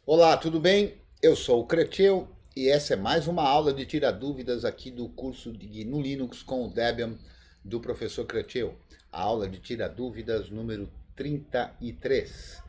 Olá, tudo bem? Eu sou o Creteu e essa é mais uma aula de tirar dúvidas aqui do curso de GNU Linux com o Debian do professor Creteu. A aula de tirar dúvidas número 33.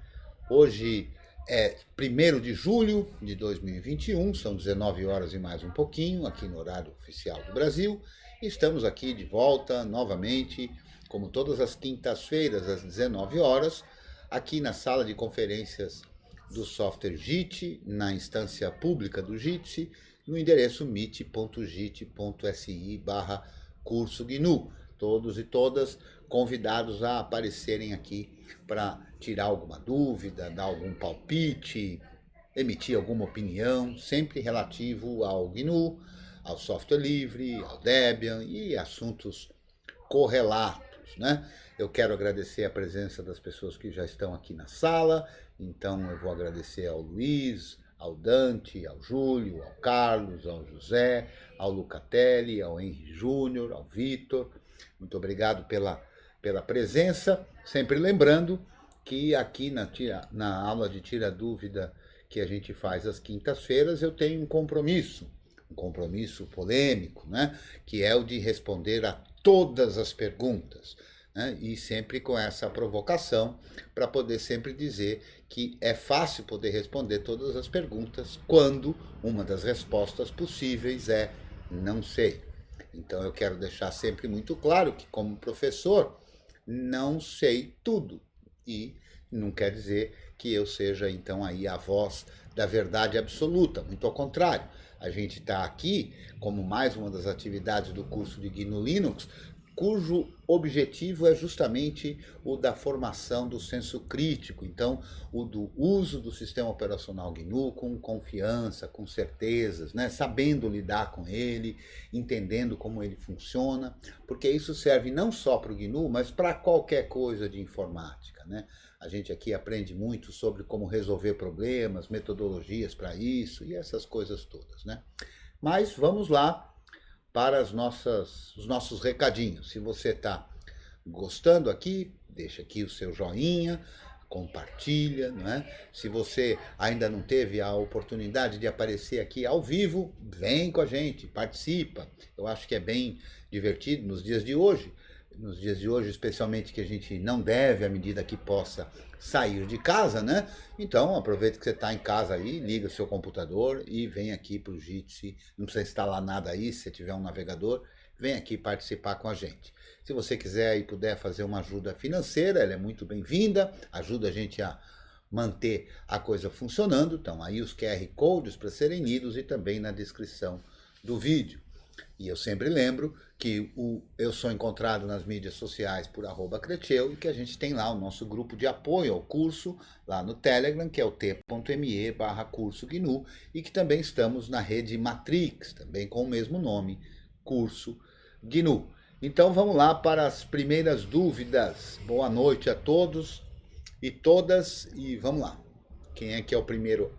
Hoje é 1º de julho de 2021, são 19 horas e mais um pouquinho, aqui no horário oficial do Brasil. E estamos aqui de volta novamente, como todas as quintas-feiras, às 19 horas, aqui na sala de conferências do software JIT, na instância pública do JIT, no endereço meet.jit.si/curso GNU. Todos e todas convidados a aparecerem aqui para tirar alguma dúvida, dar algum palpite, emitir alguma opinião, sempre relativo ao GNU, ao software livre, ao Debian e assuntos correlatos, né? Eu quero agradecer a presença das pessoas que já estão aqui na sala, então eu vou agradecer ao Luiz, ao Dante, ao Júlio, ao Carlos, ao José, ao Lucatelli, ao Henri Júnior, ao Vitor. Muito obrigado pela presença, sempre lembrando que aqui na aula de Tira Dúvida que a gente faz às quintas-feiras, eu tenho um compromisso polêmico, né? Que é o de responder a todas as perguntas, né? E sempre com essa provocação para poder sempre dizer que é fácil poder responder todas as perguntas quando uma das respostas possíveis é não sei. Então eu quero deixar sempre muito claro que, como professor, não sei tudo e não quer dizer que eu seja então aí a voz da verdade absoluta, muito ao contrário. A gente está aqui como mais uma das atividades do curso de GNU Linux, cujo objetivo é justamente o da formação do senso crítico, então o do uso do sistema operacional GNU com confiança, com certezas, né? Sabendo lidar com ele, entendendo como ele funciona, porque isso serve não só para o GNU, mas para qualquer coisa de informática, né? A gente aqui aprende muito sobre como resolver problemas, metodologias para isso e essas coisas todas, né? Mas vamos lá para os nossos recadinhos. Se você está gostando aqui, deixa aqui o seu joinha, compartilha, não é? Se você ainda não teve a oportunidade de aparecer aqui ao vivo, vem com a gente, participa. Eu acho que é bem divertido nos dias de hoje, especialmente que a gente não deve, à medida que possa, sair de casa, né? Então, aproveita que você está em casa aí, liga o seu computador e vem aqui para o Jitsi. Não precisa instalar nada aí, se tiver um navegador, vem aqui participar com a gente. Se você quiser e puder fazer uma ajuda financeira, ela é muito bem-vinda, ajuda a gente a manter a coisa funcionando. Então, aí os QR Codes para serem lidos e também na descrição do vídeo. E eu sempre lembro que eu sou encontrado nas mídias sociais por @Creteu e que a gente tem lá o nosso grupo de apoio ao curso, lá no Telegram, que é o t.me/curso GNU, e que também estamos na rede Matrix, também com o mesmo nome, curso GNU. Então vamos lá para as primeiras dúvidas. Boa noite a todos e todas, e vamos lá. Quem é que é o primeiro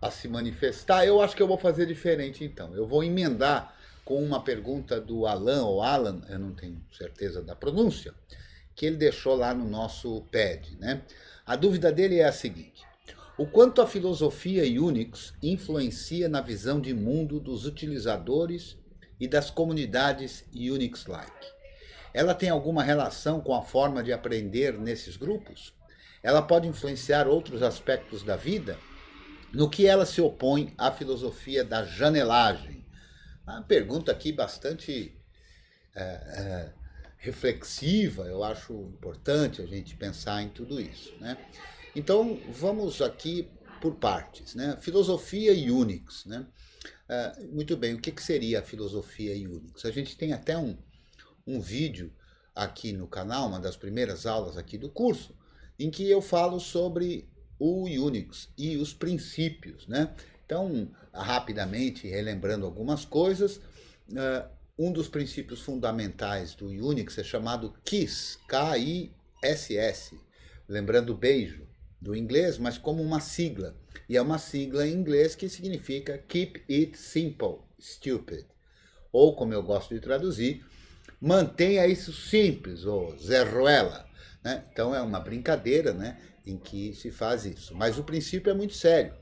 a se manifestar? Eu acho que eu vou fazer diferente então. Eu vou emendar com uma pergunta do Alan, ou Alan, eu não tenho certeza da pronúncia, que ele deixou lá no nosso pad, né? A dúvida dele é a seguinte: o quanto a filosofia Unix influencia na visão de mundo dos utilizadores e das comunidades Unix-like? Ela tem alguma relação com a forma de aprender nesses grupos? Ela pode influenciar outros aspectos da vida? No que ela se opõe à filosofia da janelagem? Uma pergunta aqui bastante reflexiva, eu acho importante a gente pensar em tudo isso, né? Então, vamos aqui por partes, né? Filosofia Unix, né? Muito bem, o que seria a filosofia Unix? A gente tem até um vídeo aqui no canal, uma das primeiras aulas aqui do curso, em que eu falo sobre o Unix e os princípios, né? Então, rapidamente, relembrando algumas coisas, um dos princípios fundamentais do Unix é chamado KISS, K-I-S-S, lembrando beijo, do inglês, mas como uma sigla. E é uma sigla em inglês que significa Keep It Simple, Stupid. Ou, como eu gosto de traduzir, mantenha isso simples, ou Zé Ruela, né? Então é uma brincadeira, né, em que se faz isso. Mas o princípio é muito sério.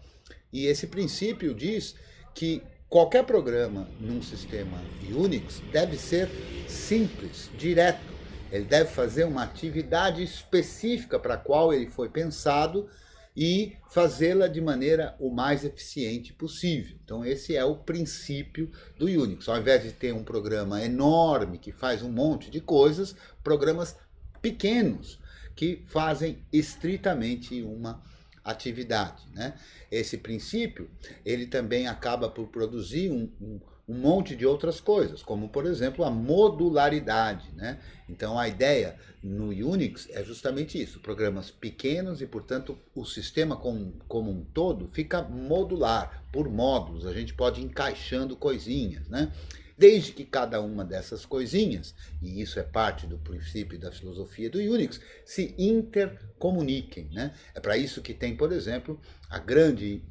E esse princípio diz que qualquer programa num sistema Unix deve ser simples, direto. Ele deve fazer uma atividade específica para a qual ele foi pensado e fazê-la de maneira o mais eficiente possível. Então esse é o princípio do Unix. Ao invés de ter um programa enorme que faz um monte de coisas, programas pequenos que fazem estritamente uma atividade, né? Esse princípio, ele também acaba por produzir um monte de outras coisas, como, por exemplo, a modularidade, né? Então, a ideia no Unix é justamente isso, programas pequenos e, portanto, o sistema como um todo fica modular, por módulos, a gente pode ir encaixando coisinhas, né? Desde que cada uma dessas coisinhas, e isso é parte do princípio da filosofia do Unix, se intercomuniquem, né? É para isso que tem, por exemplo, a grande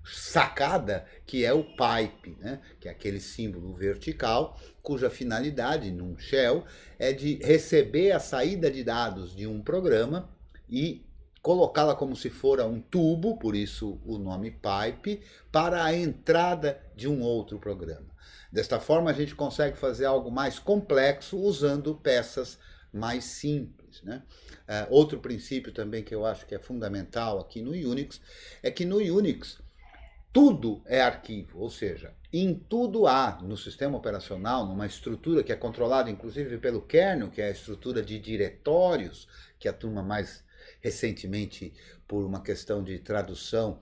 sacada que é o pipe, né? Que é aquele símbolo vertical, cuja finalidade num shell é de receber a saída de dados de um programa e colocá-la como se fora um tubo, por isso o nome pipe, para a entrada de um outro programa. Desta forma, a gente consegue fazer algo mais complexo usando peças mais simples, né? Outro princípio também que eu acho que é fundamental aqui no Unix é que no Unix tudo é arquivo, ou seja, em tudo há no sistema operacional, numa estrutura que é controlada inclusive pelo kernel, que é a estrutura de diretórios, que a turma mais recentemente, por uma questão de tradução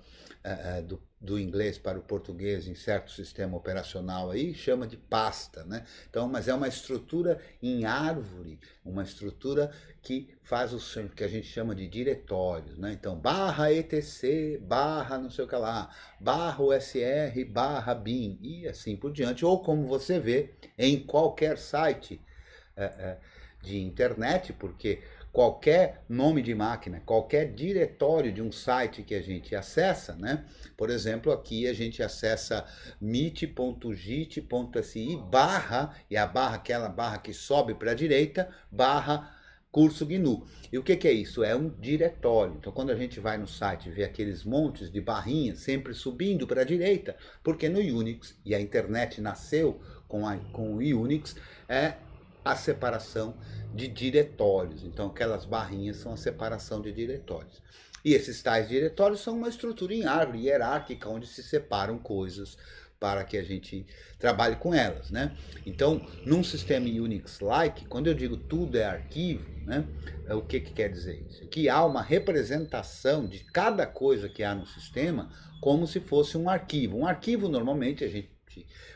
do inglês para o português em certo sistema operacional aí, chama de pasta, né? Então, mas é uma estrutura em árvore, uma estrutura que faz o que a gente chama de diretórios, né? Então, barra etc, barra não sei o que lá, barra usr, barra bin, e assim por diante. Ou como você vê em qualquer site de internet, porque qualquer nome de máquina, qualquer diretório de um site que a gente acessa, né? Por exemplo, aqui a gente acessa meet.git.si barra, e a barra, aquela barra que sobe para a direita, barra curso GNU. E o que é isso? É um diretório. Então, quando a gente vai no site e vê aqueles montes de barrinhas sempre subindo para a direita, porque no Unix, e a internet nasceu com o Unix, é a separação de diretórios. Então, aquelas barrinhas são a separação de diretórios. E esses tais diretórios são uma estrutura em árvore hierárquica, onde se separam coisas para que a gente trabalhe com elas, né? Então, num sistema Unix-like, quando eu digo tudo é arquivo, né? O que quer dizer isso? Que há uma representação de cada coisa que há no sistema como se fosse um arquivo. Um arquivo, normalmente, a gente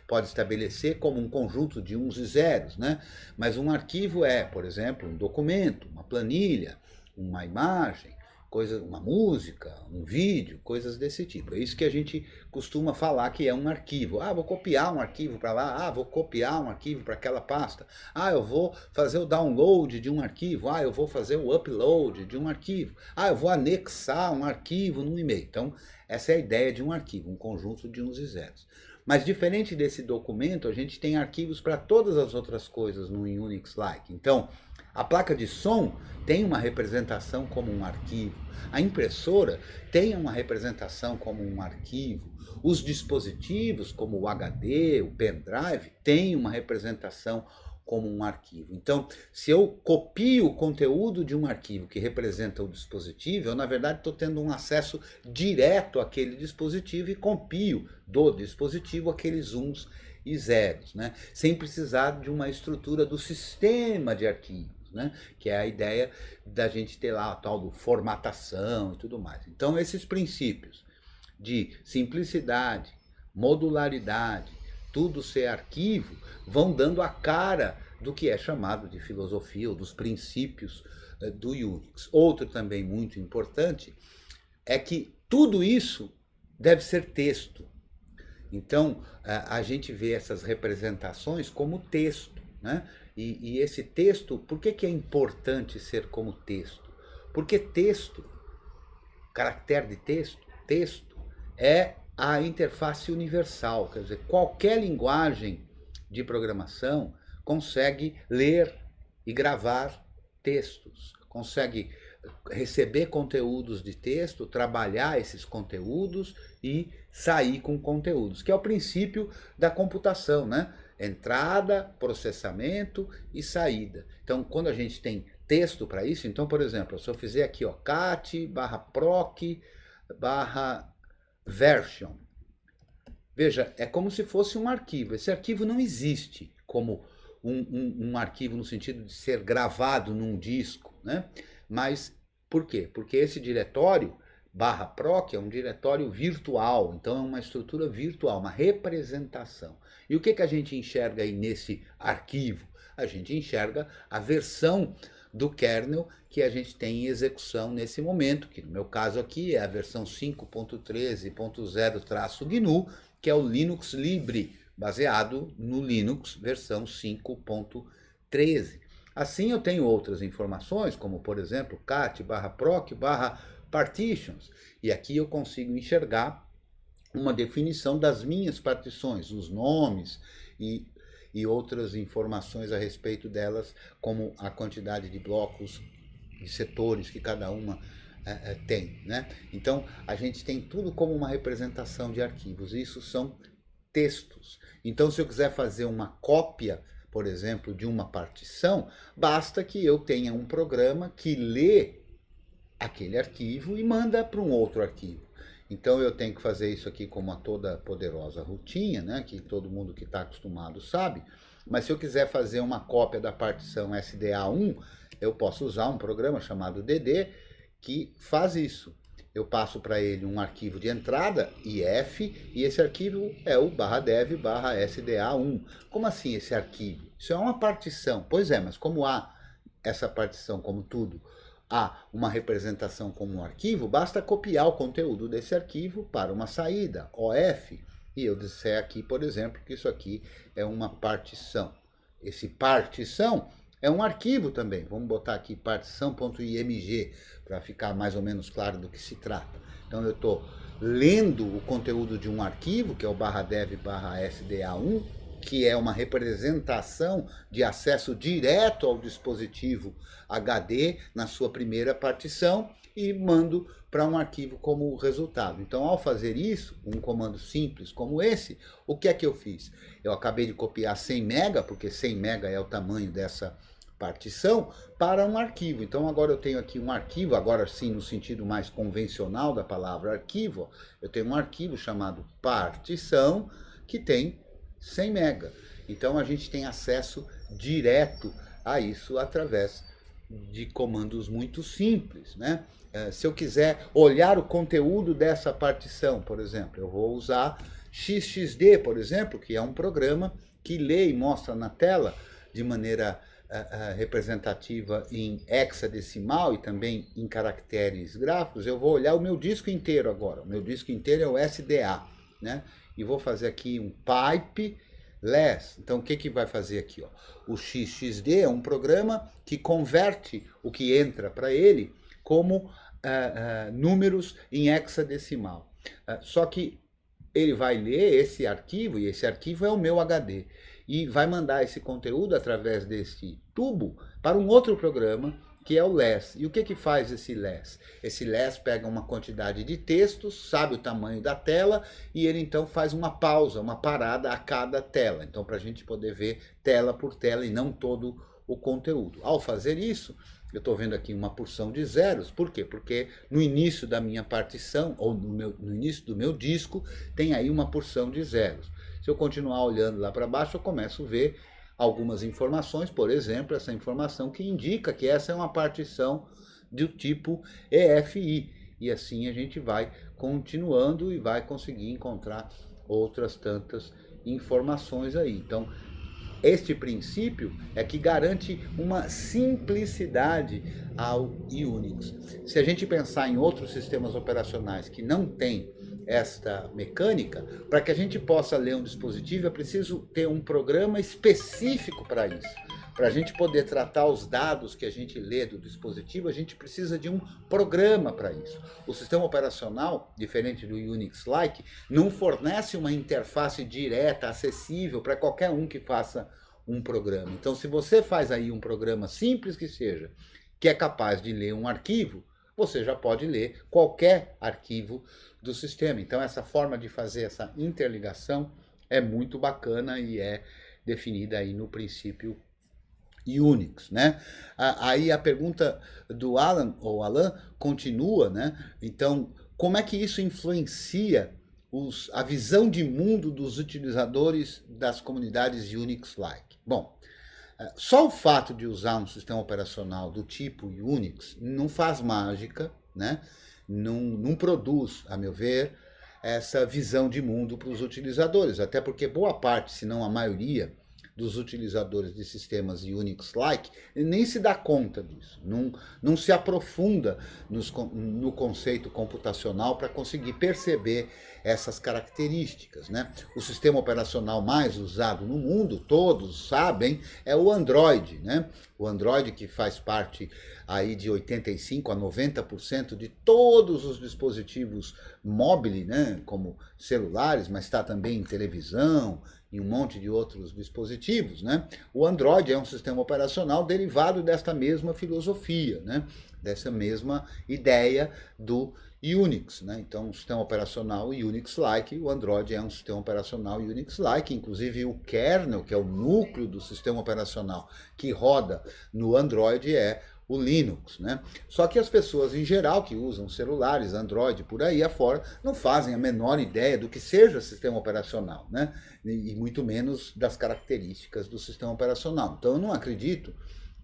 pode estabelecer como um conjunto de uns e zeros, né? Mas um arquivo é, por exemplo, um documento, uma planilha, uma imagem, uma música, um vídeo, coisas desse tipo. É isso que a gente costuma falar que é um arquivo. Ah, vou copiar um arquivo para lá. Ah, vou copiar um arquivo para aquela pasta. Ah, eu vou fazer o download de um arquivo. Ah, eu vou fazer o upload de um arquivo. Ah, eu vou anexar um arquivo no e-mail. Então, essa é a ideia de um arquivo, um conjunto de uns e zeros. Mas diferente desse documento, a gente tem arquivos para todas as outras coisas no Unix-like. Então, a placa de som tem uma representação como um arquivo. A impressora tem uma representação como um arquivo. Os dispositivos, como o HD, o pendrive, têm uma representação como um arquivo. Então, se eu copio o conteúdo de um arquivo que representa o dispositivo, eu, na verdade, estou tendo um acesso direto àquele dispositivo e copio do dispositivo aqueles uns e zeros, né? Sem precisar de uma estrutura do sistema de arquivos, né? Que é a ideia da gente ter lá a tal do formatação e tudo mais. Então, esses princípios de simplicidade, modularidade, tudo ser arquivo, vão dando a cara do que é chamado de filosofia ou dos princípios do Unix. Outro também muito importante é que tudo isso deve ser texto. Então, a gente vê essas representações como texto, né? E esse texto, por que é importante ser como texto? Porque texto, caractere de texto é a interface universal, quer dizer, qualquer linguagem de programação consegue ler e gravar textos, consegue receber conteúdos de texto, trabalhar esses conteúdos e sair com conteúdos, que é o princípio da computação, né? Entrada, processamento e saída. Então, quando a gente tem texto para isso, então, por exemplo, se eu fizer aqui, ó, cat/proc/version, veja, é como se fosse um arquivo. Esse arquivo não existe como um arquivo no sentido de ser gravado num disco, né? Mas por quê? Porque esse diretório /proc é um diretório virtual, então é uma estrutura virtual, uma representação. E o que a gente enxerga aí nesse arquivo? A gente enxerga a versão do kernel que a gente tem em execução nesse momento, que no meu caso aqui é a versão 5.13.0-GNU, que é o Linux Libre, baseado no Linux versão 5.13. Assim eu tenho outras informações, como por exemplo cat/proc/partitions, e aqui eu consigo enxergar uma definição das minhas partições, os nomes e outras informações a respeito delas, como a quantidade de blocos, de setores que cada uma tem, né? Então a gente tem tudo como uma representação de arquivos, e isso são textos. Então se eu quiser fazer uma cópia, por exemplo, de uma partição, basta que eu tenha um programa que lê aquele arquivo e manda para um outro arquivo. Então eu tenho que fazer isso aqui com uma toda poderosa rotina, né, que todo mundo que está acostumado sabe. Mas se eu quiser fazer uma cópia da partição SDA1, eu posso usar um programa chamado DD que faz isso. Eu passo para ele um arquivo de entrada, IF, e esse arquivo é o /dev/sda1. Como assim esse arquivo? Isso é uma partição. Pois é, mas como há essa partição, como tudo, há uma representação como um arquivo, basta copiar o conteúdo desse arquivo para uma saída, OF. E eu disser aqui, por exemplo, que isso aqui é uma partição. Esse partição é um arquivo também. Vamos botar aqui partição.img para ficar mais ou menos claro do que se trata. Então eu estou lendo o conteúdo de um arquivo, que é o /dev/sda1, que é uma representação de acesso direto ao dispositivo HD na sua primeira partição, e mando para um arquivo como resultado. Então, ao fazer isso, um comando simples como esse, o que é que eu fiz? Eu acabei de copiar 100 MB, porque 100 MB é o tamanho dessa partição, para um arquivo. Então agora eu tenho aqui um arquivo, agora sim no sentido mais convencional da palavra arquivo, eu tenho um arquivo chamado partição, que tem 100 MB. Então a gente tem acesso direto a isso através de comandos muito simples, né? Se eu quiser olhar o conteúdo dessa partição, por exemplo, eu vou usar XXD, por exemplo, que é um programa que lê e mostra na tela de maneira representativa em hexadecimal e também em caracteres gráficos. Eu vou olhar o meu disco inteiro agora. O meu disco inteiro é o SDA, né? E vou fazer aqui um pipe less. Então o que vai fazer aqui? Ó? O XXD é um programa que converte o que entra para ele como números em hexadecimal. Só que ele vai ler esse arquivo, e esse arquivo é o meu HD, e vai mandar esse conteúdo através desse tubo para um outro programa, que é o less. E o que faz esse less? Esse less pega uma quantidade de textos, sabe o tamanho da tela, e ele então faz uma pausa, uma parada a cada tela. Então, para a gente poder ver tela por tela e não todo o conteúdo. Ao fazer isso, eu estou vendo aqui uma porção de zeros. Por quê? Porque no início da minha partição, ou no início do meu disco, tem aí uma porção de zeros. Se eu continuar olhando lá para baixo, eu começo a ver algumas informações, por exemplo, essa informação que indica que essa é uma partição do tipo EFI. E assim a gente vai continuando e vai conseguir encontrar outras tantas informações aí. Então, este princípio é que garante uma simplicidade ao Unix. Se a gente pensar em outros sistemas operacionais que não têm esta mecânica, para que a gente possa ler um dispositivo é preciso ter um programa específico para isso. Para a gente poder tratar os dados que a gente lê do dispositivo, a gente precisa de um programa para isso. O sistema operacional, diferente do Unix-like, não fornece uma interface direta, acessível para qualquer um que faça um programa. Então, se você faz aí um programa simples que seja, que é capaz de ler um arquivo, você já pode ler qualquer arquivo do sistema. Então, essa forma de fazer essa interligação é muito bacana e é definida aí no princípio Unix, né? Aí a pergunta do Alan continua, né? Então, como é que isso influencia a visão de mundo dos utilizadores das comunidades Unix-like? Bom, só o fato de usar um sistema operacional do tipo Unix não faz mágica, né? Não produz, a meu ver, essa visão de mundo para os utilizadores, até porque boa parte, se não a maioria, dos utilizadores de sistemas Unix-like nem se dá conta disso, não se aprofunda no conceito computacional para conseguir perceber essas características, né? O sistema operacional mais usado no mundo, todos sabem, é o Android, né? O Android, que faz parte aí de 85% a 90% de todos os dispositivos móveis, né? Como celulares, mas está também em televisão, e um monte de outros dispositivos, né? O Android é um sistema operacional derivado desta mesma filosofia, né? Dessa mesma ideia do Unix, né? Então, um sistema operacional Unix-like, o Android é um sistema operacional Unix-like, inclusive o kernel, que é o núcleo do sistema operacional que roda no Android, é o Linux, né? Só que as pessoas em geral que usam celulares, Android, por aí afora, não fazem a menor ideia do que seja sistema operacional, né? E muito menos das características do sistema operacional. Então eu não acredito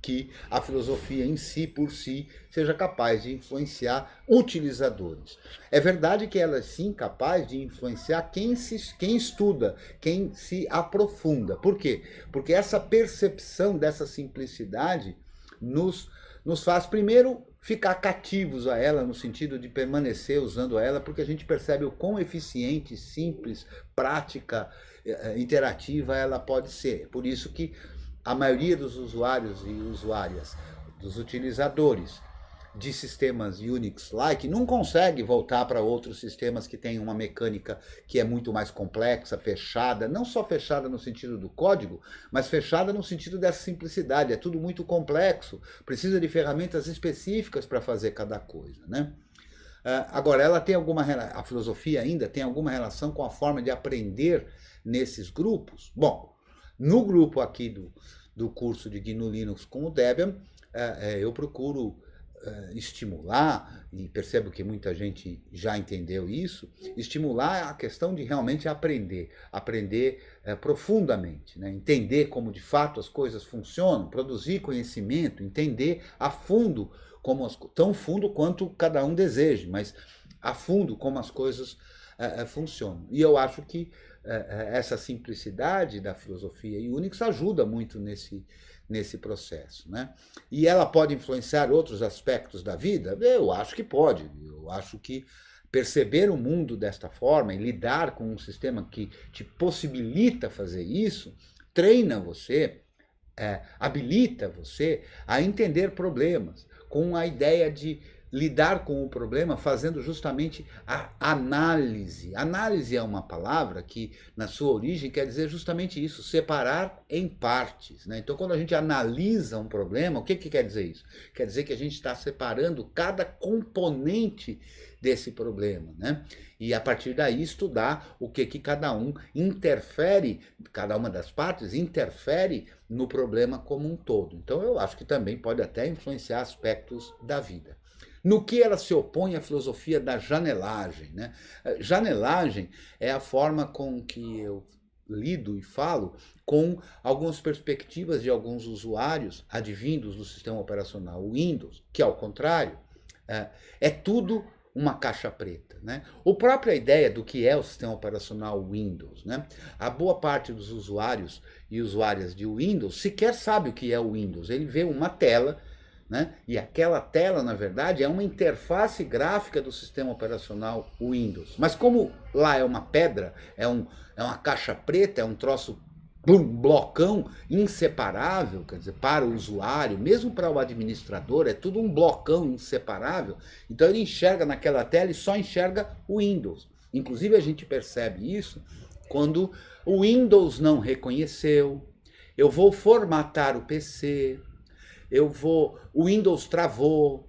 que a filosofia em si, por si, seja capaz de influenciar utilizadores. É verdade que ela é sim capaz de influenciar quem estuda, quem se aprofunda. Por quê? Porque essa percepção dessa simplicidade nos faz, primeiro, ficar cativos a ela, no sentido de permanecer usando ela, porque a gente percebe o quão eficiente, simples, prática, interativa ela pode ser. Por isso que a maioria dos usuários e usuárias, dos utilizadores de sistemas Unix-like, não consegue voltar para outros sistemas que têm uma mecânica que é muito mais complexa, fechada, não só fechada no sentido do código, mas fechada no sentido dessa simplicidade. É tudo muito complexo, precisa de ferramentas específicas para fazer cada coisa, né? Agora, ela tem a filosofia ainda tem alguma relação com a forma de aprender nesses grupos? Bom, no grupo aqui do curso de GNU Linux com o Debian, eu procuro estimular, e percebo que muita gente já entendeu isso, estimular a questão de realmente aprender profundamente, né? Entender como de fato as coisas funcionam, produzir conhecimento, entender a fundo, tão fundo quanto cada um deseje, mas a fundo como as coisas funcionam. E eu acho que essa simplicidade da filosofia Unix ajuda muito nesse processo, né? E ela pode influenciar outros aspectos da vida? Eu acho que pode. Eu acho que perceber o mundo desta forma e lidar com um sistema que te possibilita fazer isso, treina você, habilita você a entender problemas, com a ideia de lidar com o problema fazendo justamente a análise. Análise é uma palavra que, na sua origem, quer dizer justamente isso, separar em partes, né? Então, quando a gente analisa um problema, o que quer dizer isso? Quer dizer que a gente está separando cada componente desse problema, né? E, a partir daí, estudar o que cada um interfere, cada uma das partes interfere no problema como um todo. Então, eu acho que também pode até influenciar aspectos da vida. No que ela se opõe à filosofia da janelagem, né? Janelagem é a forma com que eu lido e falo com algumas perspectivas de alguns usuários advindos do sistema operacional Windows, que, ao contrário, é tudo uma caixa preta, né? A própria ideia do que é o sistema operacional Windows, né? A boa parte dos usuários e usuárias de Windows sequer sabe o que é o Windows. Ele vê uma tela, né? E aquela tela, na verdade, é uma interface gráfica do sistema operacional Windows. Mas como lá é uma pedra, é uma caixa preta, é um troço, um blocão inseparável, quer dizer, para o usuário, mesmo para o administrador, é tudo um blocão inseparável. Então ele enxerga naquela tela e só enxerga o Windows. Inclusive a gente percebe isso quando o Windows não reconheceu, eu vou formatar o PC, o Windows travou,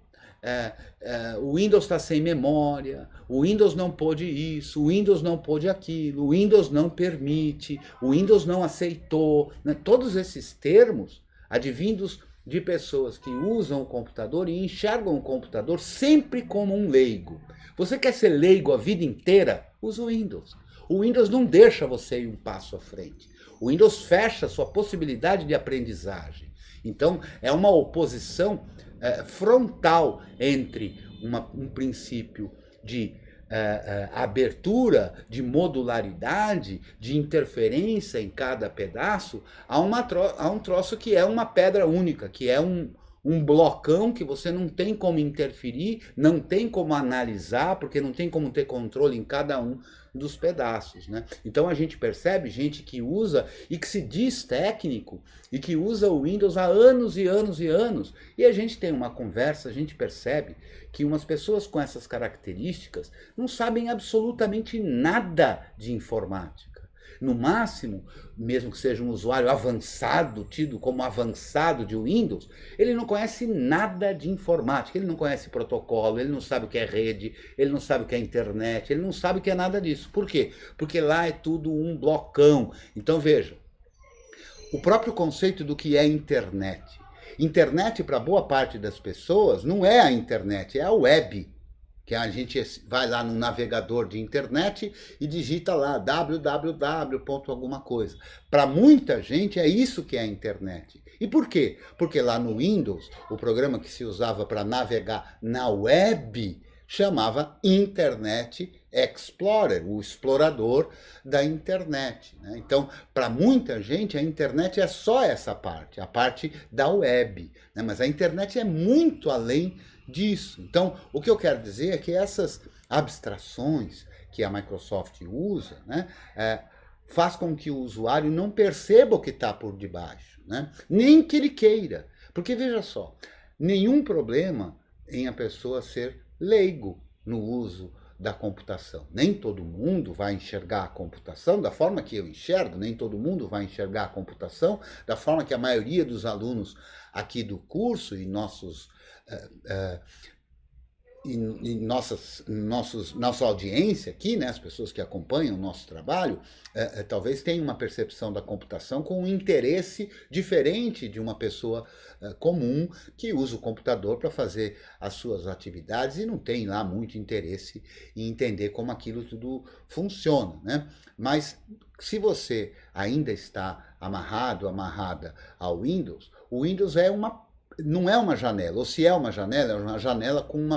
o Windows está sem memória, o Windows não pôde isso, o Windows não pôde aquilo, o Windows não permite, o Windows não aceitou, né? Todos esses termos advindos de pessoas que usam o computador e enxergam o computador sempre como um leigo. Você quer ser leigo a vida inteira? Usa o Windows. O Windows não deixa você ir um passo à frente. O Windows fecha a sua possibilidade de aprendizagem. Então, é uma oposição frontal entre um princípio de abertura, de modularidade, de interferência em cada pedaço, a um troço que é uma pedra única, que é um blocão que você não tem como interferir, não tem como analisar, porque não tem como ter controle em cada um dos pedaços, né? Então a gente percebe gente que usa e que se diz técnico e que usa o Windows há anos e anos e anos. E a gente tem uma conversa, a gente percebe que umas pessoas com essas características não sabem absolutamente nada de informática. No máximo, mesmo que seja um usuário avançado, tido como avançado de Windows, ele não conhece nada de informática, ele não conhece protocolo, ele não sabe o que é rede, ele não sabe o que é internet, ele não sabe o que é nada disso. Por quê? Porque lá é tudo um blocão. Então veja, o próprio conceito do que é internet. Internet, para boa parte das pessoas, não é a internet, é a web. Que a gente vai lá no navegador de internet e digita lá www. Alguma coisa. Para muita gente é isso que é a internet. E por quê? Porque lá no Windows, o programa que se usava para navegar na web chamava Internet Explorer, o explorador da internet, né? Então, para muita gente, a internet é só essa parte, a parte da web, né? Mas a internet é muito além disso. Então, o que eu quero dizer é que essas abstrações que a Microsoft usa, né, faz com que o usuário não perceba o que está por debaixo, né? Nem que ele queira. Porque, veja só, nenhum problema em a pessoa ser leigo no uso da computação. Nem todo mundo vai enxergar a computação da forma que eu enxergo, nem todo mundo vai enxergar a computação da forma que a maioria dos alunos aqui do curso e nossa audiência aqui, né, as pessoas que acompanham o nosso trabalho, talvez tenham uma percepção da computação com um interesse diferente de uma pessoa comum que usa o computador para fazer as suas atividades e não tem lá muito interesse em entender como aquilo tudo funciona, né? Mas se você ainda está amarrada ao Windows, o Windows não é uma janela, ou se é uma janela com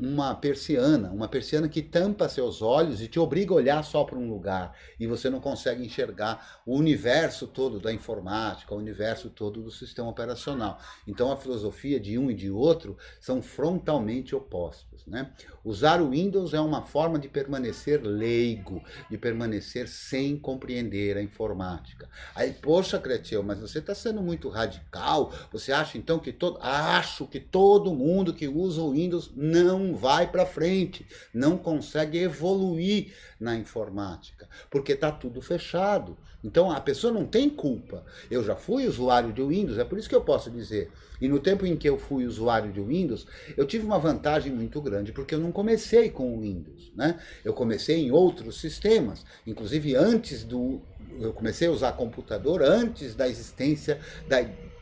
uma persiana que tampa seus olhos e te obriga a olhar só para um lugar, e você não consegue enxergar o universo todo da informática, o universo todo do sistema operacional. Então a filosofia de um e de outro são frontalmente opostos, né? Usar o Windows é uma forma de permanecer leigo, de permanecer sem compreender a informática. Aí, poxa, Cretiel, mas você está sendo muito radical, você acha então que acho que todo mundo que usa o Windows não vai para frente, não consegue evoluir na informática, porque está tudo fechado. Então a pessoa não tem culpa. Eu já fui usuário de Windows, é por isso que eu posso dizer. E no tempo em que eu fui usuário de Windows, eu tive uma vantagem muito grande, porque eu não comecei com o Windows, né? Eu comecei em outros sistemas, inclusive eu comecei a usar computador antes da existência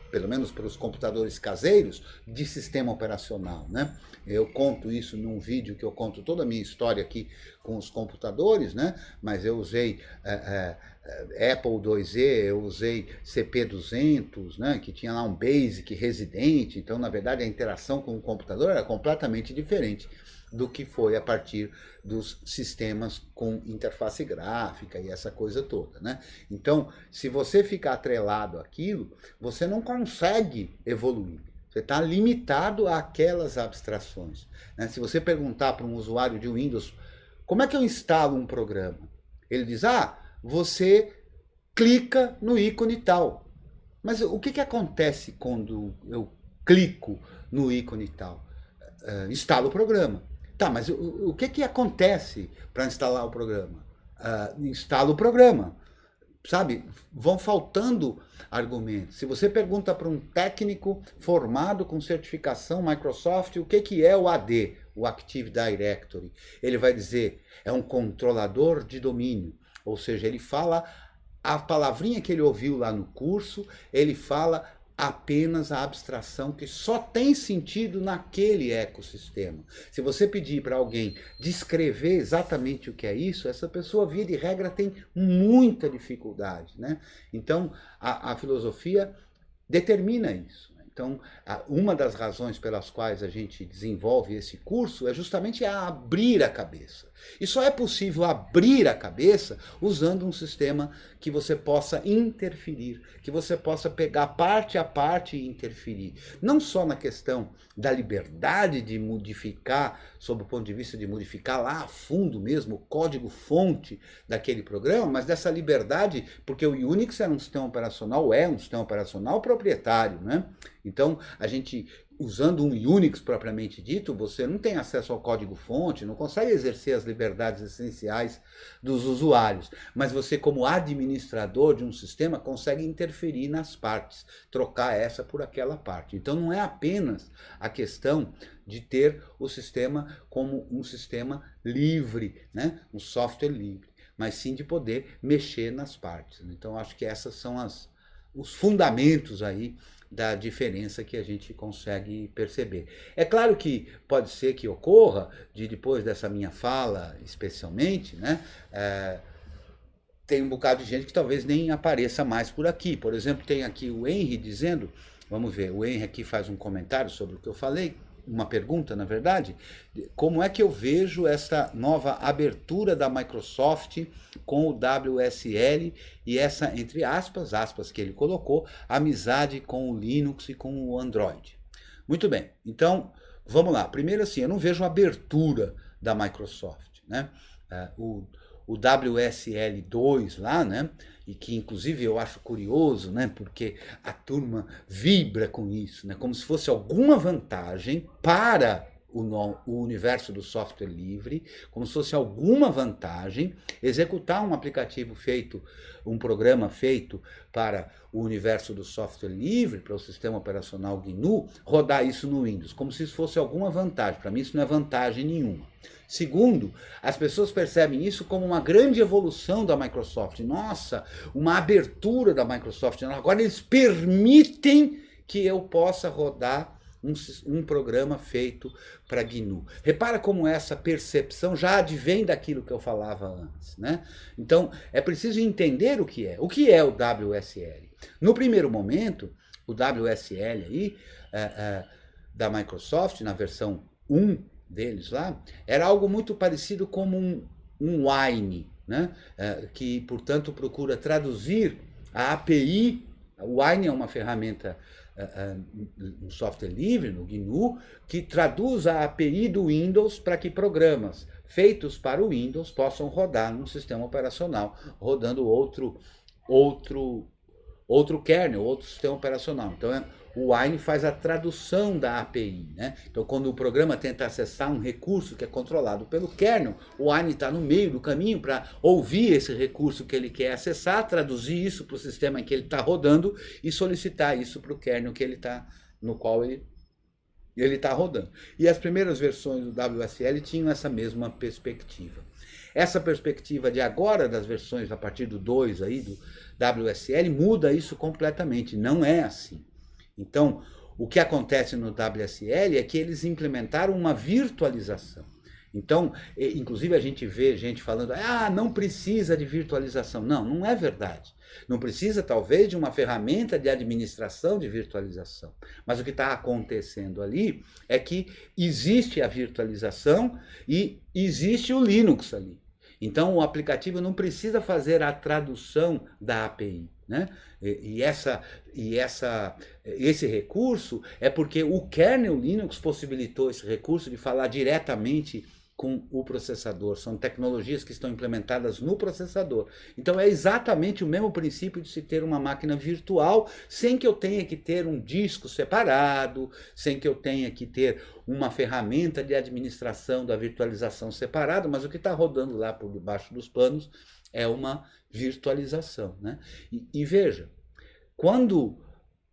pelo menos para os computadores caseiros, de sistema operacional, né? Eu conto isso num vídeo que eu conto toda a minha história aqui com os computadores, né? Mas eu usei Apple IIe, eu usei CP200, né? Que tinha lá um BASIC residente, então na verdade a interação com o computador era completamente diferente do que foi a partir dos sistemas com interface gráfica e essa coisa toda, né? Então, se você ficar atrelado àquilo, você não consegue evoluir. Você está limitado àquelas abstrações, né? Se você perguntar para um usuário de Windows, como é que eu instalo um programa? Ele diz, você clica no ícone tal. Mas o que acontece quando eu clico no ícone tal? Instalo o programa. Tá, mas o que acontece para instalar o programa? Instala o programa. sabe, vão faltando argumentos. Se você pergunta para um técnico formado com certificação Microsoft o que é o AD, o Active Directory, ele vai dizer, é um controlador de domínio. Ou seja, ele fala a palavrinha que ele ouviu lá no curso, ele fala apenas a abstração que só tem sentido naquele ecossistema. Se você pedir para alguém descrever exatamente o que é isso, essa pessoa, via de regra, tem muita dificuldade, né? Então, a filosofia determina isso. Então, uma das razões pelas quais a gente desenvolve esse curso é justamente abrir a cabeça. E só é possível abrir a cabeça usando um sistema que você possa interferir, que você possa pegar parte a parte e interferir. Não só na questão da liberdade de modificar, sob o ponto de vista de modificar lá a fundo mesmo o código-fonte daquele programa, mas dessa liberdade, porque o Unix era um sistema operacional, é um sistema operacional proprietário, né? Então, a gente, usando um Unix propriamente dito, você não tem acesso ao código-fonte, não consegue exercer as liberdades essenciais dos usuários, mas você, como administrador de um sistema, consegue interferir nas partes, trocar essa por aquela parte. Então, não é apenas a questão de ter o sistema como um sistema livre, né? Um software livre, mas sim de poder mexer nas partes. Então, acho que essas são os fundamentos aí da diferença que a gente consegue perceber. É claro que pode ser que ocorra, depois dessa minha fala especialmente, né, tem um bocado de gente que talvez nem apareça mais por aqui. Por exemplo, tem aqui o Henry dizendo, vamos ver, o Henry aqui faz um comentário sobre o que eu falei, uma pergunta, na verdade, como é que eu vejo essa nova abertura da Microsoft com o WSL e essa, entre aspas que ele colocou, amizade com o Linux e com o Android. Muito bem, então, vamos lá. Primeiro assim, eu não vejo abertura da Microsoft, né? O WSL2 lá, né? E que inclusive eu acho curioso, né? Porque a turma vibra com isso, né? Como se fosse alguma vantagem para o universo do software livre, como se fosse alguma vantagem executar um aplicativo feito, um programa feito para o universo do software livre, para o sistema operacional GNU, rodar isso no Windows, como se isso fosse alguma vantagem. Para mim isso não é vantagem nenhuma. Segundo, as pessoas percebem isso como uma grande evolução da Microsoft. Nossa, uma abertura da Microsoft. Agora eles permitem que eu possa rodar um programa feito para GNU. Repara como essa percepção já advém daquilo que eu falava antes, né? Então, é preciso entender o que é. O que é o WSL? No primeiro momento, o WSL aí, da Microsoft, na versão 1 deles lá, era algo muito parecido como um Wine, né? Que, portanto, procura traduzir a API. O Wine é uma ferramenta, um software livre, no GNU, que traduz a API do Windows para que programas feitos para o Windows possam rodar num sistema operacional, rodando outro kernel, outro sistema operacional. Então, o Wine faz a tradução da API, né? Então, quando o programa tenta acessar um recurso que é controlado pelo kernel, o Wine está no meio do caminho para ouvir esse recurso que ele quer acessar, traduzir isso para o sistema em que ele está rodando e solicitar isso para o kernel que no qual ele está rodando. E as primeiras versões do WSL tinham essa mesma perspectiva. Essa perspectiva de agora, das versões a partir do 2 aí, do WSL, muda isso completamente. Não é assim. Então, o que acontece no WSL é que eles implementaram uma virtualização. Então, inclusive a gente vê gente falando, não precisa de virtualização. Não, não é verdade. Não precisa, talvez, de uma ferramenta de administração de virtualização. Mas o que está acontecendo ali é que existe a virtualização e existe o Linux ali. Então, o aplicativo não precisa fazer a tradução da API, né? Esse recurso é porque o kernel Linux possibilitou esse recurso de falar diretamente com o processador, são tecnologias que estão implementadas no processador. Então é exatamente o mesmo princípio de se ter uma máquina virtual, sem que eu tenha que ter um disco separado, sem que eu tenha que ter uma ferramenta de administração da virtualização separada, mas o que está rodando lá por debaixo dos panos é uma virtualização, né? E veja, quando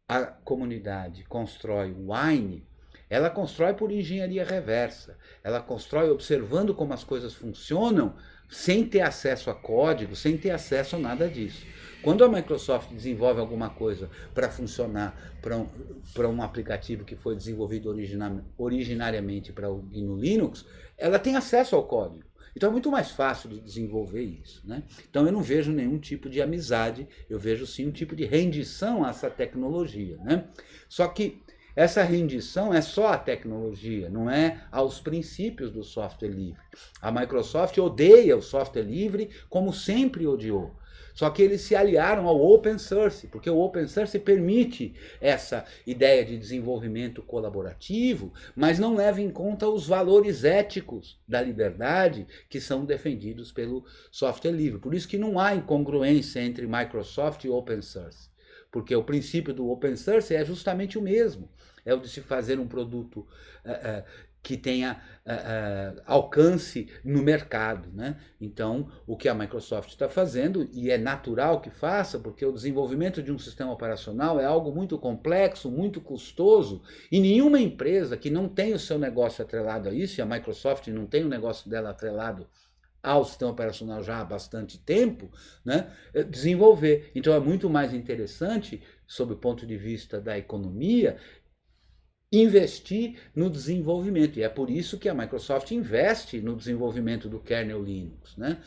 a comunidade constrói o Wine, ela constrói por engenharia reversa. Ela constrói observando como as coisas funcionam, sem ter acesso a código, sem ter acesso a nada disso. Quando a Microsoft desenvolve alguma coisa para funcionar para um aplicativo que foi desenvolvido originariamente para o GNU Linux, ela tem acesso ao código. Então é muito mais fácil de desenvolver isso, né? Então eu não vejo nenhum tipo de amizade, eu vejo sim um tipo de rendição a essa tecnologia, né? Só que essa rendição é só a tecnologia, não é aos princípios do software livre. A Microsoft odeia o software livre como sempre odiou. Só que eles se aliaram ao open source, porque o open source permite essa ideia de desenvolvimento colaborativo, mas não leva em conta os valores éticos da liberdade que são defendidos pelo software livre. Por isso que não há incongruência entre Microsoft e open source, porque o princípio do open source é justamente o mesmo, é o de se fazer um produto que tenha alcance no mercado, né? Então, o que a Microsoft está fazendo, e é natural que faça, porque o desenvolvimento de um sistema operacional é algo muito complexo, muito custoso, e nenhuma empresa que não tem o seu negócio atrelado a isso, e a Microsoft não tem o negócio dela atrelado ao sistema operacional já há bastante tempo, né, desenvolver. Então é muito mais interessante, sob o ponto de vista da economia, investir no desenvolvimento. E é por isso que a Microsoft investe no desenvolvimento do kernel Linux, né?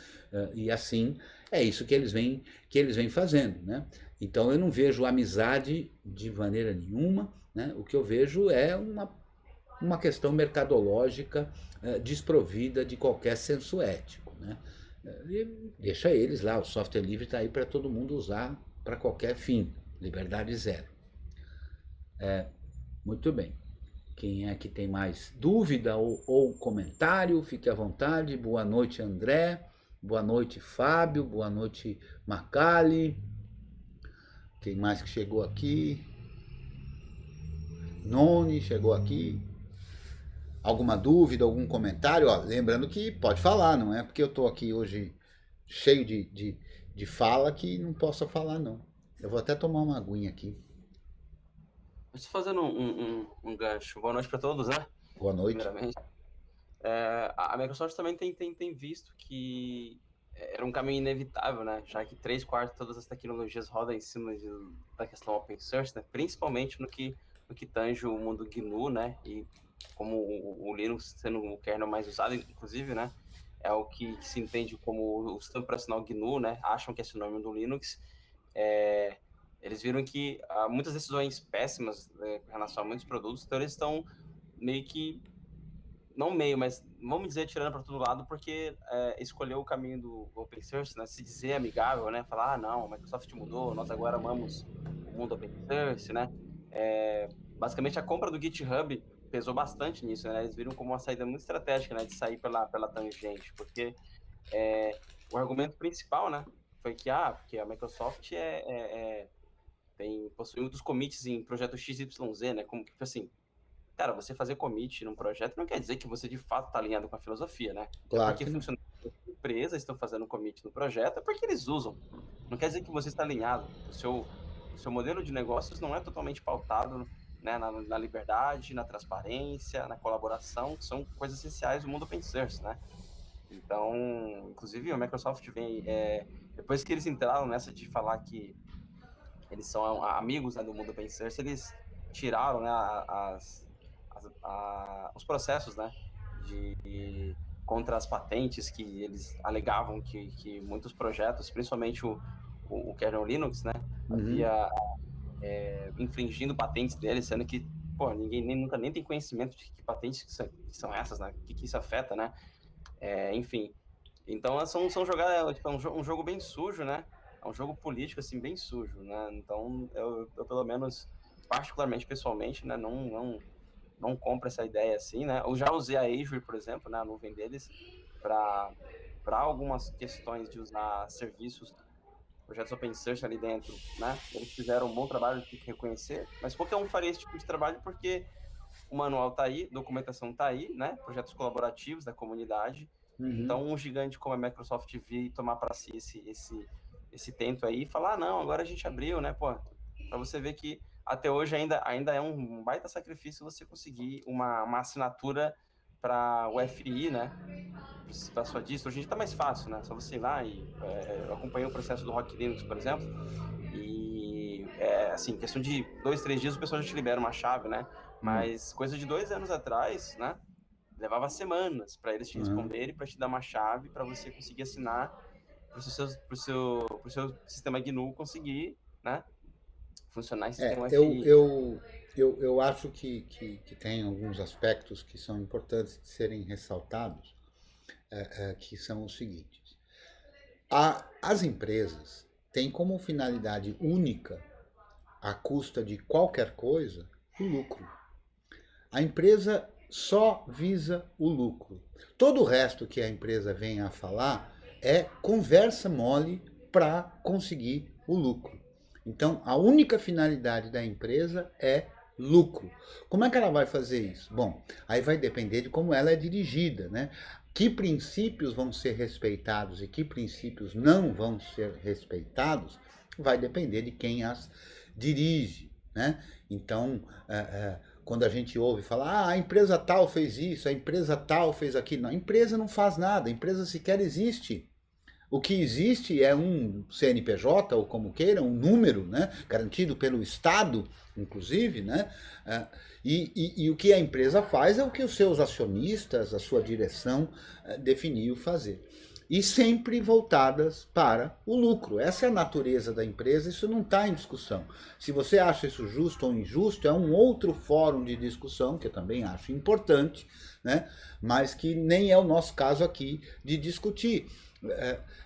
E assim é isso que eles vêm fazendo, né? Então eu não vejo amizade de maneira nenhuma, né? O que eu vejo é uma questão mercadológica desprovida de qualquer senso ético, né? E deixa eles lá, o software livre está aí para todo mundo usar para qualquer fim, liberdade zero. Muito bem. Quem é que tem mais dúvida ou comentário, fique à vontade. Boa noite, André. Boa noite, Fábio. Boa noite, Macali. Quem mais que chegou aqui? Noni chegou aqui. Alguma dúvida, algum comentário? Ó, lembrando que pode falar, não é porque eu estou aqui hoje cheio de fala que não posso falar, não. Eu vou até tomar uma aguinha aqui. Estou fazendo um gancho. Boa noite para todos, né? Boa noite. Primeiramente. A Microsoft também tem visto que era um caminho inevitável, né? Já que 3/4 de todas as tecnologias rodam em cima da questão open source, né? Principalmente no que tange o mundo GNU, né? E como o Linux sendo o kernel mais usado, inclusive, né? É o que se entende como o sistema operacional GNU, né? Acham que é sinônimo do Linux. Eles viram que há muitas decisões péssimas, né, com relação a muitos produtos, então eles estão meio que, não meio, mas vamos dizer, tirando para todo lado, porque escolheu o caminho do open source, né, se dizer amigável, né, falar, não, a Microsoft mudou, nós agora amamos o mundo open source, né, basicamente a compra do GitHub pesou bastante nisso, né, eles viram como uma saída muito estratégica, né, de sair pela tangente, porque o argumento principal, né, foi que, porque a Microsoft possui muitos commits em projeto XYZ, né? Como que, assim, cara, você fazer commit num projeto não quer dizer que você de fato está alinhado com a filosofia, né? Claro Porque que não. funcionários da empresa estão fazendo commit no projeto, é porque eles usam. Não quer dizer que você está alinhado. O seu modelo de negócios não é totalmente pautado, né, na liberdade, na transparência, na colaboração, que são coisas essenciais do mundo open source, né? Então, inclusive, a Microsoft vem, depois que eles entraram nessa de falar que eles são amigos, né, do mundo open source, eles tiraram, né, os processos, né, contra as patentes que eles alegavam que muitos projetos, principalmente o kernel Linux, né, havia infringindo patentes deles, sendo que, pô, ninguém nunca nem tem conhecimento de que patentes que são essas, né, o que isso afeta, né, enfim. Então, são jogadas, tipo, um jogo bem sujo, né? É um jogo político, assim, bem sujo, né? Então, eu pelo menos, particularmente, pessoalmente, né? não compro essa ideia assim, né? Eu já usei a Azure, por exemplo, né, a nuvem deles, para algumas questões de usar serviços, projetos open source ali dentro, né? Eles fizeram um bom trabalho, tem que reconhecer, mas qualquer um faria esse tipo de trabalho porque o manual tá aí, documentação tá aí, né? Projetos colaborativos da comunidade. Então, um gigante como a Microsoft vir e tomar para si esse tento aí e falar, não, agora a gente abriu, né? Pô, para você ver que até hoje ainda é um baita sacrifício você conseguir uma assinatura para o FI, né? Para sua distro. Hoje em dia tá mais fácil, né? Só você ir lá e eu acompanhei o processo do Rock Linux, por exemplo, e assim, questão de 2, 3 dias o pessoal já te libera uma chave, né? Mas coisa de 2 anos atrás, né? Levava semanas para eles te responderem, para te dar uma chave para você conseguir assinar para o seu sistema GNU conseguir, né? Funcionar em sistema FI. Eu acho que tem alguns aspectos que são importantes de serem ressaltados, que são os seguintes. As empresas têm como finalidade única, à custa de qualquer coisa, o lucro. A empresa só visa o lucro. Todo o resto que a empresa vem a falar é conversa mole para conseguir o lucro. Então, a única finalidade da empresa é lucro. Como é que ela vai fazer isso? Bom, aí vai depender de como ela é dirigida, né? Que princípios vão ser respeitados e que princípios não vão ser respeitados vai depender de quem as dirige, né? Então, quando a gente ouve falar, a empresa tal fez isso, a empresa tal fez aquilo. Não, a empresa não faz nada, a empresa sequer existe. O que existe é um CNPJ, ou como queira, um número, né, garantido pelo Estado, inclusive, né, e o que a empresa faz é o que os seus acionistas, a sua direção, definiu fazer. E sempre voltadas para o lucro. Essa é a natureza da empresa, isso não está em discussão. Se você acha isso justo ou injusto, é um outro fórum de discussão, que eu também acho importante, né, mas que nem é o nosso caso aqui de discutir.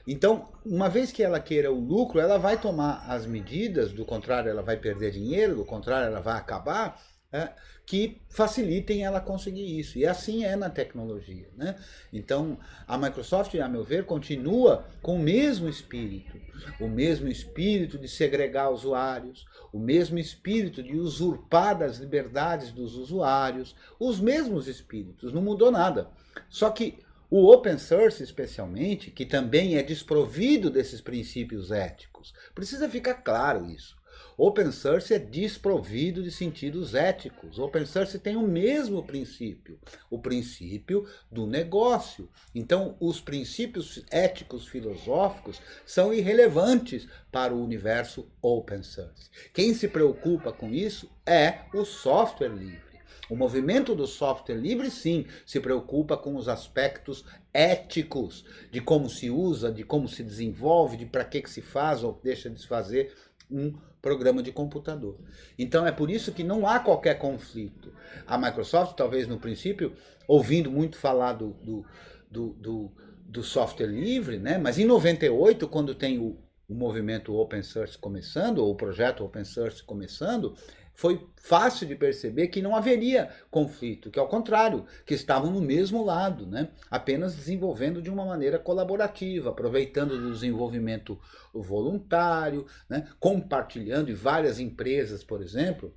Então, uma vez que ela queira o lucro, ela vai tomar as medidas, do contrário ela vai perder dinheiro, do contrário ela vai acabar, que facilitem ela conseguir isso. E assim é na tecnologia, né? Então, a Microsoft, a meu ver, continua com o mesmo espírito de segregar usuários, o mesmo espírito de usurpar das liberdades dos usuários, os mesmos espíritos, não mudou nada. Só que o open source, especialmente, que também é desprovido desses princípios éticos, precisa ficar claro isso. Open source é desprovido de sentidos éticos. Open source tem o mesmo princípio, o princípio do negócio. Então, os princípios éticos filosóficos são irrelevantes para o universo open source. Quem se preocupa com isso é o software livre. O movimento do software livre, sim, se preocupa com os aspectos éticos, de como se usa, de como se desenvolve, de para que se faz ou deixa de se fazer um programa de computador. Então é por isso que não há qualquer conflito. A Microsoft, talvez no princípio, ouvindo muito falar do software livre, né? Mas em 98, quando tem o movimento open source começando, ou o projeto open source começando, foi fácil de perceber que não haveria conflito, que ao contrário, que estavam no mesmo lado, né? Apenas desenvolvendo de uma maneira colaborativa, aproveitando do desenvolvimento voluntário, né? Compartilhando, e várias empresas, por exemplo,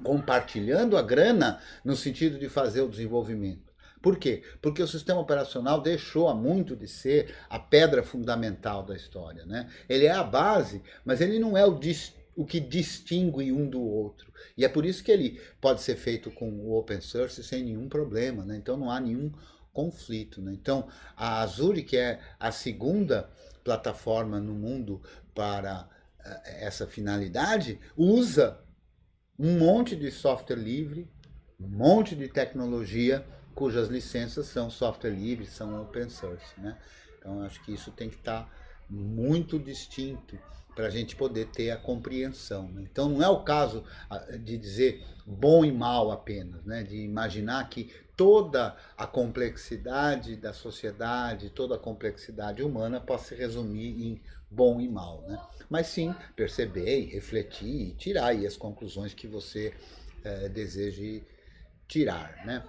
compartilhando a grana no sentido de fazer o desenvolvimento. Por quê? Porque o sistema operacional deixou há muito de ser a pedra fundamental da história, né? Ele é a base, mas ele não é o que distingue um do outro. E é por isso que ele pode ser feito com o open source sem nenhum problema, né? Então não há nenhum conflito, né? Então a Azure, que é a segunda plataforma no mundo para essa finalidade, usa um monte de software livre, um monte de tecnologia cujas licenças são software livre, são open source, né? Então acho que isso tem que estar muito distinto para a gente poder ter a compreensão, né? Então não é o caso de dizer bom e mal apenas, né? De imaginar que toda a complexidade da sociedade, toda a complexidade humana possa se resumir em bom e mal, né? Mas sim perceber e refletir e tirar aí as conclusões que você deseje tirar, né?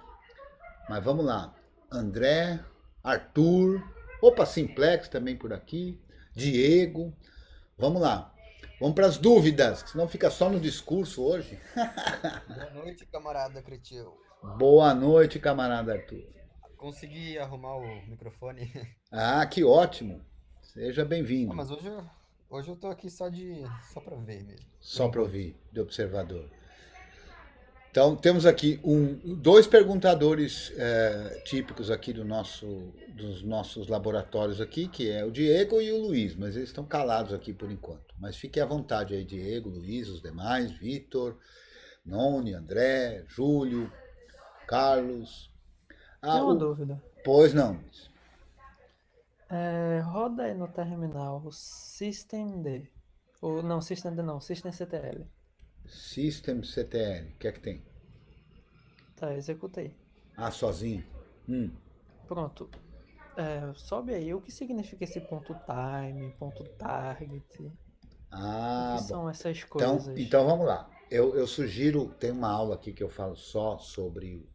Mas vamos lá. André, Arthur, opa, Simplex também por aqui, Diego. Vamos lá. Vamos para as dúvidas, senão fica só no discurso hoje. Boa noite, camarada Cretil. Boa noite, camarada Arthur. Consegui arrumar o microfone. Ah, que ótimo. Seja Ah, bem-vindo. mas hoje eu tô aqui só pra ver mesmo, por Só para enquanto. ouvir, de observador. Então, temos aqui dois perguntadores típicos aqui dos nossos laboratórios aqui, que é o Diego e o Luiz, mas eles estão calados aqui por enquanto. Mas fique à vontade aí, Diego, Luiz, os demais, Vitor, Noni, André, Júlio, Carlos. Tem Ah, uma dúvida. pois não. Roda aí no terminal o systemd. Ou não, systemd não, systemctl. System CTL, o que é que tem? Tá, executei. Ah, sozinho. Hum. Pronto. Sobe aí o que significa esse ponto time, ponto target. O que Ah, bom. são essas Então, coisas? então vamos lá. Eu sugiro, tem uma aula aqui que eu falo só sobre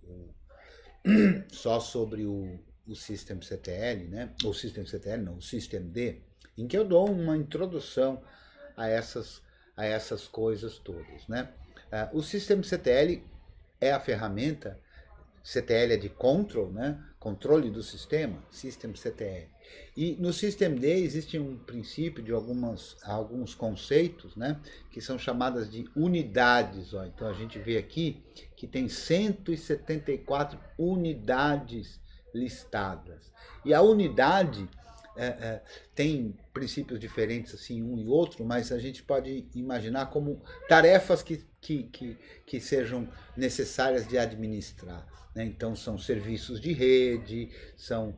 o System CTL, né? O System CTL, não, o System D, em que eu dou uma introdução a essas coisas todas, né? O System CTL é a ferramenta, CTL é de control, né? Controle do sistema, System CTL. E no System D existe um princípio de alguns conceitos, né? Que são chamadas de unidades. Ó. Então a gente vê aqui que tem 174 unidades listadas. E a unidade tem princípios diferentes assim um e outro, mas a gente pode imaginar como tarefas que sejam necessárias de administrar. Né? Então são serviços de rede, são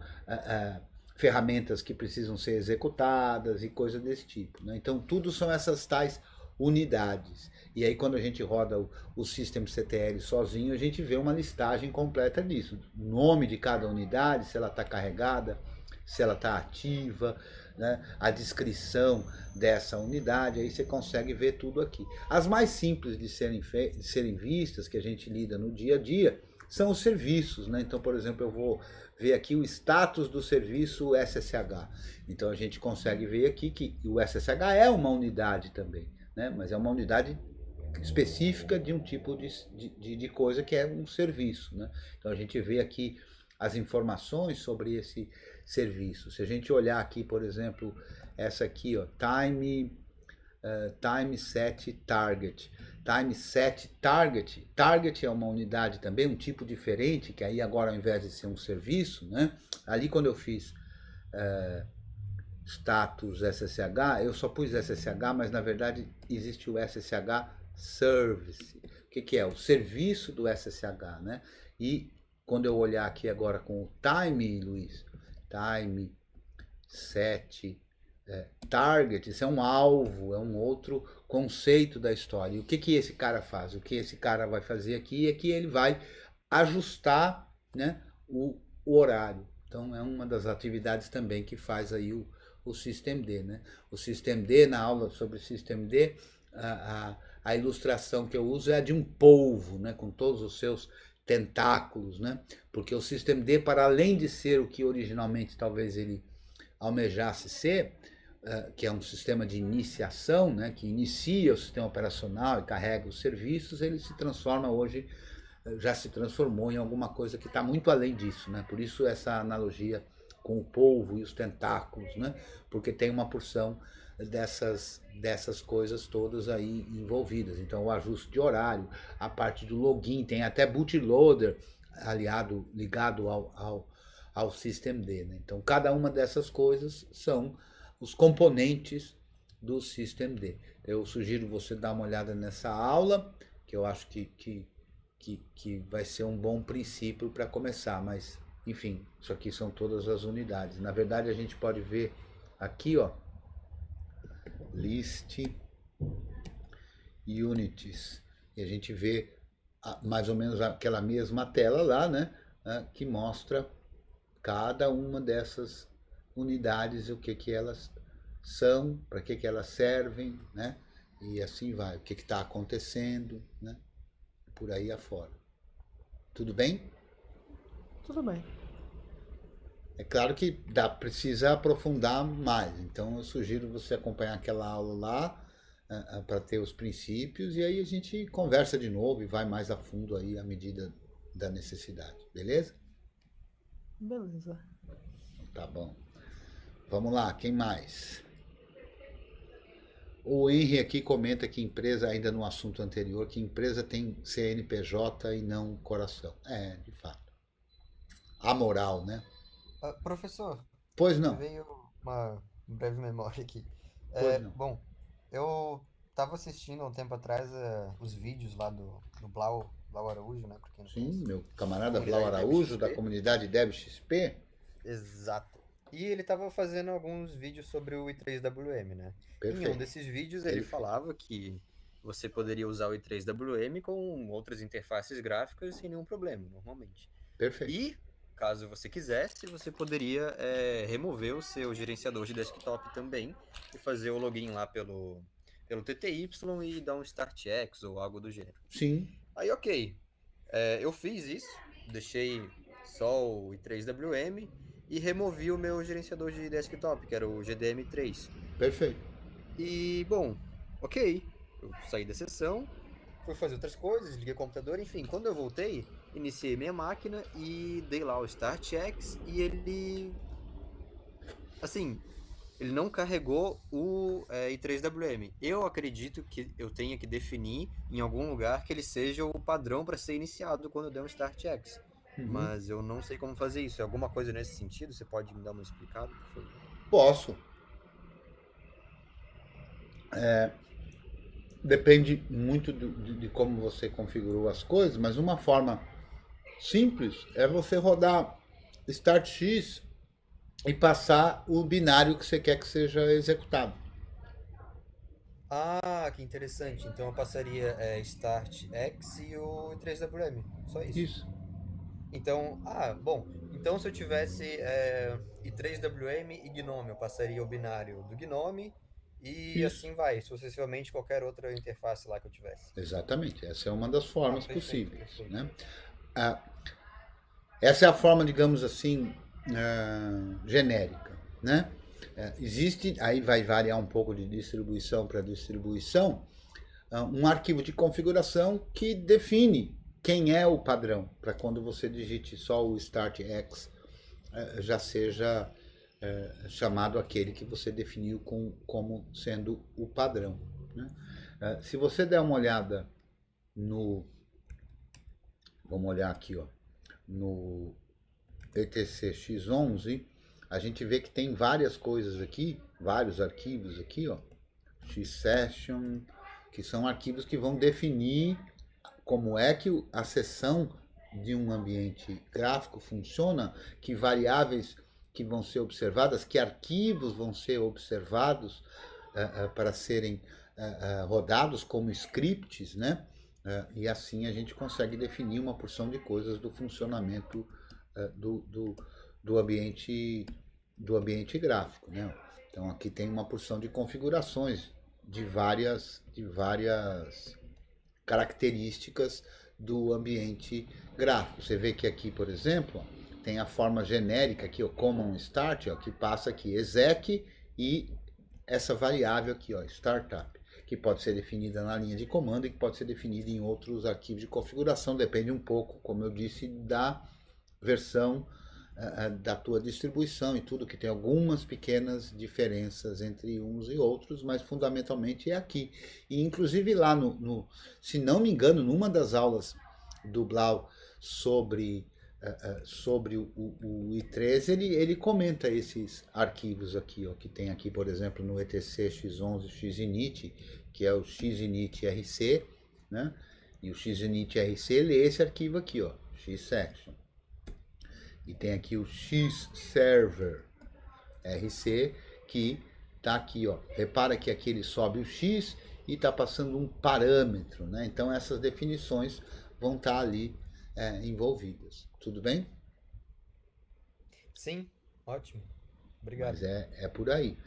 ferramentas que precisam ser executadas e coisas desse tipo. Né? Então tudo são essas tais unidades. E aí quando a gente roda o System CTL sozinho, a gente vê uma listagem completa disso. O nome de cada unidade, se ela está carregada, se ela está ativa, né? A descrição dessa unidade, aí você consegue ver tudo aqui. As mais simples de serem vistas, que a gente lida no dia a dia, são os serviços. Né? Então, por exemplo, eu vou ver aqui o status do serviço SSH. Então a gente consegue ver aqui que o SSH é uma unidade também, né? Mas é uma unidade específica de um tipo de coisa que é um serviço. Né? Então a gente vê aqui as informações sobre esse serviço. Se a gente olhar aqui, por exemplo, essa aqui, ó, time set target. Time set target. Target é uma unidade também, um tipo diferente, que aí agora ao invés de ser um serviço, né? Ali quando eu fiz status SSH, eu só pus SSH, mas na verdade existe o SSH Service. O que é? O serviço do SSH, né? E quando eu olhar aqui agora com o time, Luiz, time, set, target, isso é um alvo, é um outro conceito da história. E o que esse cara faz? O que esse cara vai fazer aqui é que ele vai ajustar, né, o horário. Então é uma das atividades também que faz aí o systemd, né? O systemd, na aula sobre systemd, a ilustração que eu uso é a de um polvo, né, com todos os seus tentáculos, né? Porque o systemd, para além de ser o que originalmente talvez ele almejasse ser, que é um sistema de iniciação, né, que inicia o sistema operacional e carrega os serviços, ele se transforma hoje, já se transformou em alguma coisa que está muito além disso, né? Por isso essa analogia com o polvo e os tentáculos, né? Porque tem uma porção dessas coisas todas aí envolvidas. Então o ajuste de horário, a parte do login, tem até bootloader ligado ao systemd. Né? Então cada uma dessas coisas são os componentes do systemd. Eu sugiro você dar uma olhada nessa aula, que eu acho que vai ser um bom princípio para começar, mas enfim, isso aqui são todas as unidades. Na verdade a gente pode ver aqui, ó, list unities. E a gente vê mais ou menos aquela mesma tela lá, né? Que mostra cada uma dessas unidades, o que elas são, para que elas servem, né? E assim vai, o que está acontecendo, né? Por aí afora. Tudo bem? Tudo bem. É claro que precisa aprofundar mais, então eu sugiro você acompanhar aquela aula lá para ter os princípios e aí a gente conversa de novo e vai mais a fundo aí à medida da necessidade, beleza? Beleza. Tá bom. Vamos lá, quem mais? O Henry aqui comenta que empresa, ainda no assunto anterior, que empresa tem CNPJ e não coração. É, de fato. Amoral, né? Professor, Pois me não, veio uma breve memória aqui. pois não. Bom, eu estava assistindo há um tempo atrás os vídeos lá do Blau Araújo, né? Pra quem não Sim, conhece. meu camarada Blau Comunidade Araújo, da DevXP. comunidade DevXP. Exato. E ele estava fazendo alguns vídeos sobre o i3WM, né? Em um Perfeito, desses vídeos ele perfeito. falava que você poderia usar o i3WM com outras interfaces gráficas sem nenhum problema, normalmente. Perfeito. E, caso você quisesse, você poderia remover o seu gerenciador de desktop também e fazer o login lá pelo TTY e dar um Start X ou algo do gênero. Sim, Aí, ok. Eu fiz isso, deixei só o i3WM e removi o meu gerenciador de desktop, que era o GDM3. perfeito. E, bom, ok. Eu saí da sessão, fui fazer outras coisas, desliguei o computador, enfim. Quando eu voltei, iniciei minha máquina e dei lá o Start X e ele. Assim, ele não carregou o i3WM. Eu acredito que eu tenha que definir em algum lugar que ele seja o padrão para ser iniciado quando eu der um Start X. Uhum. Mas eu não sei como fazer isso. É alguma coisa nesse sentido? Você pode me dar uma explicada, por favor? Posso. Depende muito de como você configurou as coisas, mas uma forma simples é você rodar Start X e passar o binário que você quer que seja executado. Ah, que interessante. Então eu passaria Start X e o i3WM. Só isso. Isso. Então, bom. Então se eu tivesse i3WM e Gnome, eu passaria o binário do Gnome e Isso. assim vai, sucessivamente qualquer outra interface lá que eu tivesse. Exatamente. Essa é uma das formas Perfeito, possíveis. perfeito. Né? Essa é a forma, digamos assim, genérica. Né? Existe, aí vai variar um pouco de distribuição para distribuição, um arquivo de configuração que define quem é o padrão, para quando você digite só o Start X, já seja chamado aquele que você definiu como sendo o padrão. Né? Se você der uma olhada no... Vamos olhar aqui, ó, no etc x11, a gente vê que tem várias coisas aqui, vários arquivos aqui, ó, xsession, que são arquivos que vão definir como é que a sessão de um ambiente gráfico funciona, que variáveis que vão ser observadas, que arquivos vão ser observados para serem rodados como scripts, né? E assim a gente consegue definir uma porção de coisas do funcionamento do ambiente gráfico, né? Então aqui tem uma porção de configurações de várias características do ambiente gráfico. Você vê que aqui, por exemplo, tem a forma genérica aqui, o common start, ó, que passa aqui exec e essa variável aqui, ó, startup, que pode ser definida na linha de comando e que pode ser definida em outros arquivos de configuração, depende um pouco, como eu disse, da versão da tua distribuição e tudo, que tem algumas pequenas diferenças entre uns e outros, mas fundamentalmente é aqui. E inclusive lá se não me engano, numa das aulas do Blau sobre o i3, ele comenta esses arquivos aqui, ó, que tem aqui, por exemplo, no etc x11 xinit, que é o xinit rc, né? E o xinit rc ele é esse arquivo aqui, ó, xsection. E tem aqui o xserver rc, que tá aqui, ó. Repara que aqui ele sobe o x e está passando um parâmetro, né? Então essas definições vão estar ali envolvidas. Tudo bem? Sim, ótimo. Obrigado. Mas é por aí.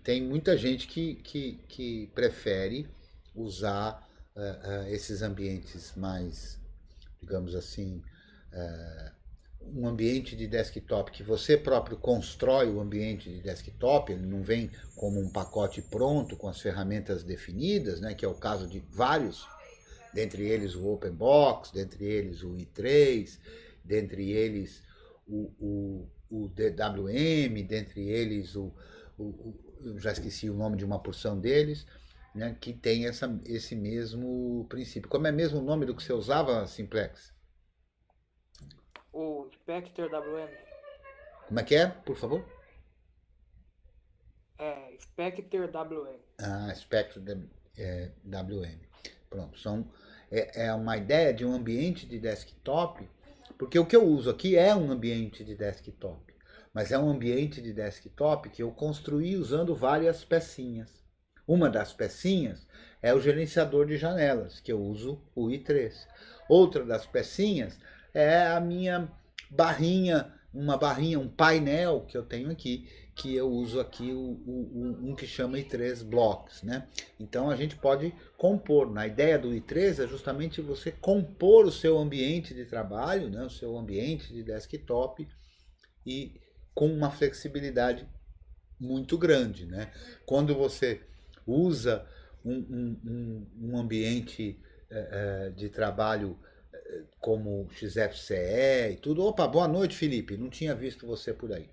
Tem muita gente que prefere usar esses ambientes mais, digamos assim, um ambiente de desktop que você próprio constrói o ambiente de desktop, ele não vem como um pacote pronto com as ferramentas definidas, né, que é o caso de vários, dentre eles o OpenBox, dentre eles o i3, dentre eles o DWM, dentre eles eu já esqueci o nome de uma porção deles, né, que tem esse mesmo princípio. Como é mesmo o nome do que você usava, Simplex? O Spectre WM. Como é que é, por favor? Spectre WM. Spectre WM. Pronto, é uma ideia de um ambiente de desktop, porque o que eu uso aqui é um ambiente de desktop, mas é um ambiente de desktop que eu construí usando várias pecinhas. Uma das pecinhas é o gerenciador de janelas, que eu uso o i3. Outra das pecinhas é a minha barrinha, um painel que eu tenho aqui, que eu uso aqui um que chama i3 Blocks, né? Então a gente pode compor. Na ideia do i3 é justamente você compor o seu ambiente de trabalho, né? O seu ambiente de desktop, e com uma flexibilidade muito grande, né? Quando você usa um ambiente de trabalho como XFCE e tudo. Opa, boa noite, Felipe. Não tinha visto você por aí.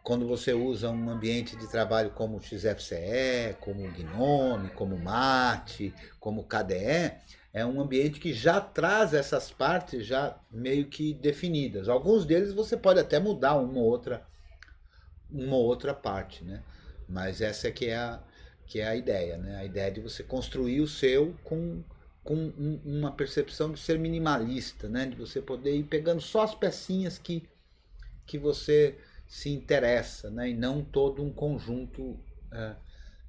Quando você usa um ambiente de trabalho como XFCE, como Gnome, como Mate, como KDE, é um ambiente que já traz essas partes já meio que definidas. Alguns deles você pode até mudar uma ou outra parte, né? Mas essa que é a ideia, né? A ideia de você construir o seu com uma percepção de ser minimalista, né? De você poder ir pegando só as pecinhas que você se interessa, né? E não todo um conjunto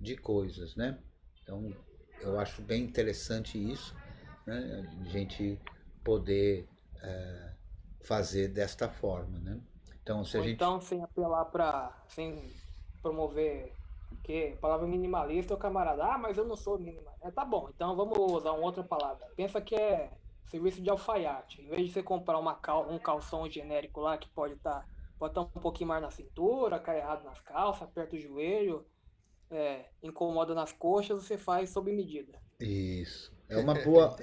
de coisas, né? Então, eu acho bem interessante isso, né? A gente poder fazer desta forma, né? Então, Então, sem apelar sem promover, porque a palavra minimalista, o camarada, mas eu não sou minimalista. Tá bom, então vamos usar uma outra palavra. Pensa que é serviço de alfaiate. Em vez de você comprar um calção genérico lá que pode estar um pouquinho mais na cintura, cai errado nas calças, aperta o joelho, incomoda nas coxas, você faz sob medida. Isso. É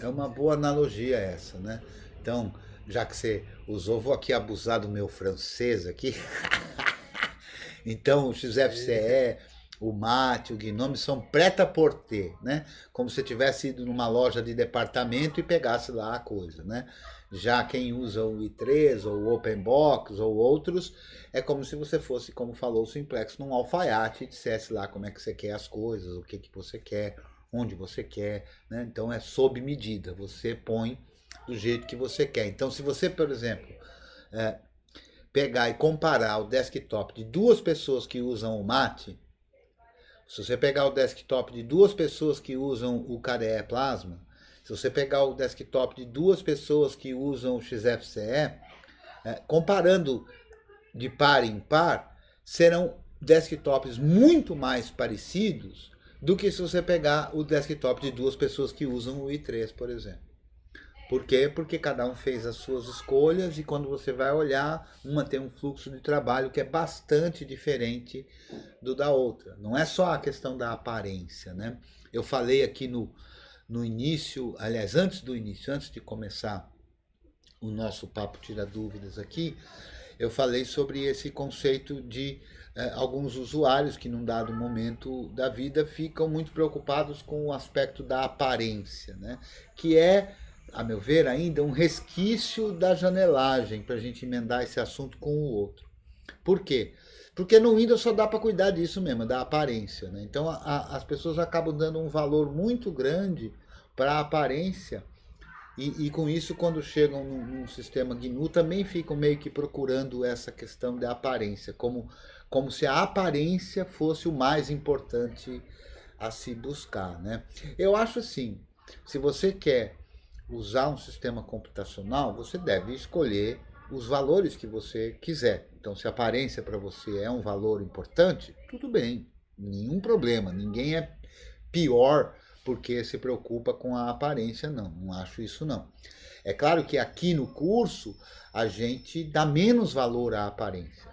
uma boa analogia essa, né? Então, já que você usou, vou aqui abusar do meu francês aqui. Então, o XFCE, o Mate, o Gnome são prêt-à-porter, né? Como se tivesse ido numa loja de departamento e pegasse lá a coisa, né? Já quem usa o i3 ou o OpenBox ou outros, é como se você fosse, como falou o Simplex, num alfaiate e dissesse lá como é que você quer as coisas, o que você quer, onde você quer, né? Então é sob medida, você põe do jeito que você quer. Então, se você, por exemplo, pegar e comparar o desktop de duas pessoas que usam o Mate, se você pegar o desktop de duas pessoas que usam o KDE Plasma, se você pegar o desktop de duas pessoas que usam o XFCE, comparando de par em par, serão desktops muito mais parecidos do que se você pegar o desktop de duas pessoas que usam o i3, por exemplo. Por quê? Porque cada um fez as suas escolhas e quando você vai olhar, uma tem um fluxo de trabalho que é bastante diferente do da outra. Não é só a questão da aparência, né? Eu falei aqui no início, aliás, antes de começar o nosso Papo Tira Dúvidas aqui, eu falei sobre esse conceito de alguns usuários que num dado momento da vida ficam muito preocupados com o aspecto da aparência, né? Que é, a meu ver, ainda um resquício da janelagem, para a gente emendar esse assunto com o outro. Por quê? Porque no Windows só dá para cuidar disso mesmo, da aparência, né? Então as pessoas acabam dando um valor muito grande para a aparência e com isso, quando chegam num sistema GNU, também ficam meio que procurando essa questão da aparência, como se a aparência fosse o mais importante a se buscar, né? Eu acho assim, se você quer usar um sistema computacional, você deve escolher os valores que você quiser. Então, se a aparência para você é um valor importante, tudo bem, nenhum problema. Ninguém é pior porque se preocupa com a aparência, não acho isso não. É claro que aqui no curso a gente dá menos valor à aparência,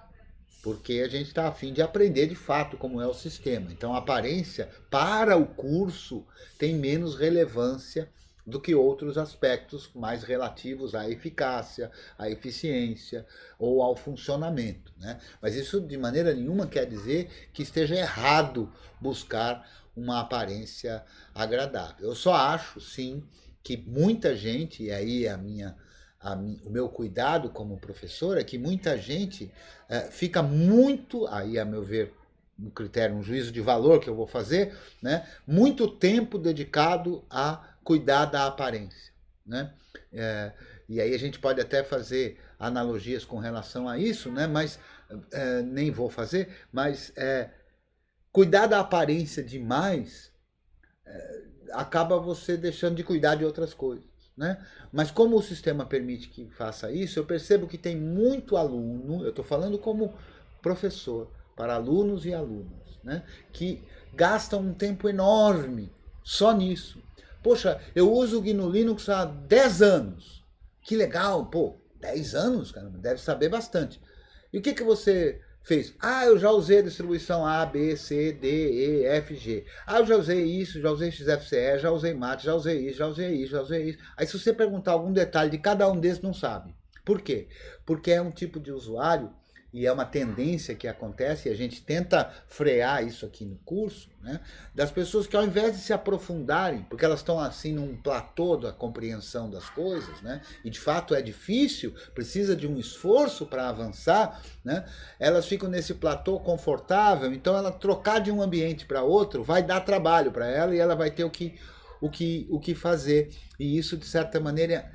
porque a gente está a fim de aprender de fato como é o sistema. Então a aparência para o curso tem menos relevância do que outros aspectos mais relativos à eficácia, à eficiência ou ao funcionamento, né? Mas isso de maneira nenhuma quer dizer que esteja errado buscar uma aparência agradável. Eu só acho, sim, que muita gente, e aí o meu cuidado como professor é que muita gente fica muito, aí a meu ver, um critério, um juízo de valor que eu vou fazer, né, muito tempo dedicado a cuidar da aparência, né? E aí a gente pode até fazer analogias com relação a isso, né? Mas nem vou fazer, mas cuidar da aparência demais acaba você deixando de cuidar de outras coisas, né? Mas como o sistema permite que faça isso, eu percebo que tem muito aluno, eu estou falando como professor, para alunos e alunas, né, que gastam um tempo enorme só nisso. Poxa, eu uso o GNU Linux há 10 anos. Que legal, pô, 10 anos, caramba, deve saber bastante. E o que você fez? Ah, eu já usei a distribuição A, B, C, D, E, F, G. Ah, eu já usei isso, já usei XFCE, já usei MAT, já usei isso, já usei isso, já usei isso. Aí se você perguntar algum detalhe de cada um desses, não sabe. Por quê? Porque é um tipo de usuário e é uma tendência que acontece, e a gente tenta frear isso aqui no curso, né, das pessoas que ao invés de se aprofundarem, porque elas estão assim num platô da compreensão das coisas, né, e de fato é difícil, precisa de um esforço para avançar, né, elas ficam nesse platô confortável, então ela trocar de um ambiente para outro vai dar trabalho para ela e ela vai ter o que fazer, e isso de certa maneira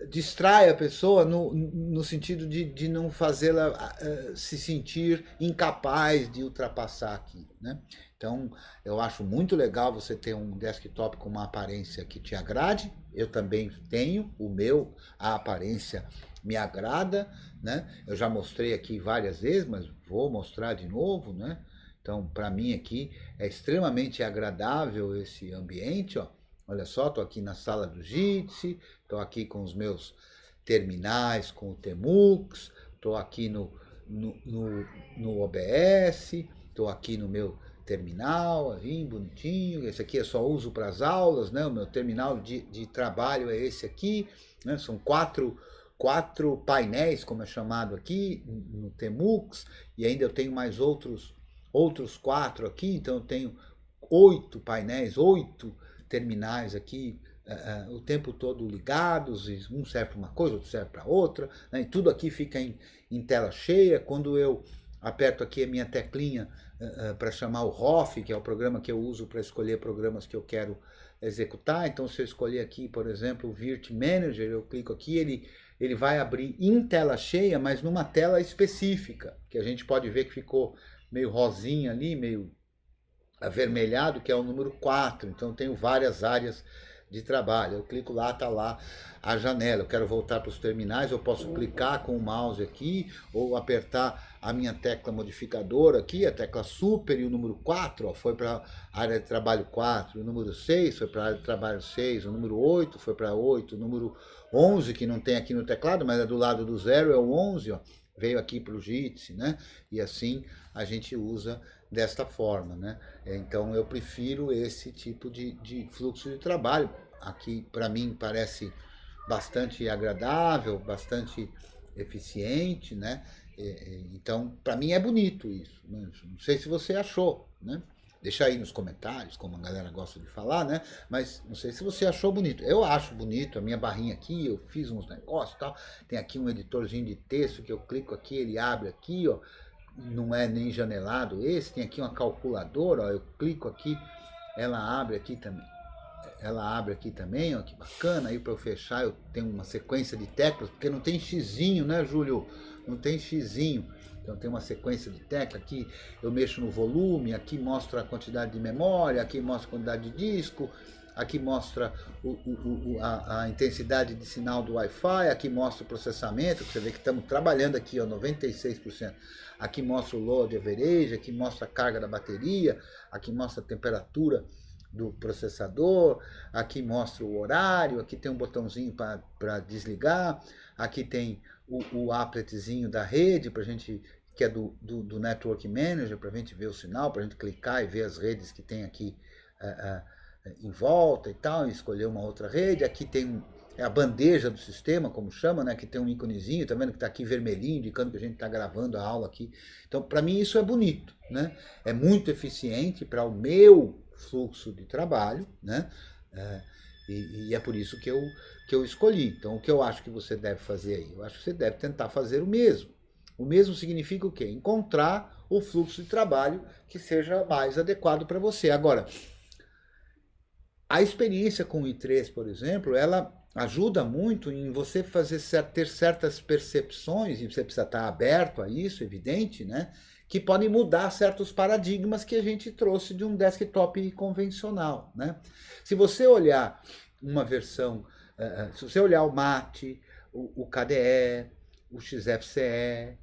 distrai a pessoa no sentido de não fazê-la se sentir incapaz de ultrapassar aqui, né? Então, eu acho muito legal você ter um desktop com uma aparência que te agrade. Eu também tenho o meu, a aparência me agrada, né? Eu já mostrei aqui várias vezes, mas vou mostrar de novo, né? Então, para mim aqui é extremamente agradável esse ambiente, ó. Olha só, estou aqui na sala do Jitsi, estou aqui com os meus terminais, com o Tmux, estou aqui no OBS, estou aqui no meu terminal, assim, bonitinho. Esse aqui eu só uso para as aulas, né? O meu terminal de trabalho é esse aqui, né? São quatro painéis, como é chamado aqui, no Tmux, e ainda eu tenho mais outros 4 aqui, então eu tenho 8 painéis, 8 terminais aqui o tempo todo ligados, e um serve para uma coisa, outro serve para outra, né? E tudo aqui fica em tela cheia. Quando eu aperto aqui a minha teclinha para chamar o ROF, que é o programa que eu uso para escolher programas que eu quero executar, então se eu escolher aqui, por exemplo, o Virt Manager, eu clico aqui, ele vai abrir em tela cheia, mas numa tela específica, que a gente pode ver que ficou meio rosinha ali, meio avermelhado, que é o número 4, então eu tenho várias áreas de trabalho. Eu clico lá, está lá a janela. Eu quero voltar para os terminais, eu posso clicar com o mouse aqui, ou apertar a minha tecla modificadora aqui, a tecla super, e o número 4 ó, foi para a área de trabalho 4, o número 6 foi para a área de trabalho 6, o número 8 foi para 8, o número 11, que não tem aqui no teclado, mas é do lado do 0, é o 11, ó, veio aqui para o Jitsi, né? E assim a gente usa desta forma, né? Então eu prefiro esse tipo de fluxo de trabalho. Aqui para mim parece bastante agradável, bastante eficiente, né? Então para mim é bonito isso, né? Não sei se você achou, né? Deixa aí nos comentários, como a galera gosta de falar, né? Mas não sei se você achou bonito. Eu acho bonito, a minha barrinha aqui, eu fiz uns negócios e tal. Tem aqui um editorzinho de texto que eu clico aqui, ele abre aqui, ó. Não é nem janelado esse, tem aqui uma calculadora, ó, eu clico aqui, ela abre aqui também, ó, que bacana. Aí para eu fechar eu tenho uma sequência de teclas, porque não tem xizinho, né, Júlio? Não tem xizinho, então tem uma sequência de teclas. Aqui eu mexo no volume, aqui mostra a quantidade de memória, aqui mostra a quantidade de disco, aqui mostra a intensidade de sinal do Wi-Fi, aqui mostra o processamento, você vê que estamos trabalhando aqui, ó, 96%. Aqui mostra o load average, aqui mostra a carga da bateria, aqui mostra a temperatura do processador, aqui mostra o horário, aqui tem um botãozinho para desligar, aqui tem o appletzinho da rede, pra gente, que é do Network Manager, para a gente ver o sinal, para a gente clicar e ver as redes que tem aqui em volta e tal, e escolher uma outra rede. Aqui tem a bandeja do sistema, como chama, né? Que tem um íconezinho, tá vendo que está aqui vermelhinho, indicando que a gente está gravando a aula aqui. Então, para mim, isso é bonito, né? É muito eficiente para o meu fluxo de trabalho, né? E é por isso que eu escolhi. Então, o que eu acho que você deve fazer aí? Eu acho que você deve tentar fazer o mesmo. O mesmo significa o quê? Encontrar o fluxo de trabalho que seja mais adequado para você. Agora, a experiência com o I3, por exemplo, ela ajuda muito em você ter certas percepções, e você precisa estar aberto a isso, evidente, né? Que podem mudar certos paradigmas que a gente trouxe de um desktop convencional, né? Se você olhar uma versão, se você olhar o MAT, o KDE, o XFCE,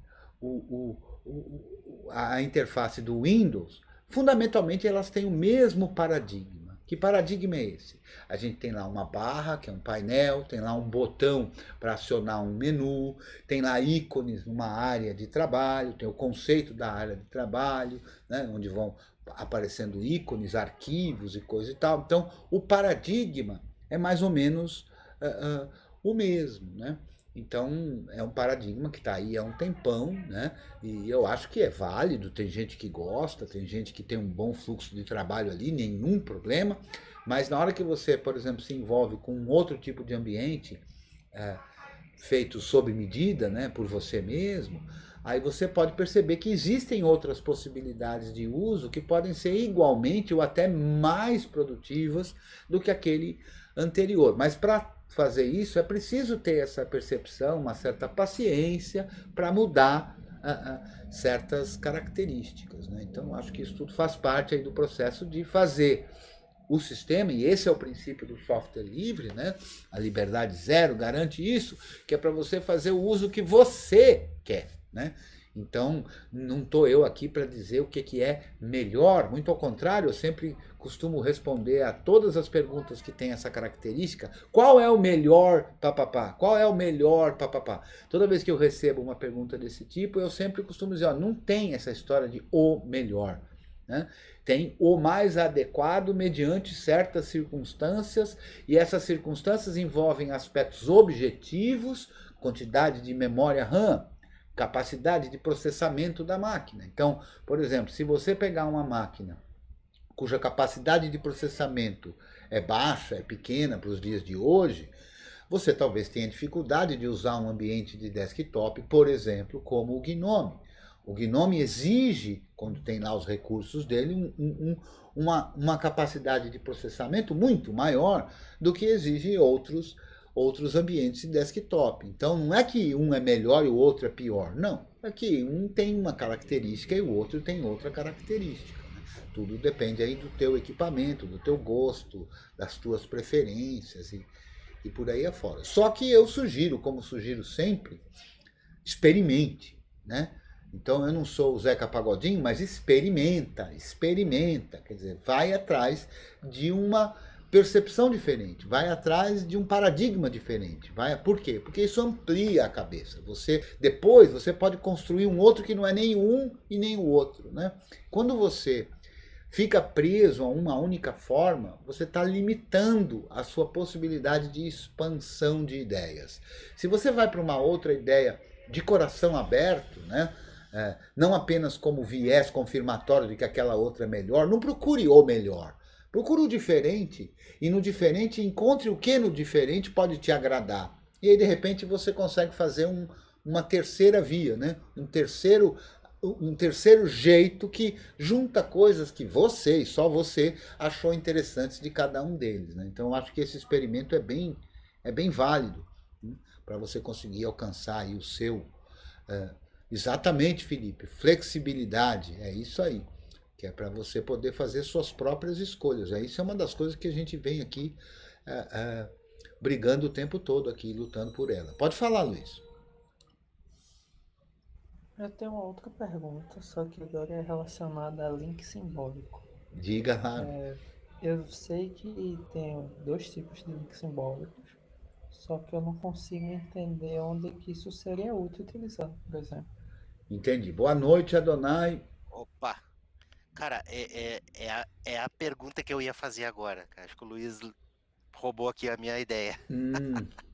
a interface do Windows, fundamentalmente elas têm o mesmo paradigma. Que paradigma é esse? A gente tem lá uma barra, que é um painel, tem lá um botão para acionar um menu, tem lá ícones numa área de trabalho, tem o conceito da área de trabalho, né, onde vão aparecendo ícones, arquivos e coisa e tal. Então, o paradigma é mais ou menos o mesmo, né? Então, é um paradigma que está aí há um tempão, né? E eu acho que é válido, tem gente que gosta, tem gente que tem um bom fluxo de trabalho ali, nenhum problema, mas na hora que você, por exemplo, se envolve com um outro tipo de ambiente, feito sob medida, né, por você mesmo, aí você pode perceber que existem outras possibilidades de uso que podem ser igualmente ou até mais produtivas do que aquele anterior. Mas para fazer isso é preciso ter essa percepção, uma certa paciência para mudar certas características, né? Então acho que isso tudo faz parte aí do processo de fazer o sistema, e esse é o princípio do software livre, né? A liberdade zero garante isso, que é para você fazer o uso que você quer, né? Então, não estou eu aqui para dizer o que é melhor, muito ao contrário, eu sempre costumo responder a todas as perguntas que têm essa característica. Qual é o melhor papapá? Qual é o melhor papapá? Toda vez que eu recebo uma pergunta desse tipo, eu sempre costumo dizer, ó, não tem essa história de o melhor, né? Tem o mais adequado mediante certas circunstâncias, e essas circunstâncias envolvem aspectos objetivos, quantidade de memória RAM, capacidade de processamento da máquina. Então, por exemplo, se você pegar uma máquina cuja capacidade de processamento é baixa, é pequena para os dias de hoje, você talvez tenha dificuldade de usar um ambiente de desktop, por exemplo, como o GNOME. O GNOME exige, quando tem lá os recursos dele, uma capacidade de processamento muito maior do que exige outros ambientes de desktop. Então não é que um é melhor e o outro é pior, não. É que um tem uma característica e o outro tem outra característica. Né? Tudo depende aí do teu equipamento, do teu gosto, das tuas preferências e por aí afora. Só que eu sugiro, como sugiro sempre, experimente, né? Então eu não sou o Zeca Pagodinho, mas experimenta, quer dizer, vai atrás de uma percepção diferente, vai atrás de um paradigma diferente. Por quê? Porque isso amplia a cabeça. Depois você pode construir um outro que não é nem um e nem o outro, né? Quando você fica preso a uma única forma, você está limitando a sua possibilidade de expansão de ideias. Se você vai para uma outra ideia de coração aberto, né? Não apenas como viés confirmatório de que aquela outra é melhor, não procure o melhor. Procure o diferente, e no diferente encontre o que no diferente pode te agradar. E aí, de repente, você consegue fazer uma terceira via, né? um terceiro jeito que junta coisas que você, e só você, achou interessantes de cada um deles. Né? Então, eu acho que esse experimento é bem válido, né? Para você conseguir alcançar aí o seu... Exatamente, Felipe, flexibilidade, é isso aí. Que é para você poder fazer suas próprias escolhas. Isso é uma das coisas que a gente vem aqui brigando o tempo todo aqui, lutando por ela. Pode falar, Luiz. Eu tenho uma outra pergunta, só que agora é relacionada a link simbólico. Diga lá. Eu sei que tem dois tipos de links simbólicos, só que eu não consigo entender onde que isso seria útil utilizar, por exemplo. Entendi. Boa noite, Adonai. Opa! Cara, é a pergunta que eu ia fazer agora, cara. Acho que o Luiz roubou aqui a minha ideia.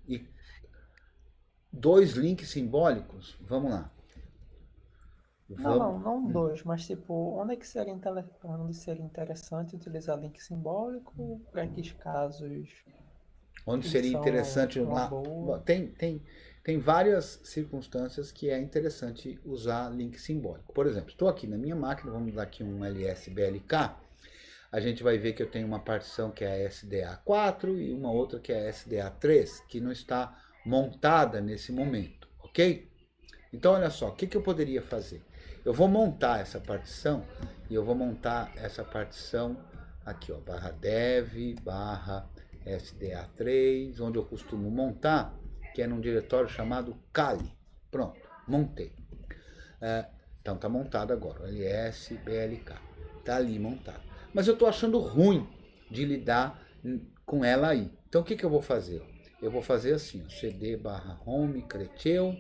E dois links simbólicos? Vamos lá. Não dois, mas tipo, onde seria interessante utilizar link simbólico, para que casos Onde que seria são interessante uma lá? boa. Tem várias circunstâncias que é interessante usar link simbólico. Por exemplo, estou aqui na minha máquina, vamos dar aqui um LSBLK. A gente vai ver que eu tenho uma partição que é a SDA4 e uma outra que é a SDA3, que não está montada nesse momento, ok? Então, olha só, o que eu poderia fazer? Eu vou montar essa partição e eu vou montar essa partição aqui, ó, barra dev, barra SDA3, onde eu costumo montar, que é num diretório chamado Kali. Pronto, montei. Então tá montado agora, LSBLK. Tá ali montado. Mas eu tô achando ruim de lidar com ela aí. Então o que eu vou fazer? Eu vou fazer assim, ó, cd barra home, creteu.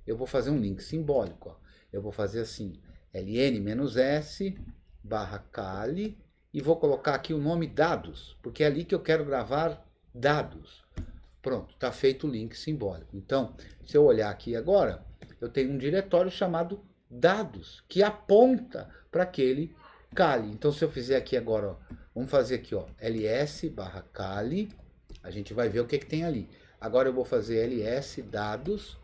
Eu vou fazer um link simbólico. Ó. Eu vou fazer assim, ln-s barra Kali e vou colocar aqui o nome dados, porque é ali que eu quero gravar dados. Pronto, está feito o link simbólico. Então, se eu olhar aqui agora, eu tenho um diretório chamado dados, que aponta para aquele Kali. Então, se eu fizer aqui agora, ó, vamos fazer aqui, ó, ls barra Kali, a gente vai ver o que tem ali. Agora eu vou fazer ls dados,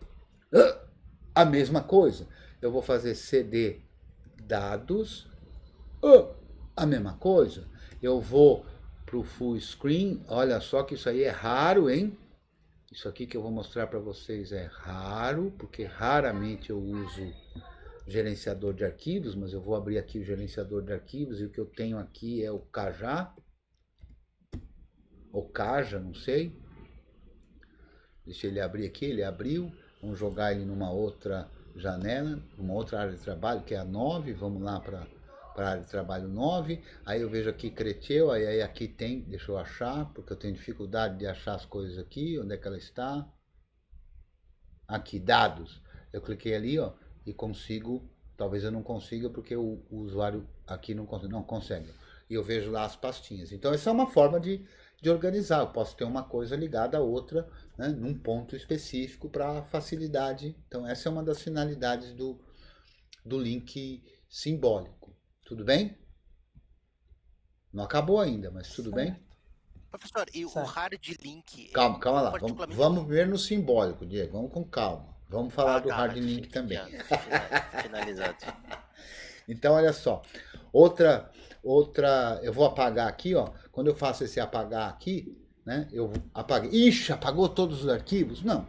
a mesma coisa. Eu vou fazer cd dados, a mesma coisa. Eu vou para o full screen. Olha só que isso aí é raro, hein? Isso aqui que eu vou mostrar para vocês é raro, porque raramente eu uso gerenciador de arquivos, mas eu vou abrir aqui o gerenciador de arquivos e o que eu tenho aqui é o Kajá, ou Kaja, não sei. Deixa ele abrir aqui, ele abriu. Vamos jogar ele numa outra janela, numa outra área de trabalho, que é a 9. Vamos lá para a área de trabalho 9. Aí eu vejo aqui Creteu, aí aqui tem, deixa eu achar, porque eu tenho dificuldade de achar as coisas aqui. Onde é que ela está? Aqui, dados. Eu cliquei ali, ó, e consigo, talvez eu não consiga, porque o usuário aqui não consegue. E eu vejo lá as pastinhas. Então essa é uma forma de organizar. Eu posso ter uma coisa ligada à outra, né, num ponto específico para facilidade. Então essa é uma das finalidades do link simbólico. Tudo bem? Não acabou ainda, mas tudo bem? Professor, e o hard link... Calma lá. Vamos ver no simbólico, Diego. Vamos com calma. Vamos falar do hard link também. Finalizado. Então, olha só. Outra, eu vou apagar aqui, ó. Quando eu faço esse apagar aqui, né? Eu apaguei. Ixi, apagou todos os arquivos? Não.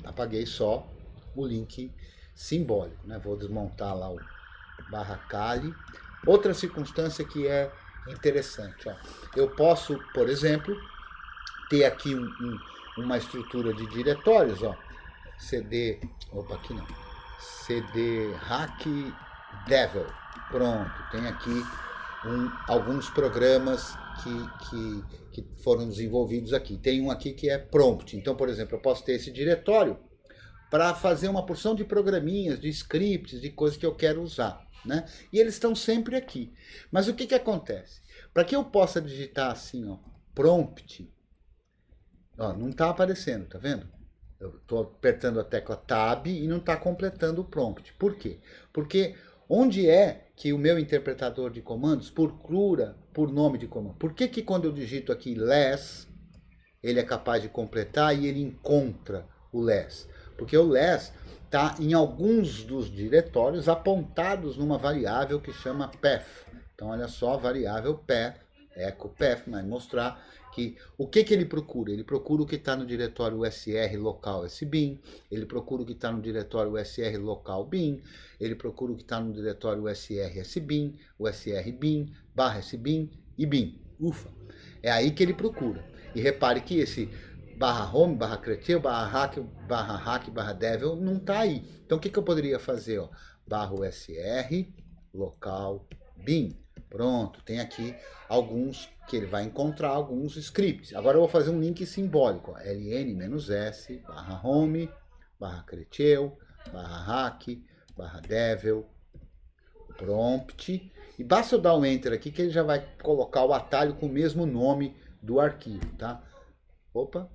Apaguei só o link simbólico, né? Vou desmontar lá o barra Kali. Outra circunstância que é interessante, ó. Eu posso, por exemplo, ter aqui uma estrutura de diretórios, ó. cd, opa, aqui não. cd hack devil. Pronto, tem aqui alguns programas que foram desenvolvidos aqui. Tem um aqui que é prompt. Então, por exemplo, eu posso ter esse diretório para fazer uma porção de programinhas, de scripts, de coisas que eu quero usar, né? E eles estão sempre aqui. Mas o que acontece? Para que eu possa digitar assim, ó, prompt, ó, não está aparecendo, tá vendo? Eu estou apertando a tecla Tab e não está completando o prompt. Por quê? Porque onde é que o meu interpretador de comandos procura por nome de comando? Por que quando eu digito aqui less, ele é capaz de completar e ele encontra o less? Porque o less está em alguns dos diretórios apontados numa variável que chama path. Então, olha só, a variável path, echo path, vai mostrar que o que ele procura? Ele procura o que está no diretório usr local sbin, ele procura o que está no diretório usr local bin, ele procura o que está no diretório usr sbin, usr bin, barra sbin e bin. Ufa! É aí que ele procura. E repare que esse barra home, barra creteu, barra hack, barra devil não está aí. Então o que eu poderia fazer? Ó? Barra usr local bin. Pronto, tem aqui alguns que ele vai encontrar alguns scripts. Agora eu vou fazer um link simbólico, ó, ln-s /home /creteu /hack /devil prompt, e basta eu dar um enter aqui que ele já vai colocar o atalho com o mesmo nome do arquivo, tá? Opa,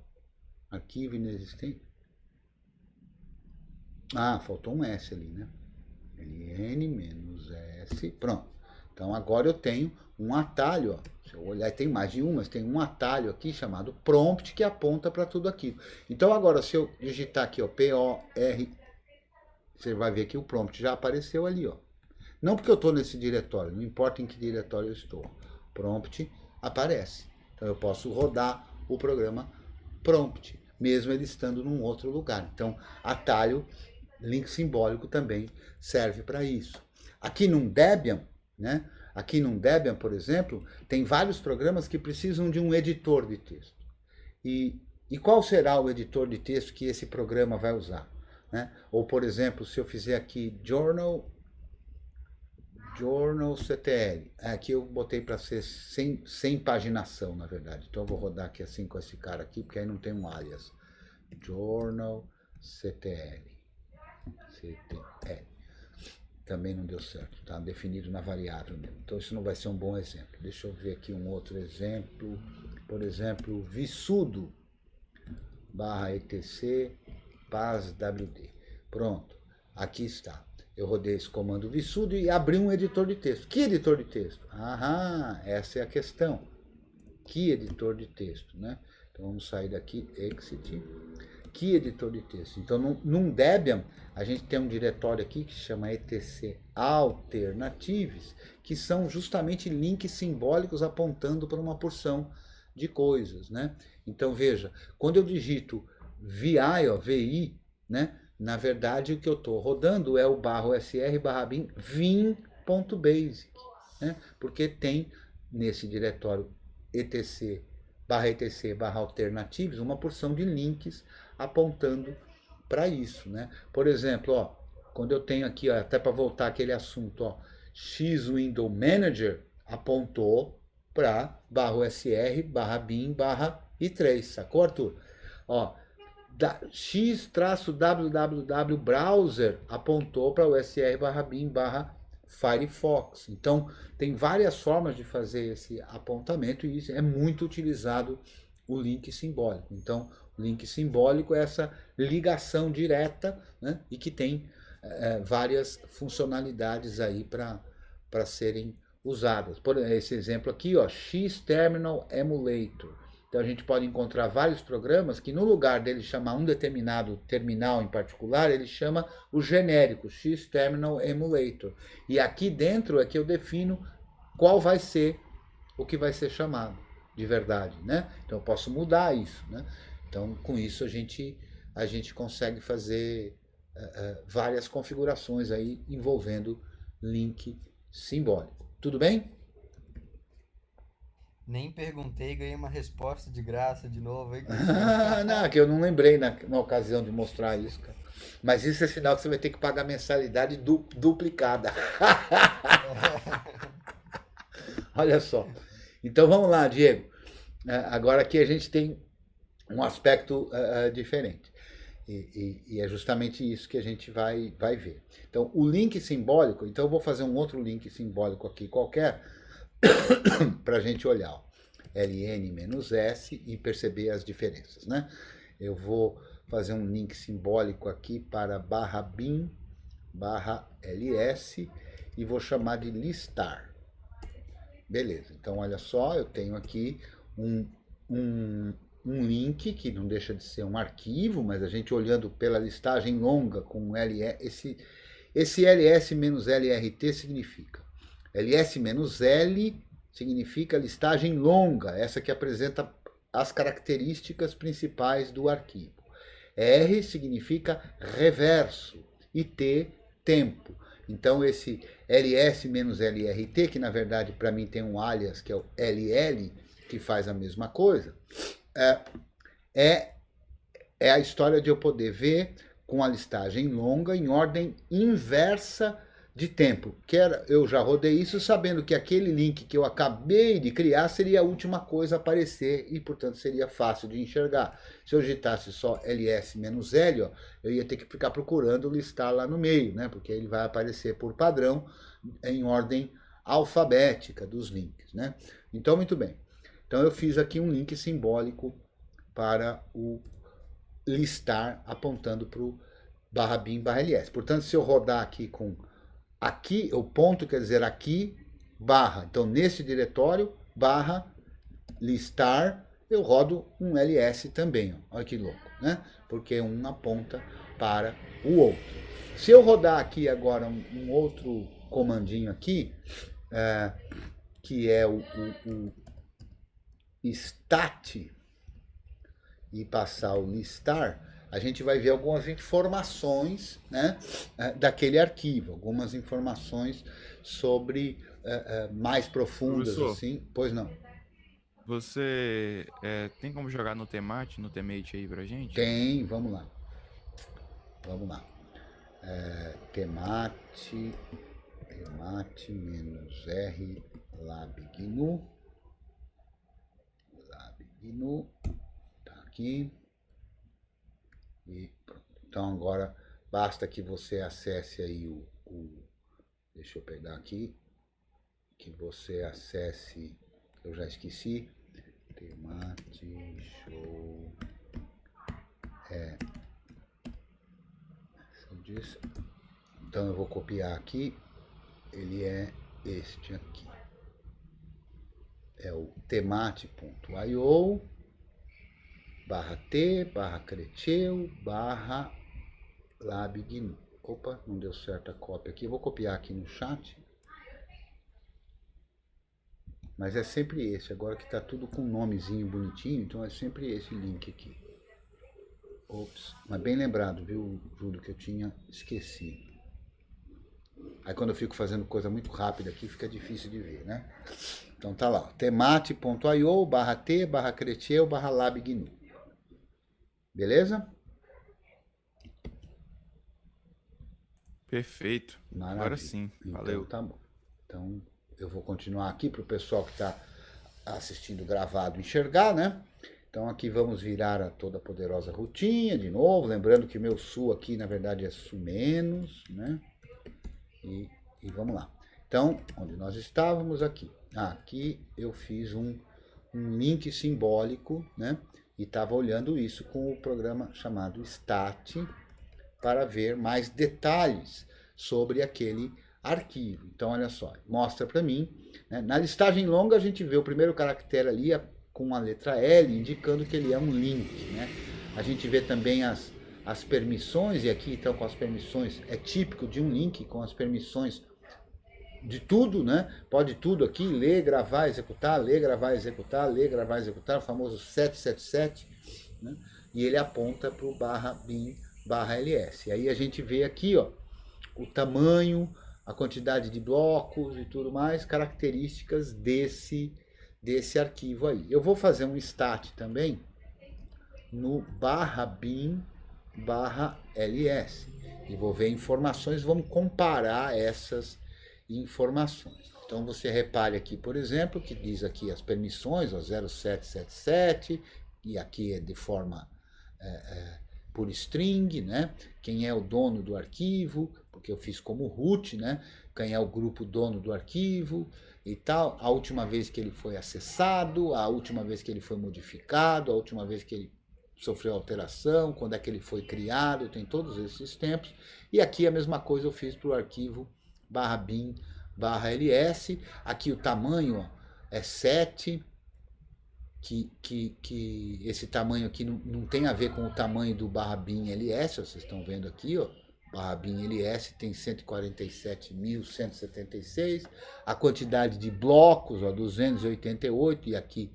arquivo inexistente. Ah, faltou um S ali, né? ln-s, pronto. Então agora eu tenho um atalho, ó. Se eu olhar, tem mais de um, mas tem um atalho aqui chamado prompt que aponta para tudo aquilo. Então agora se eu digitar aqui, ó, POR, você vai ver que o prompt já apareceu ali, ó. Não porque eu estou nesse diretório, não importa em que diretório eu estou. Prompt aparece. Então eu posso rodar o programa prompt, mesmo ele estando num outro lugar. Então atalho, link simbólico também serve para isso. Aqui num Debian, né? Aqui num Debian, por exemplo, tem vários programas que precisam de um editor de texto. E qual será o editor de texto que esse programa vai usar? Né? Ou, por exemplo, se eu fizer aqui Journal CTL, aqui eu botei para ser sem paginação, na verdade. Então eu vou rodar aqui assim com esse cara aqui, porque aí não tem um alias. Journal CTL. Também não deu certo, tá definido na variável mesmo. Então isso não vai ser um bom exemplo. Deixa eu ver aqui um outro exemplo. Por exemplo, visudo /etc paz.wd. Pronto, aqui está. Eu rodei esse comando visudo e abri um editor de texto. Que editor de texto? Ah, essa é a questão. Que editor de texto, né? Então vamos sair daqui, exit. Que editor de texto? Então, num Debian, a gente tem um diretório aqui que se chama etc alternatives, que são justamente links simbólicos apontando para uma porção de coisas, né? Então, veja, quando eu digito VI, ó, VI, né? Na verdade, o que eu estou rodando é o /sr/bin vim.basic, né? Porque tem nesse diretório etc/alternatives uma porção de links apontando para isso, né? Por exemplo, ó, quando eu tenho aqui, ó, até para voltar aquele assunto, ó, X Window Manager apontou para /sr/bin/i3, sacou, Arthur? Ó, X-www browser apontou para o sr/bin/Firefox. Então, tem várias formas de fazer esse apontamento e isso é muito utilizado o link simbólico. Então, o link simbólico é essa ligação direta, né, e que tem várias funcionalidades aí para serem usadas. Por esse exemplo aqui, ó, X-Terminal Emulator. Então a gente pode encontrar vários programas que no lugar dele chamar um determinado terminal em particular, ele chama o genérico X-Terminal Emulator. E aqui dentro é que eu defino qual vai ser o que vai ser chamado de verdade, né? Então eu posso mudar isso, né? Então com isso a gente consegue fazer várias configurações aí envolvendo link simbólico. Tudo bem? Nem perguntei, ganhei uma resposta de graça de novo. Hein? Não, que eu não lembrei na ocasião de mostrar isso, cara. Mas isso é sinal que você vai ter que pagar mensalidade duplicada. Olha só. Então vamos lá, Diego. Agora aqui a gente tem um aspecto diferente. E é justamente isso que a gente vai ver. Então, o link simbólico, então eu vou fazer um outro link simbólico aqui qualquer, para a gente olhar, ó, ln-s e perceber as diferenças, né? Eu vou fazer um link simbólico aqui para /bin/ls e vou chamar de listar. Beleza, então olha só, eu tenho aqui um link que não deixa de ser um arquivo, mas a gente olhando pela listagem longa com esse ls-lrt significa ls-l significa listagem longa, essa que apresenta as características principais do arquivo. R significa reverso e T, tempo. Então esse ls-lrt, que na verdade para mim tem um alias que é o ll, que faz a mesma coisa, é a história de eu poder ver com a listagem longa em ordem inversa de tempo. Eu já rodei isso sabendo que aquele link que eu acabei de criar seria a última coisa a aparecer e, portanto, seria fácil de enxergar. Se eu digitasse só ls-l, ó, eu ia ter que ficar procurando listar lá no meio, né? Porque ele vai aparecer por padrão em ordem alfabética dos links, né? Então, muito bem. Então, eu fiz aqui um link simbólico para o listar apontando para o /bin/ls. Portanto, se eu rodar aqui com aqui, o ponto quer dizer aqui, barra. Então, nesse diretório, barra, listar, eu rodo um ls também. Ó. Olha que louco, né? Porque um aponta para o outro. Se eu rodar aqui agora um outro comandinho aqui, que é o stat, e passar o listar, a gente vai ver algumas informações, né, daquele arquivo, algumas informações sobre mais profundas, Professor, assim. Pois não. você tem como jogar no Temate aí pra gente? Tem, vamos lá. Vamos lá. Temate -r labgnu. Tá aqui. E pronto. Então agora basta que você acesse aí deixa eu pegar aqui, que você acesse, eu já esqueci, Temate show disso. Então eu vou copiar aqui, ele é este aqui, é o temate.io /t/creteu /labgnu. Opa, não deu certo a cópia aqui. Eu vou copiar aqui no chat. Mas é sempre esse. Agora que está tudo com um nomezinho bonitinho, então é sempre esse link aqui. Ops, mas bem lembrado, viu, Júlio, que eu tinha esquecido. Aí quando eu fico fazendo coisa muito rápida aqui, fica difícil de ver, né? Então tá lá, temate.io /t/creteu /labgnu. Beleza? Perfeito. Maravilha. Agora sim. Valeu. Então tá bom. Então eu vou continuar aqui para o pessoal que está assistindo gravado enxergar, né? Então aqui vamos virar a toda poderosa rotinha de novo, lembrando que o meu sul aqui na verdade é sul menos, né? E vamos lá. Então, onde nós estávamos aqui? Aqui eu fiz um link simbólico, né? E estava olhando isso com o programa chamado Stat para ver mais detalhes sobre aquele arquivo. Então, olha só, mostra para mim, né? Na listagem longa a gente vê o primeiro caractere ali com a letra L, indicando que ele é um link, né? A gente vê também as permissões, e aqui então com as permissões, é típico de um link com as permissões de tudo, né? Pode tudo aqui, ler, gravar, executar, ler, gravar, executar, ler, gravar, executar, o famoso 777, né? E ele aponta para o /bin/ls. E aí a gente vê aqui, ó, o tamanho, a quantidade de blocos e tudo mais, características desse arquivo aí. Eu vou fazer um stat também no /bin/ls e vou ver informações, vamos comparar essas informações. Então você repare aqui, por exemplo, que diz aqui as permissões, ó, 0777, e aqui é de forma por string, né? Quem é o dono do arquivo, porque eu fiz como root, né? Quem é o grupo dono do arquivo e tal, a última vez que ele foi acessado, a última vez que ele foi modificado, a última vez que ele sofreu alteração, quando é que ele foi criado, tem todos esses tempos. E aqui a mesma coisa eu fiz para o arquivo /bin/ls, aqui o tamanho, ó, é 7, que esse tamanho aqui não tem a ver com o tamanho do /bin/ls, vocês estão vendo aqui, ó, /bin/ls tem 147.176, a quantidade de blocos, ó, 288, e aqui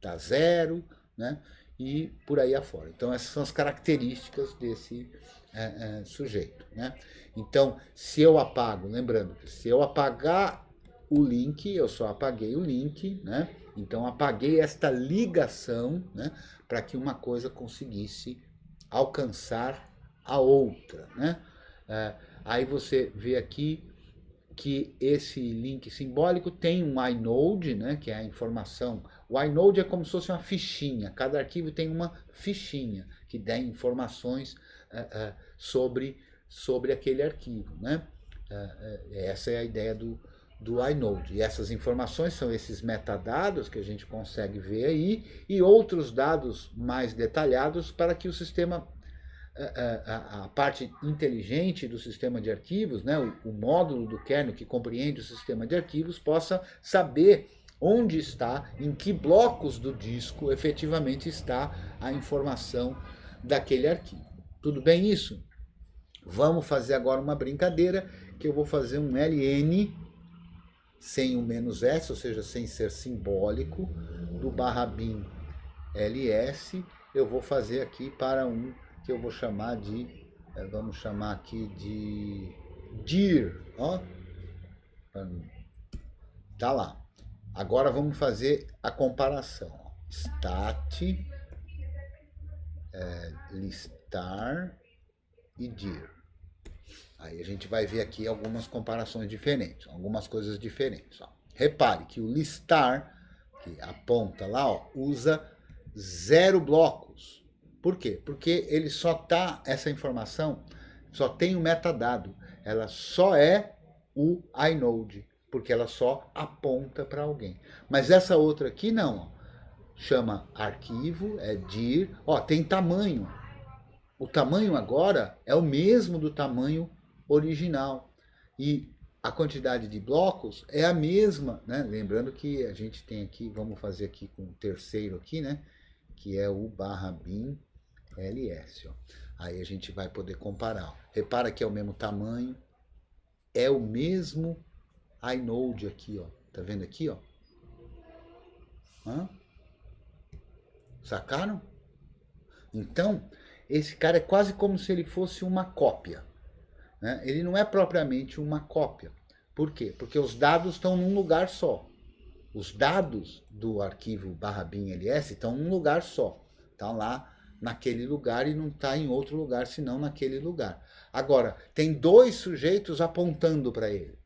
tá 0, né? E por aí afora. Então essas são as características desse sujeito, né? Então, se eu apago, lembrando que se eu apagar o link, eu só apaguei o link, né? Então apaguei esta ligação, né? Para que uma coisa conseguisse alcançar a outra, né? Aí você vê aqui que esse link simbólico tem um inode, né, que é a informação. O inode é como se fosse uma fichinha. Cada arquivo tem uma fichinha que dá informações sobre aquele arquivo, né? Essa é a ideia do inode. E essas informações são esses metadados que a gente consegue ver aí e outros dados mais detalhados para que o sistema, a parte inteligente do sistema de arquivos, né, o módulo do kernel que compreende o sistema de arquivos, possa saber onde está, em que blocos do disco efetivamente está a informação daquele arquivo. Tudo bem isso? Vamos fazer agora uma brincadeira, que eu vou fazer um ln sem o "-s", ou seja, sem ser simbólico, do /bin ls, eu vou fazer aqui para um que eu vou chamar de, vamos chamar aqui de dir, ó. Tá lá. Agora vamos fazer a comparação. Stat, listar e dir. Aí a gente vai ver aqui algumas comparações diferentes, algumas coisas diferentes. Ó. Repare que o listar, que aponta lá, ó, usa 0 blocos. Por quê? Porque ele só tá, essa informação só tem o metadado. Ela só é o inode, porque ela só aponta para alguém. Mas essa outra aqui não, ó. Chama arquivo, é dir, ó, tem tamanho. O tamanho agora é o mesmo do tamanho original. E a quantidade de blocos é a mesma, né? Lembrando que a gente tem aqui, vamos fazer aqui com o terceiro aqui, né? Que é o /bin ls. Ó. Aí a gente vai poder comparar. Ó. Repara que é o mesmo tamanho, é o mesmo inode aqui, ó. Tá vendo aqui, ó? Hã? Sacaram? Então, esse cara é quase como se ele fosse uma cópia. Né? Ele não é propriamente uma cópia. Por quê? Porque os dados estão num lugar só. Os dados do arquivo /bin ls estão num lugar só. Estão lá naquele lugar e não está em outro lugar senão naquele lugar. Agora, tem 2 sujeitos apontando para ele.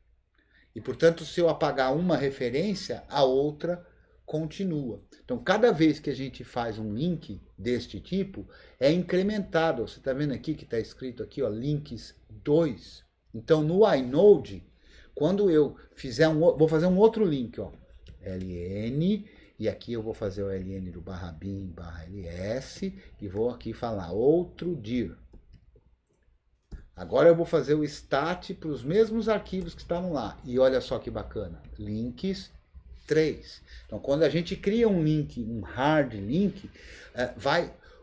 E, portanto, se eu apagar uma referência, a outra continua. Então, cada vez que a gente faz um link deste tipo, é incrementado. Você está vendo aqui que está escrito aqui, ó, links 2. Então, no inode, quando eu fizer vou fazer um outro link, ó, ln, e aqui eu vou fazer o ln do /bin /ls, e vou aqui falar outro dir. Agora eu vou fazer o stat para os mesmos arquivos que estavam lá. E olha só que bacana, links 3. Então, quando a gente cria um link, um hard link,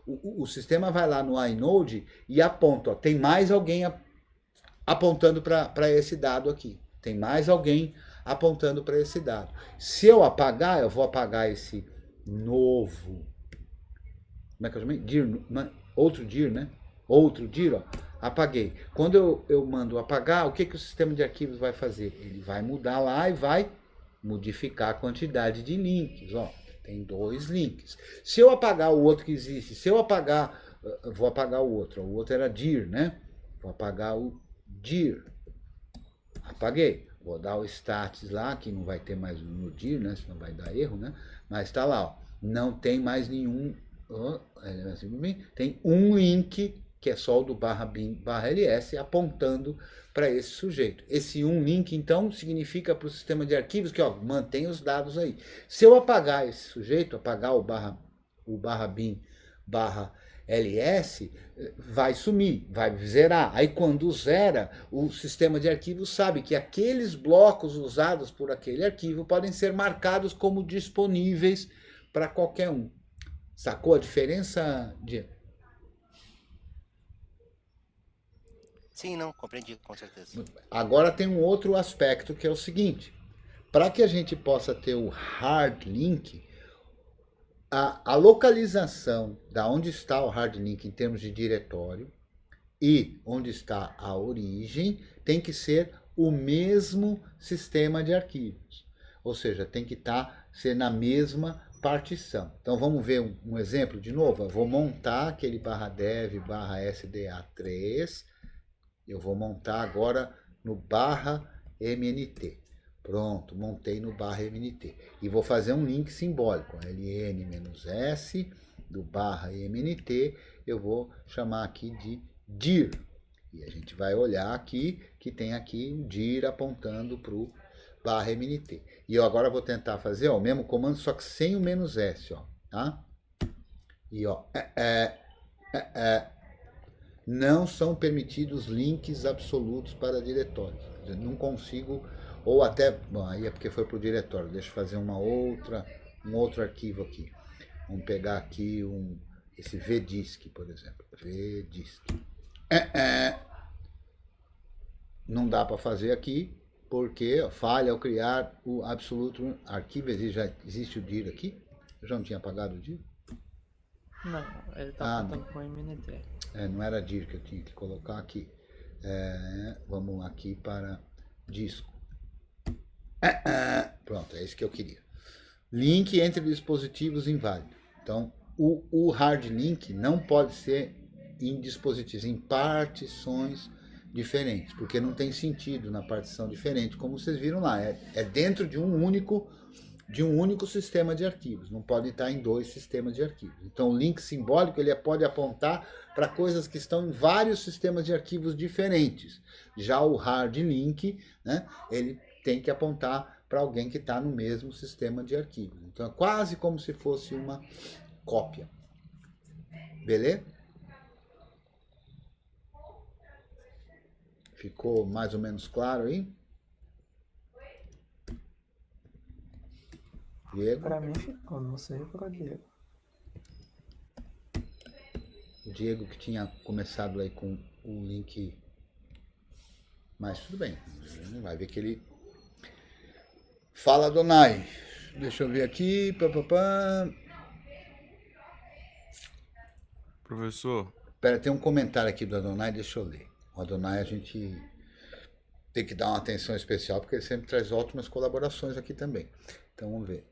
o sistema vai lá no inode e aponta, ó, tem mais alguém apontando para esse dado aqui. Tem mais alguém apontando para esse dado. Se eu apagar, eu vou apagar esse novo. Como é que eu chamei? Dir, outro dir, né? Outro dir, ó. Apaguei. Quando eu mando apagar, o que o sistema de arquivos vai fazer? Ele vai mudar lá e vai modificar a quantidade de links. Ó, tem 2 links. Se eu apagar o outro que existe, se eu apagar, vou apagar o outro. O outro era dir, né? Vou apagar o dir. Apaguei. Vou dar o status lá, que não vai ter mais no dir, né? Senão vai dar erro, né? Mas está lá, ó. Não tem mais nenhum. Tem um link, que é só o do /bin /ls, apontando para esse sujeito. Esse um link, então, significa para o sistema de arquivos que, ó, mantém os dados aí. Se eu apagar esse sujeito, apagar o /bin /ls, vai sumir, vai zerar. Aí, quando zera, o sistema de arquivos sabe que aqueles blocos usados por aquele arquivo podem ser marcados como disponíveis para qualquer um. Sacou a diferença, Diego? Sim, não, compreendi, com certeza. Agora tem um outro aspecto que é o seguinte. Para que a gente possa ter o hard link, a localização da onde está o hard link em termos de diretório e onde está a origem tem que ser o mesmo sistema de arquivos. Ou seja, tem que ser na mesma partição. Então vamos ver um exemplo de novo. Eu vou montar aquele /dev /sda3. Eu vou montar agora no MNT. Pronto, montei no barra MNT. E vou fazer um link simbólico, LN-S do barra MNT, eu vou chamar aqui de dir. E a gente vai olhar aqui, que tem aqui o dir apontando para o barra MNT. E eu agora vou tentar fazer o mesmo comando, só que sem o "-s", ó, tá? E ó, não são permitidos links absolutos para diretórios. Não consigo, ou até, bom, aí é porque foi para o diretório. Deixa eu fazer um outro arquivo aqui. Vamos pegar aqui esse vdisk, por exemplo. Vdisk. Não dá para fazer aqui, porque falha ao criar o absoluto arquivo. Já existe o dir aqui? Eu já não tinha apagado o dir? Não, ele tá apontando com MNT. Não era dir que eu tinha que colocar aqui. Vamos aqui para disco. Pronto, é isso que eu queria. Link entre dispositivos inválido. Então, o hard link não pode ser em dispositivos, em partições diferentes, porque não tem sentido na partição diferente, como vocês viram lá. É dentro de um único sistema de arquivos, não pode estar em 2 sistemas de arquivos. Então, o link simbólico ele pode apontar para coisas que estão em vários sistemas de arquivos diferentes. Já o hard link, né, ele tem que apontar para alguém que está no mesmo sistema de arquivos. Então, é quase como se fosse uma cópia. Beleza? Ficou mais ou menos claro aí? Diego? Pra mim ficou, não sei pra Diego. O Diego que tinha começado aí com o link, mas tudo bem, vai ver que ele... Fala, Adonai. Deixa eu ver aqui, Professor, Pera, tem um comentário aqui do Adonai, deixa eu ler. O Adonai a gente tem que dar uma atenção especial, porque ele sempre traz ótimas colaborações aqui também. Então vamos ver.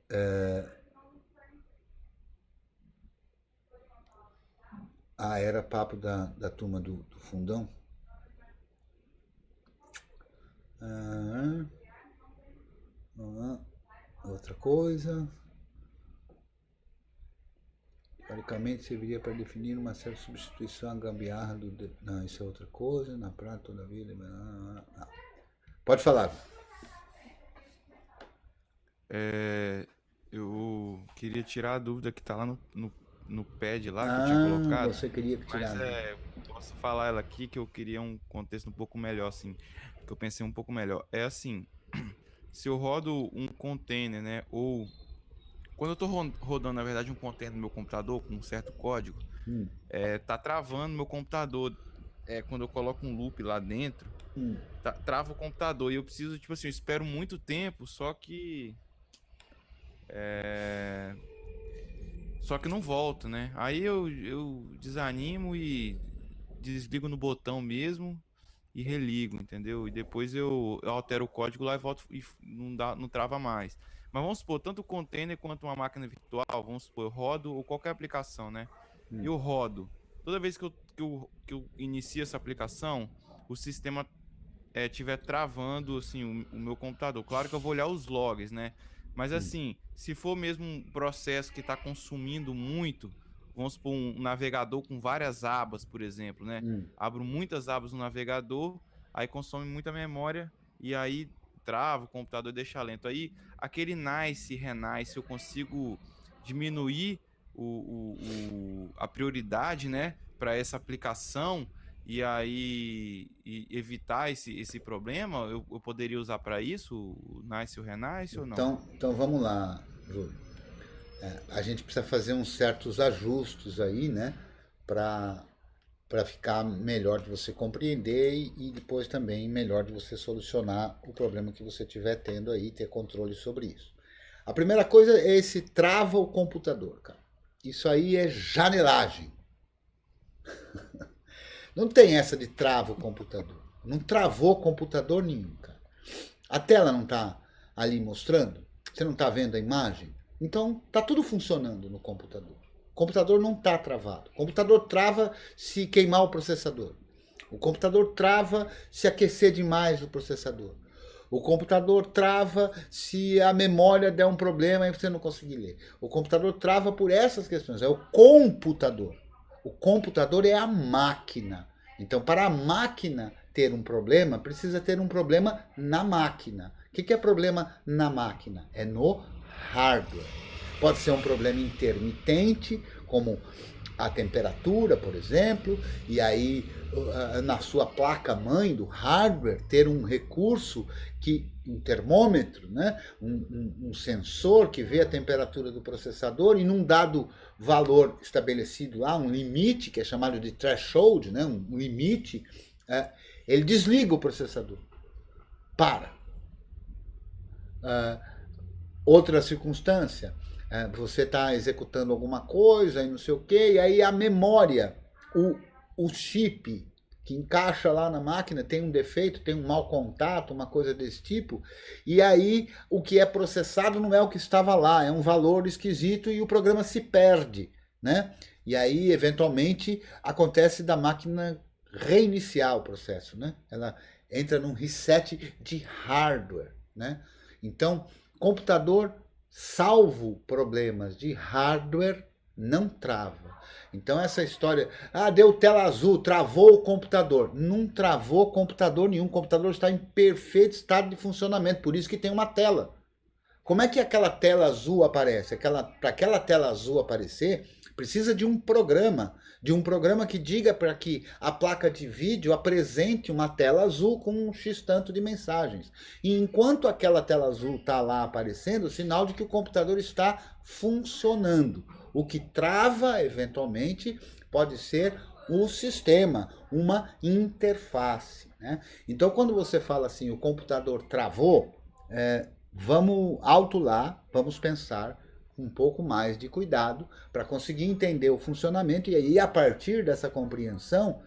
Era papo da turma do fundão. Outra coisa. Teoricamente serviria para definir uma certa substituição à gambiarra do... Não, isso é outra coisa. Na prática, toda a vida... Não. Pode falar. Eu queria tirar a dúvida que tá lá no pad lá que eu tinha colocado. Você queria tirar. Mas posso falar ela aqui que eu queria um contexto um pouco melhor, assim, que eu pensei um pouco melhor. É assim, se eu rodo um container, né, ou quando eu tô rodando, na verdade, um container no meu computador com um certo código, tá travando meu computador. Quando eu coloco um loop lá dentro, trava o computador e eu preciso, tipo assim, eu espero muito tempo, só que não volta, né? Aí eu desanimo e desligo no botão mesmo e religo, entendeu? E depois eu altero o código lá e volto e não trava mais. Mas vamos supor, tanto o container quanto uma máquina virtual, vamos supor, eu rodo ou qualquer aplicação, né? Eu rodo. Toda vez que eu inicio essa aplicação, o sistema estiver travando assim, o meu computador. Claro que eu vou olhar os logs, né? Mas assim, se for mesmo um processo que está consumindo muito, vamos supor um navegador com várias abas, por exemplo, né? Abro muitas abas no navegador, aí consome muita memória e aí trava o computador e deixa lento. Aí aquele nice, renice, eu consigo diminuir a prioridade, né, para essa aplicação e aí evitar esse problema. Eu poderia usar para isso o nice e o renice ou não? Então vamos lá, Júlio. A gente precisa fazer uns certos ajustes aí, né, para ficar melhor de você compreender e depois também melhor de você solucionar o problema que você estiver tendo aí, ter controle sobre isso. A primeira coisa é esse trava o computador, cara. Isso aí é janelagem. Não tem essa de trava o computador. Não travou computador nenhum, cara. A tela não está ali mostrando? Você não está vendo a imagem? Então, está tudo funcionando no computador. O computador não está travado. O computador trava se queimar o processador. O computador trava se aquecer demais o processador. O computador trava se a memória der um problema e você não conseguir ler. O computador trava por essas questões. É o computador. O computador é a máquina. Então, para a máquina ter um problema, precisa ter um problema na máquina. O que é problema na máquina? É no hardware. Pode ser um problema intermitente, como a temperatura, por exemplo, e aí na sua placa-mãe do hardware ter um recurso, um termômetro, né? um sensor que vê a temperatura do processador e num dado valor estabelecido lá, um limite, que é chamado de threshold, né? um limite, ele desliga o processador. Para. Outra circunstância, você está executando alguma coisa e não sei o quê, e aí a memória, o chip que encaixa lá na máquina tem um defeito, tem um mau contato, uma coisa desse tipo, e aí o que é processado não é o que estava lá, é um valor esquisito e o programa se perde, né? E aí, eventualmente, acontece da máquina reiniciar o processo, né? Ela entra num reset de hardware, né? Então, computador, salvo problemas de hardware, não trava. Então essa história, deu tela azul, travou o computador. Não travou computador nenhum, o computador está em perfeito estado de funcionamento, por isso que tem uma tela. Como é que aquela tela azul aparece? Para aquela tela azul aparecer, precisa de um programa que diga para que a placa de vídeo apresente uma tela azul com um X tanto de mensagens. E enquanto aquela tela azul está lá aparecendo, sinal de que o computador está funcionando. O que trava, eventualmente, pode ser o sistema, uma interface, né? Então, quando você fala assim, o computador travou, vamos vamos pensar um pouco mais de cuidado para conseguir entender o funcionamento e aí, a partir dessa compreensão,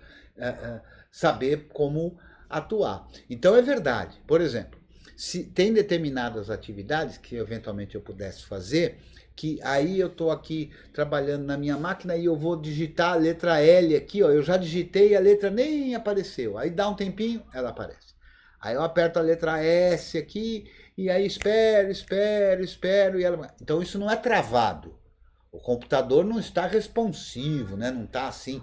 saber como atuar. Então, é verdade. Por exemplo, se tem determinadas atividades que eventualmente eu pudesse fazer, que aí eu estou aqui trabalhando na minha máquina e eu vou digitar a letra L aqui, ó, eu já digitei e a letra nem apareceu. Aí dá um tempinho, ela aparece. Aí eu aperto a letra S aqui e aí espero e ela... Então isso não é travado. O computador não está responsivo, né? Não está assim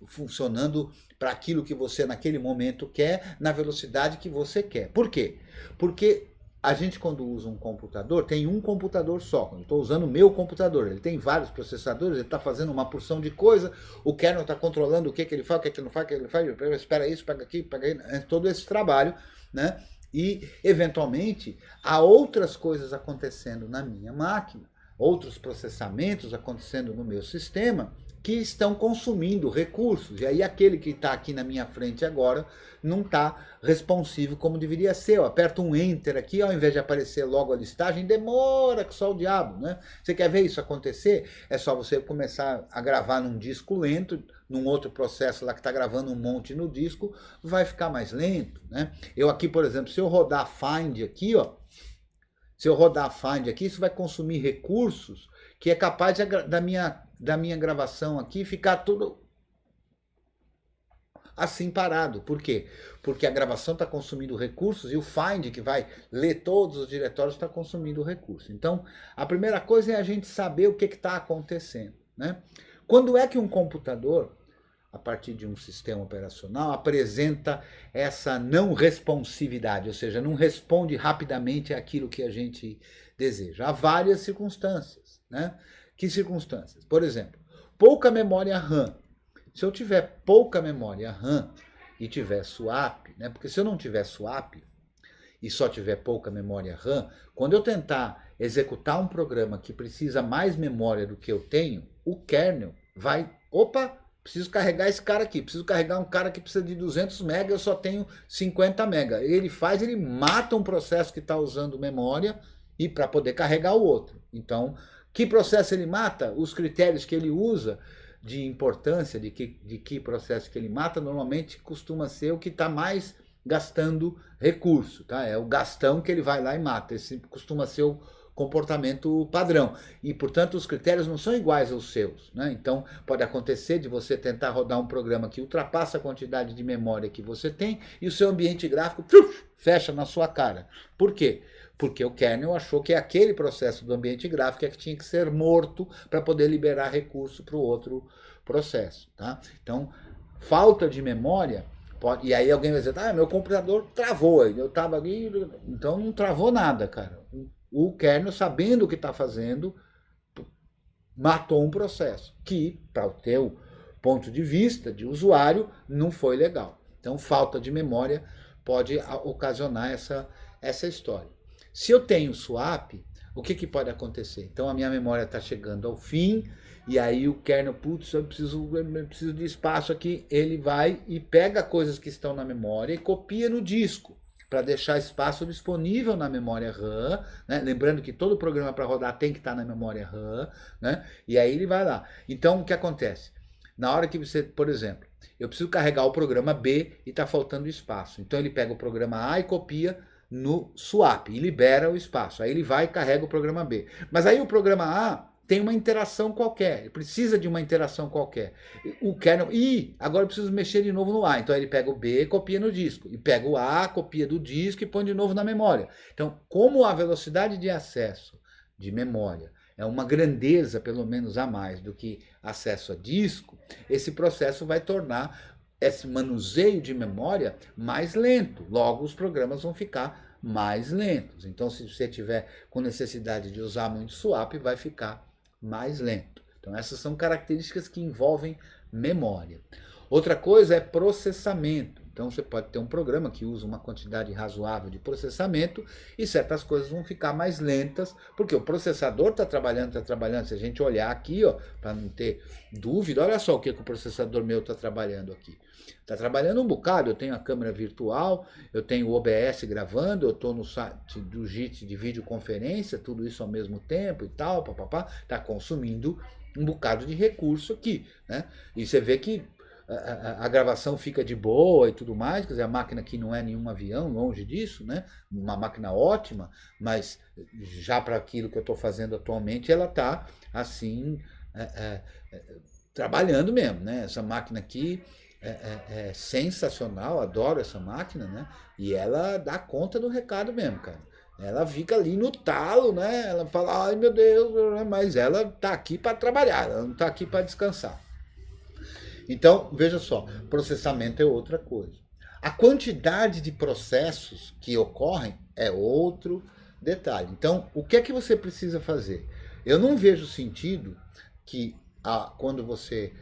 funcionando para aquilo que você naquele momento quer, na velocidade que você quer. Por quê? Porque a gente, quando usa um computador, tem um computador só. Quando eu estou usando o meu computador, ele tem vários processadores, ele está fazendo uma porção de coisa, o kernel está controlando o que ele faz, o que ele não faz, o que ele faz, espera isso, pega aqui, pega aí, todo esse trabalho, né? E, eventualmente, há outras coisas acontecendo na minha máquina, outros processamentos acontecendo no meu sistema, que estão consumindo recursos. E aí aquele que está aqui na minha frente agora não está responsivo como deveria ser. Eu aperto um Enter aqui, ao invés de aparecer logo a listagem, demora que só o diabo, né? Você quer ver isso acontecer? É só você começar a gravar num disco lento, num outro processo lá que está gravando um monte no disco, vai ficar mais lento, né? Eu aqui, por exemplo, se eu rodar Find aqui, ó, isso vai consumir recursos que é capaz da minha gravação aqui ficar tudo assim parado. Por quê? Porque a gravação está consumindo recursos e o Find, que vai ler todos os diretórios, está consumindo recursos. Então, a primeira coisa é a gente saber o que está acontecendo, né? Quando é que um computador, a partir de um sistema operacional, apresenta essa não responsividade, ou seja, não responde rapidamente àquilo que a gente deseja? Há várias circunstâncias, né? Que circunstâncias? Por exemplo, pouca memória RAM. Se eu tiver pouca memória RAM e tiver swap, né? Porque se eu não tiver swap e só tiver pouca memória RAM, quando eu tentar executar um programa que precisa mais memória do que eu tenho, o kernel vai... Opa! Preciso carregar esse cara aqui, preciso carregar um cara que precisa de 200 MB, eu só tenho 50 MB. Ele mata um processo que está usando memória e para poder carregar o outro. Então, que processo ele mata? Os critérios que ele usa de importância de que processo que ele mata, normalmente costuma ser o que está mais gastando recurso, tá? É o gastão que ele vai lá e mata. Esse costuma ser o comportamento padrão. E, portanto, os critérios não são iguais aos seus, né? Então, pode acontecer de você tentar rodar um programa que ultrapassa a quantidade de memória que você tem e o seu ambiente gráfico fecha na sua cara. Por quê? Porque o kernel achou que aquele processo do ambiente gráfico é que tinha que ser morto para poder liberar recurso para o outro processo. Tá? Então, falta de memória... E aí alguém vai dizer, meu computador travou, eu estava ali... Então não travou nada, cara. O kernel, sabendo o que está fazendo, matou um processo que, para o teu ponto de vista de usuário, não foi legal. Então, falta de memória pode ocasionar essa história. Se eu tenho swap, o que pode acontecer? Então, a minha memória está chegando ao fim, e aí o kernel, putz, eu preciso de espaço aqui, ele vai e pega coisas que estão na memória e copia no disco, para deixar espaço disponível na memória RAM, né? Lembrando que todo programa para rodar tem que estar na memória RAM, né? E aí ele vai lá. Então, o que acontece? Na hora que você, por exemplo, eu preciso carregar o programa B e está faltando espaço. Então, ele pega o programa A e copia no swap e libera o espaço. Aí ele vai e carrega o programa B. Mas aí o programa A tem uma interação qualquer, ele precisa de uma interação qualquer. O kernel, agora eu preciso mexer de novo no A. Então ele pega o B e copia no disco. E pega o A, copia do disco e põe de novo na memória. Então, como a velocidade de acesso de memória é uma grandeza, pelo menos a mais, do que acesso a disco, esse processo vai tornar esse manuseio de memória mais lento. Logo, os programas vão ficar mais lentos. Então, se você tiver com necessidade de usar muito swap, vai ficar mais lento. Então, essas são características que envolvem memória. Outra coisa é processamento. Então, você pode ter um programa que usa uma quantidade razoável de processamento e certas coisas vão ficar mais lentas, porque o processador está trabalhando. Se a gente olhar aqui, para não ter dúvida, olha só o que o processador meu está trabalhando aqui. Está trabalhando um bocado, eu tenho a câmera virtual, eu tenho o OBS gravando, eu estou no site do JIT de videoconferência, tudo isso ao mesmo tempo e tal, está consumindo um bocado de recurso aqui, né? E você vê que a gravação fica de boa e tudo mais, quer dizer, a máquina aqui não é nenhum avião, longe disso, né? Uma máquina ótima, mas já para aquilo que eu estou fazendo atualmente, ela está assim, trabalhando mesmo, né? Essa máquina aqui é sensacional, adoro essa máquina, né? E ela dá conta do recado mesmo, cara. Ela fica ali no talo, né? Ela fala, ai meu Deus, mas ela tá aqui para trabalhar, ela não tá aqui para descansar. Então, veja só, processamento é outra coisa. A quantidade de processos que ocorrem é outro detalhe. Então, o que é que você precisa fazer? Eu não vejo sentido que quando você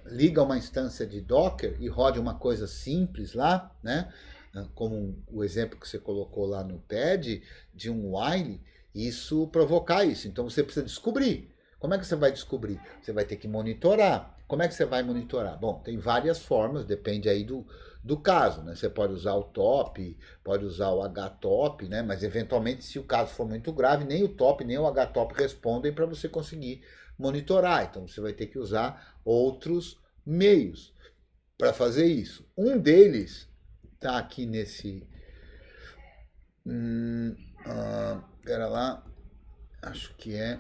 liga uma instância de Docker e rode uma coisa simples lá, né? Como o exemplo que você colocou lá no pad, de um while, isso provocar isso. Então você precisa descobrir. Como é que você vai descobrir? Você vai ter que monitorar. Como é que você vai monitorar? Bom, tem várias formas, depende aí do caso, né? Você pode usar o top, pode usar o htop, né? Mas eventualmente, se o caso for muito grave, nem o top nem o htop respondem para você conseguir monitorar. Então você vai ter que usar outros meios para fazer isso. Um deles está aqui nesse... Pera lá, acho que é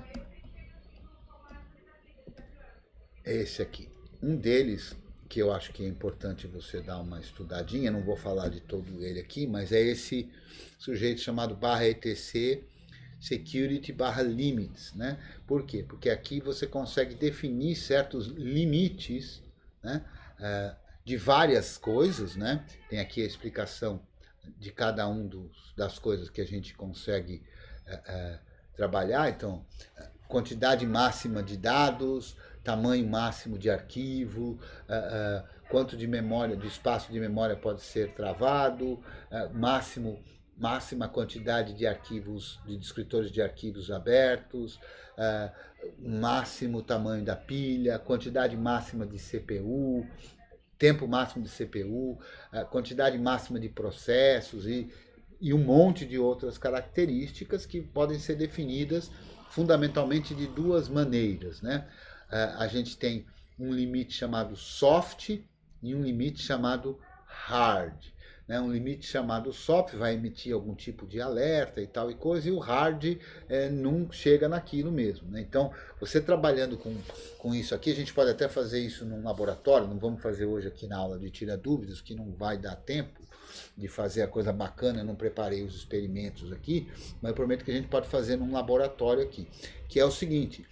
esse aqui. Um deles, que eu acho que é importante você dar uma estudadinha, não vou falar de todo ele aqui, mas é esse sujeito chamado /etc security /limits, né? Por quê? Porque aqui você consegue definir certos limites, né? De várias coisas, né? Tem aqui a explicação de cada um das coisas que a gente consegue trabalhar. Então, quantidade máxima de dados, tamanho máximo de arquivo, quanto de memória, de espaço de memória pode ser travado, máxima quantidade de arquivos, de descritores de arquivos abertos, máximo tamanho da pilha, quantidade máxima de CPU, tempo máximo de CPU, quantidade máxima de processos e um monte de outras características que podem ser definidas fundamentalmente de duas maneiras, né? A gente tem um limite chamado soft e um limite chamado hard. né, um limite chamado SOP, vai emitir algum tipo de alerta e tal e coisa, e o hard não chega naquilo mesmo. Né? Então, você trabalhando com isso aqui, a gente pode até fazer isso num laboratório, não vamos fazer hoje aqui na aula de Tira Dúvidas, que não vai dar tempo de fazer a coisa bacana, eu não preparei os experimentos aqui, mas eu prometo que a gente pode fazer num laboratório aqui, que é o seguinte,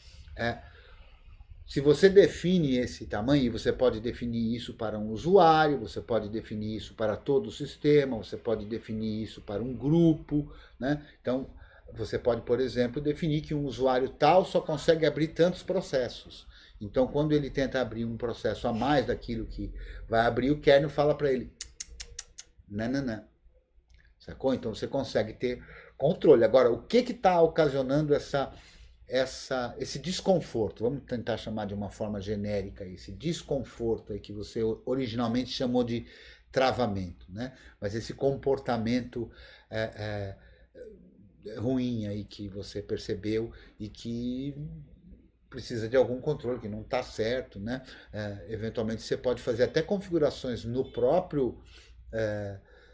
se você define esse tamanho, e você pode definir isso para um usuário, você pode definir isso para todo o sistema, você pode definir isso para um grupo, né? Então, você pode, por exemplo, definir que um usuário tal só consegue abrir tantos processos. Então, quando ele tenta abrir um processo a mais daquilo que vai abrir, o kernel fala para ele, não. Sacou? Então, você consegue ter controle. Agora, o que está ocasionando esse desconforto, vamos tentar chamar de uma forma genérica esse desconforto aí que você originalmente chamou de travamento, né? Mas esse comportamento ruim aí que você percebeu e que precisa de algum controle, que não está certo, né? Eventualmente você pode fazer até configurações no próprio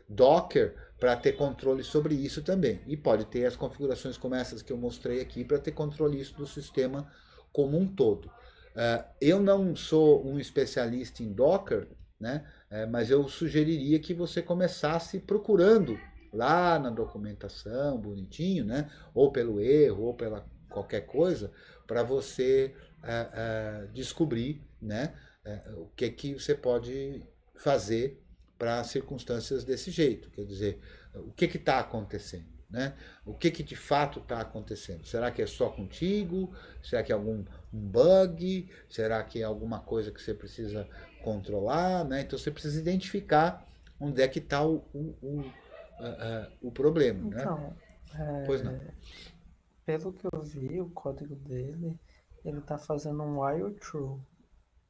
Docker para ter controle sobre isso também. E pode ter as configurações como essas que eu mostrei aqui para ter controle isso do sistema como um todo. Eu não sou um especialista em Docker, né? Mas eu sugeriria que você começasse procurando lá na documentação, bonitinho, né? Ou pelo erro, ou pela qualquer coisa, para você descobrir, né? O que você pode fazer para circunstâncias desse jeito, quer dizer, o que está acontecendo, né? O que de fato está acontecendo? Será que é só contigo? Será que é algum bug? Será que é alguma coisa que você precisa controlar, né? Então você precisa identificar onde é que está o problema, Então, né? Pois não. Pelo que eu vi, o código dele, ele está fazendo um while true.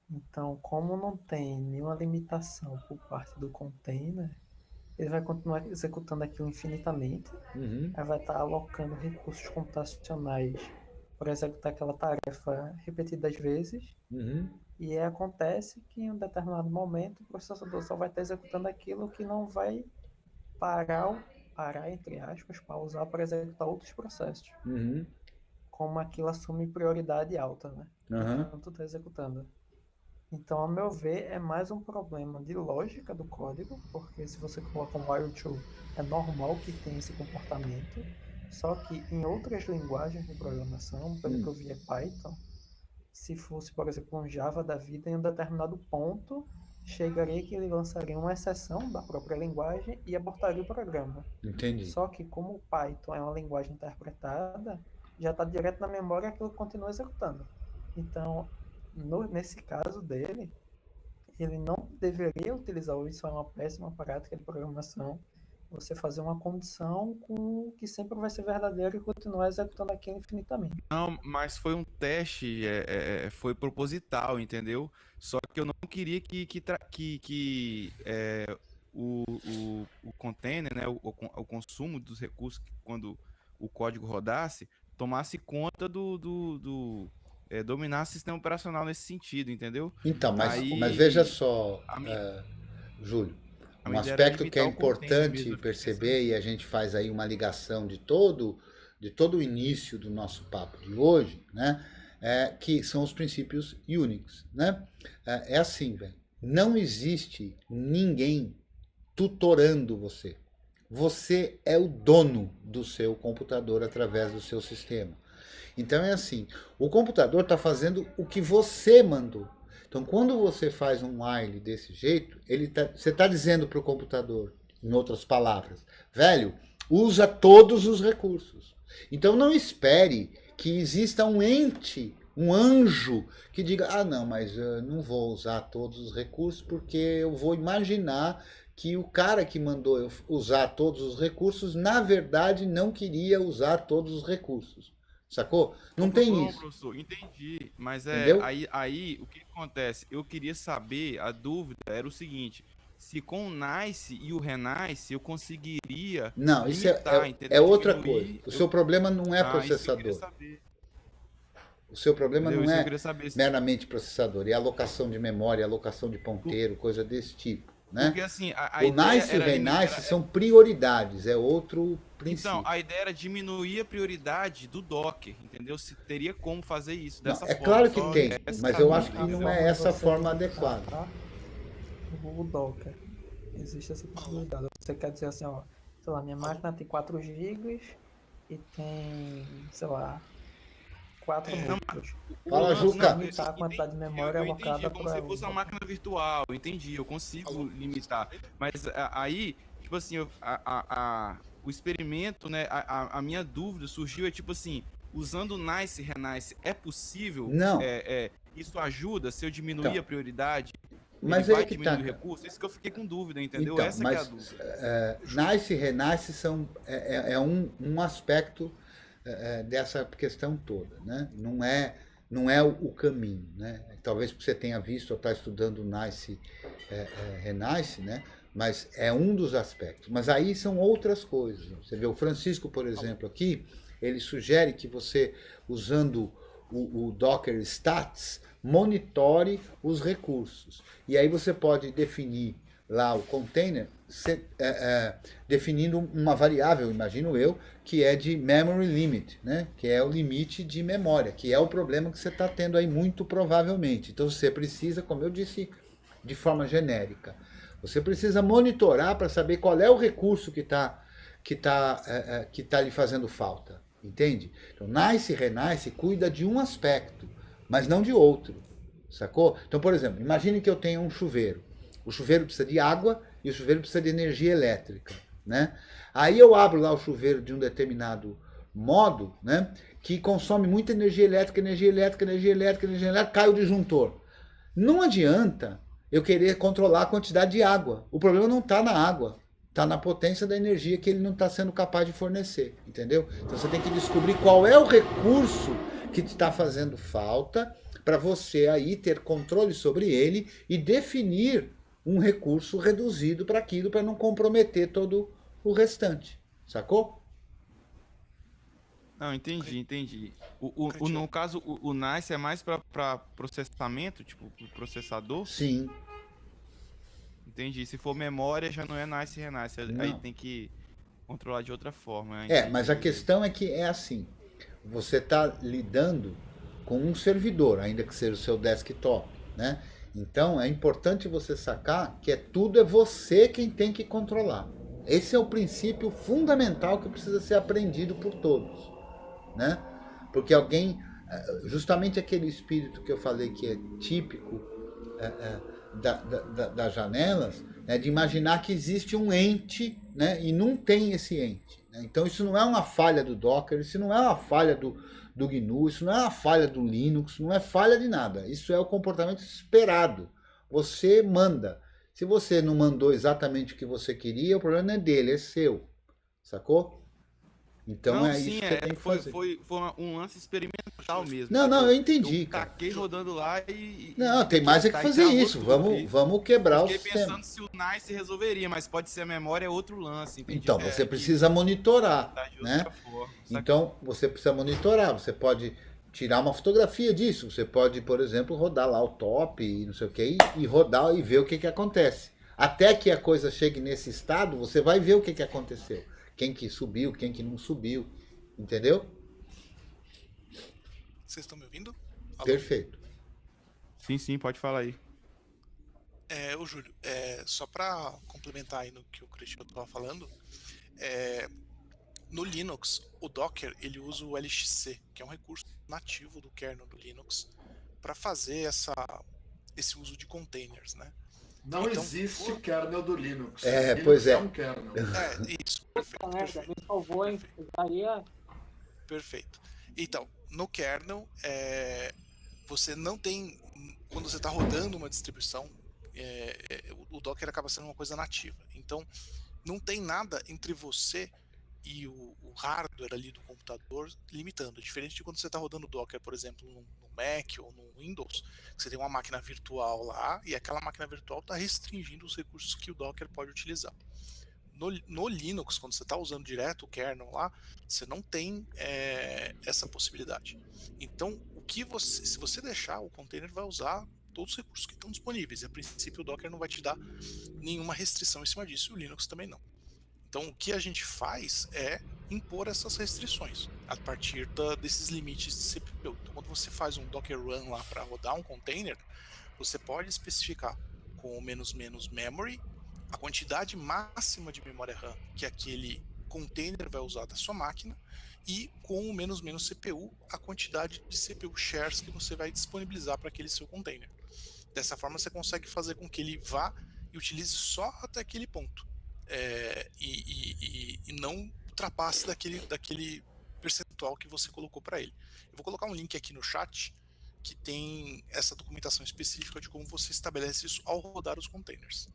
Então, como não tem nenhuma limitação por parte do container, ele vai continuar executando aquilo infinitamente. Aí vai estar alocando recursos computacionais para executar aquela tarefa repetidas vezes. E acontece que em um determinado momento o processador só vai estar executando aquilo que não vai parar, entre aspas, pausar para executar outros processos. Como aquilo assume prioridade alta, né? Enquanto está executando. Então, ao meu ver, é mais um problema de lógica do código, porque se você coloca um while true, é normal que tenha esse comportamento, só que em outras linguagens de programação, pelo que eu vi é Python, se fosse, por exemplo, um Java da vida, em um determinado ponto, chegaria que ele lançaria uma exceção da própria linguagem e abortaria o programa. Entendi. Só que como o Python é uma linguagem interpretada, já está direto na memória e aquilo continua executando. Então, nesse caso dele, ele não deveria utilizar isso, é uma péssima prática de programação, você fazer uma condição com que sempre vai ser verdadeiro e continuar executando aquilo infinitamente. Não, mas foi um teste, foi proposital, entendeu? Só que eu não queria que o container, né, o consumo dos recursos, quando o código rodasse, tomasse conta dominar o sistema operacional nesse sentido, entendeu? Então, mas veja só, Júlio, um aspecto que é importante perceber, e a gente faz aí uma ligação de todo o início do nosso papo de hoje, né? Que são os princípios Unix, né? É assim, velho. Não existe ninguém tutorando você. Você é o dono do seu computador através do seu sistema. Então é assim, o computador está fazendo o que você mandou. Então quando você faz um while desse jeito, você está dizendo para o computador, em outras palavras, velho, usa todos os recursos. Então não espere que exista um ente, um anjo, que diga, não, mas eu não vou usar todos os recursos porque eu vou imaginar que o cara que mandou eu usar todos os recursos, na verdade, não queria usar todos os recursos. Sacou? Não tem isso. Professor, entendi. Mas aí o que acontece? Eu queria saber, a dúvida era o seguinte: se com o Nice e o Renice eu conseguiria. Não, isso é outra coisa. O seu problema não é processador. O seu problema não é meramente processador, é alocação de memória, alocação de ponteiro, coisa desse tipo. né? Porque assim, a O ideia Nice e o era Renice são prioridades, é outro princípio. Então, a ideia era diminuir a prioridade do Docker, entendeu? Se teria como fazer isso Não, dessa é forma. claro que só tem, essa mas é a eu minha acho que dúvida. não é essa a Você forma limitar adequada. O Docker. Existe essa possibilidade. Você quer dizer assim, ó, sei lá, minha máquina tem 4 GB e tem, sei lá, 4 núcleos. Fala, Eu posso Juca. limitar a quantidade de memória Eu entendi, alocada é como para se fosse uma máquina virtual, eu entendi, eu consigo limitar. Mas aí, tipo assim, o experimento, né, a minha dúvida surgiu, é tipo assim, usando o Nice e Renice, é possível? Não. Isso ajuda se eu diminuir Então, a prioridade? mas ele aí vai que diminuir tá, o cara. recurso? Isso que eu fiquei com dúvida, entendeu? Então, Essa que é a mas dúvida. Nice e Renice são um aspecto dessa questão toda, né? Não é o caminho, né? Talvez você tenha visto ou está estudando Nice, Renice, né? Mas é um dos aspectos. Mas aí são outras coisas. Você vê o Francisco, por exemplo, aqui, ele sugere que você, usando o Docker Stats, monitore os recursos. E aí você pode definir lá o container, definindo uma variável, imagino eu, que é de memory limit, né? Que é o limite de memória, que é o problema que você está tendo aí muito provavelmente. Então você precisa, como eu disse, de forma genérica, você precisa monitorar para saber qual é o recurso que tá lhe fazendo falta, entende? Então Nice e Renice cuida de um aspecto, mas não de outro, sacou? Então, por exemplo, imagine que eu tenho um chuveiro. O chuveiro precisa de água e o chuveiro precisa de energia elétrica, né? Aí eu abro lá o chuveiro de um determinado modo, né? Que consome muita energia elétrica, cai o disjuntor. Não adianta eu querer controlar a quantidade de água. O problema não está na água, está na potência da energia que ele não está sendo capaz de fornecer, entendeu? Então você tem que descobrir qual é o recurso que te está fazendo falta para você aí ter controle sobre ele e definir um recurso reduzido para aquilo, para não comprometer todo o restante, sacou? Não, entendi. No caso, o Nice é mais para processamento, tipo, pro processador? Sim. Entendi. Se for memória, já não é Nice e Renice. Aí Não. tem que controlar de outra forma. Mas a questão é que é assim, você está lidando com um servidor, ainda que seja o seu desktop, né? Então é importante você sacar que tudo é você quem tem que controlar. Esse é o princípio fundamental que precisa ser aprendido por todos, né? Porque alguém, justamente aquele espírito que eu falei que é típico das janelas, né, de imaginar que existe um ente, né, e não tem esse ente, né? Então isso não é uma falha do Docker, isso não é uma falha do GNU, isso não é uma falha do Linux, não é falha de nada. Isso é o comportamento esperado. Você manda. Se você não mandou exatamente o que você queria, o problema não é dele, é seu. Sacou? Então não, isso que você tem que fazer. Foi um lance experimental mesmo. Não, eu entendi, eu cara. taquei rodando lá Não, tem mais é que fazer isso. Vamos quebrar o sistema. Fiquei pensando se o Nice resolveria, mas pode ser a memória, é outro lance. Entendi. Então, você precisa monitorar, né? Então, você precisa monitorar. Você pode tirar uma fotografia disso. Você pode, por exemplo, rodar lá o top e não sei o que, e rodar e ver o que acontece. Até que a coisa chegue nesse estado, você vai ver o que aconteceu. Quem que subiu, quem que não subiu. Entendeu? Vocês estão me ouvindo? Alô? Perfeito. Sim, pode falar aí. Ô Júlio, só para complementar aí no que o Cristiano estava falando, no Linux, o Docker ele usa o LXC, que é um recurso nativo do kernel do Linux, para fazer esse uso de containers, né? Não existe o kernel do Linux. Pois é. Um kernel. Isso, perfeito. Me salvou, hein? Perfeito. Então, no kernel, você não tem, quando você está rodando uma distribuição, o Docker acaba sendo uma coisa nativa. Então, não tem nada entre você e o hardware ali do computador limitando. Diferente de quando você está rodando Docker, por exemplo, no Mac ou no Windows, você tem uma máquina virtual lá e aquela máquina virtual está restringindo os recursos que o Docker pode utilizar. No Linux, quando você está usando direto o kernel lá, você não tem essa possibilidade. Então, se você deixar, o container vai usar todos os recursos que estão disponíveis. E a princípio o Docker não vai te dar nenhuma restrição em cima disso, e o Linux também não. Então o que a gente faz é impor essas restrições a partir desses limites de CPU. Então quando você faz um Docker Run lá para rodar um container, você pode especificar com o -- memory a quantidade máxima de memória RAM que aquele container vai usar da sua máquina, e com o -- CPU a quantidade de CPU shares que você vai disponibilizar para aquele seu container. Dessa forma você consegue fazer com que ele vá e utilize só até aquele ponto, e não ultrapasse daquele percentual que você colocou para ele. Eu vou colocar um link aqui no chat que tem essa documentação específica de como você estabelece isso ao rodar os containers.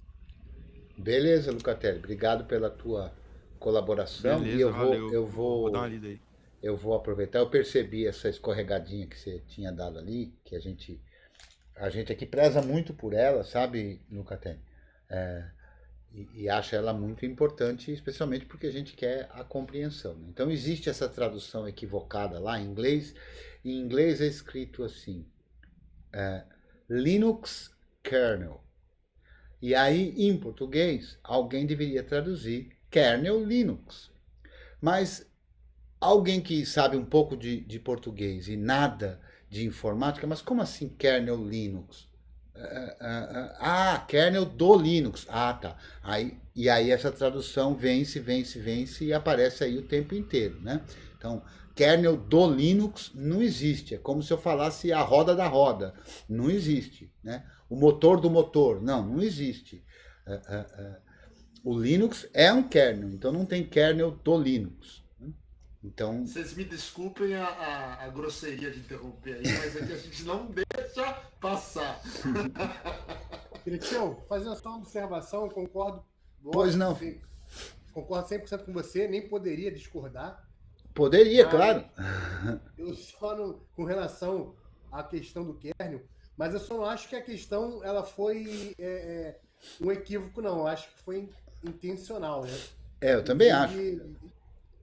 Beleza, Lucatelli, obrigado pela tua colaboração. Beleza, E eu valeu. vou Vou dar uma lida aí. eu vou aproveitar. Eu percebi essa escorregadinha que você tinha dado ali, que a gente aqui preza muito por ela, sabe, Lucatelli? E acha ela muito importante, especialmente porque a gente quer a compreensão, né? Então existe essa tradução equivocada lá em inglês. Em inglês é escrito assim, Linux kernel. E aí, em português, alguém deveria traduzir kernel Linux. Mas alguém que sabe um pouco de português e nada de informática, mas como assim kernel Linux? Kernel do Linux. Tá. E aí essa tradução vence e aparece aí o tempo inteiro, né? Então, kernel do Linux não existe. É como se eu falasse a roda da roda. Não existe, né? O motor do motor. Não existe. O Linux é um kernel, então não tem kernel do Linux. Então... Vocês me desculpem a grosseria de interromper aí, mas é que a gente não deixa passar. Cristian, fazendo só uma observação, eu concordo. Pois não. Concordo 100% com você, nem poderia discordar. Poderia, claro. Eu só não, com relação à questão do kernel, mas eu só não acho que a questão ela foi um equívoco, não. Eu acho que foi intencional, né? Eu também acho.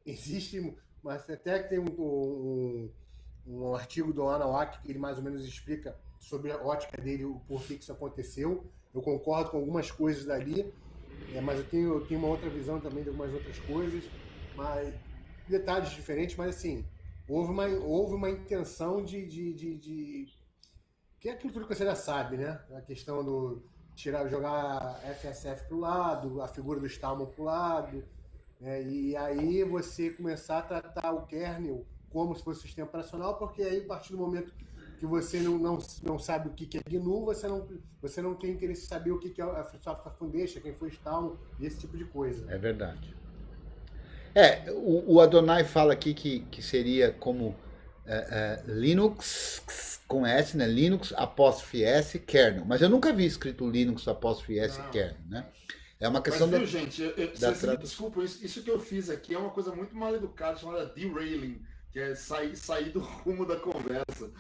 Existe, mas até que tem um artigo do Anawak que ele mais ou menos explica sobre a ótica dele, o porquê que isso aconteceu. Eu concordo com algumas coisas dali, mas eu tenho uma outra visão também de algumas outras coisas, mas detalhes diferentes, mas assim, houve uma intenção de que é aquilo tudo que você já sabe, né? A questão do jogar FSF pro lado, a figura do Stallman pro lado, e aí você começar a tratar o kernel como se fosse sistema operacional, porque aí, a partir do momento que você não sabe o que é GNU, você não tem interesse em saber o que é a Free Software Foundation, quem foi Stallman, e esse tipo de coisa. É verdade. O Adonai fala aqui que seria como Linux, com S, né? Linux, apóstrofe S, kernel. Mas eu nunca vi escrito Linux, apóstrofe S, kernel, né? É uma questão mas, gente, vocês me desculpam, isso que eu fiz aqui é uma coisa muito mal educada, chamada derailing, que é sair do rumo da conversa.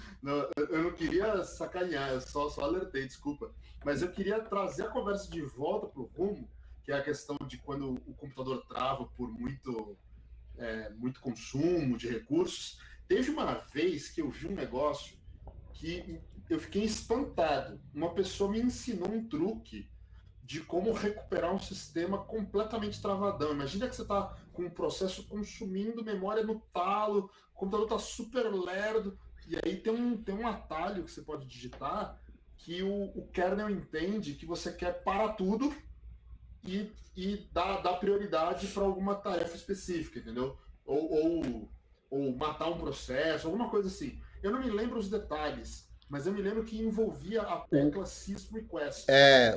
Eu não queria sacanear, eu só alertei, desculpa. Mas eu queria trazer a conversa de volta para o rumo, que é a questão de quando o computador trava por muito consumo de recursos. Teve uma vez que eu vi um negócio que eu fiquei espantado. Uma pessoa me ensinou um truque de como recuperar um sistema completamente travadão. Imagina que você está com um processo consumindo memória no talo, o computador está super lerdo, e aí tem um atalho que você pode digitar que o kernel entende que você quer parar tudo e dar prioridade para alguma tarefa específica, entendeu? Ou matar um processo, alguma coisa assim. Eu não me lembro os detalhes, mas eu me lembro que envolvia a tecla sysrequest.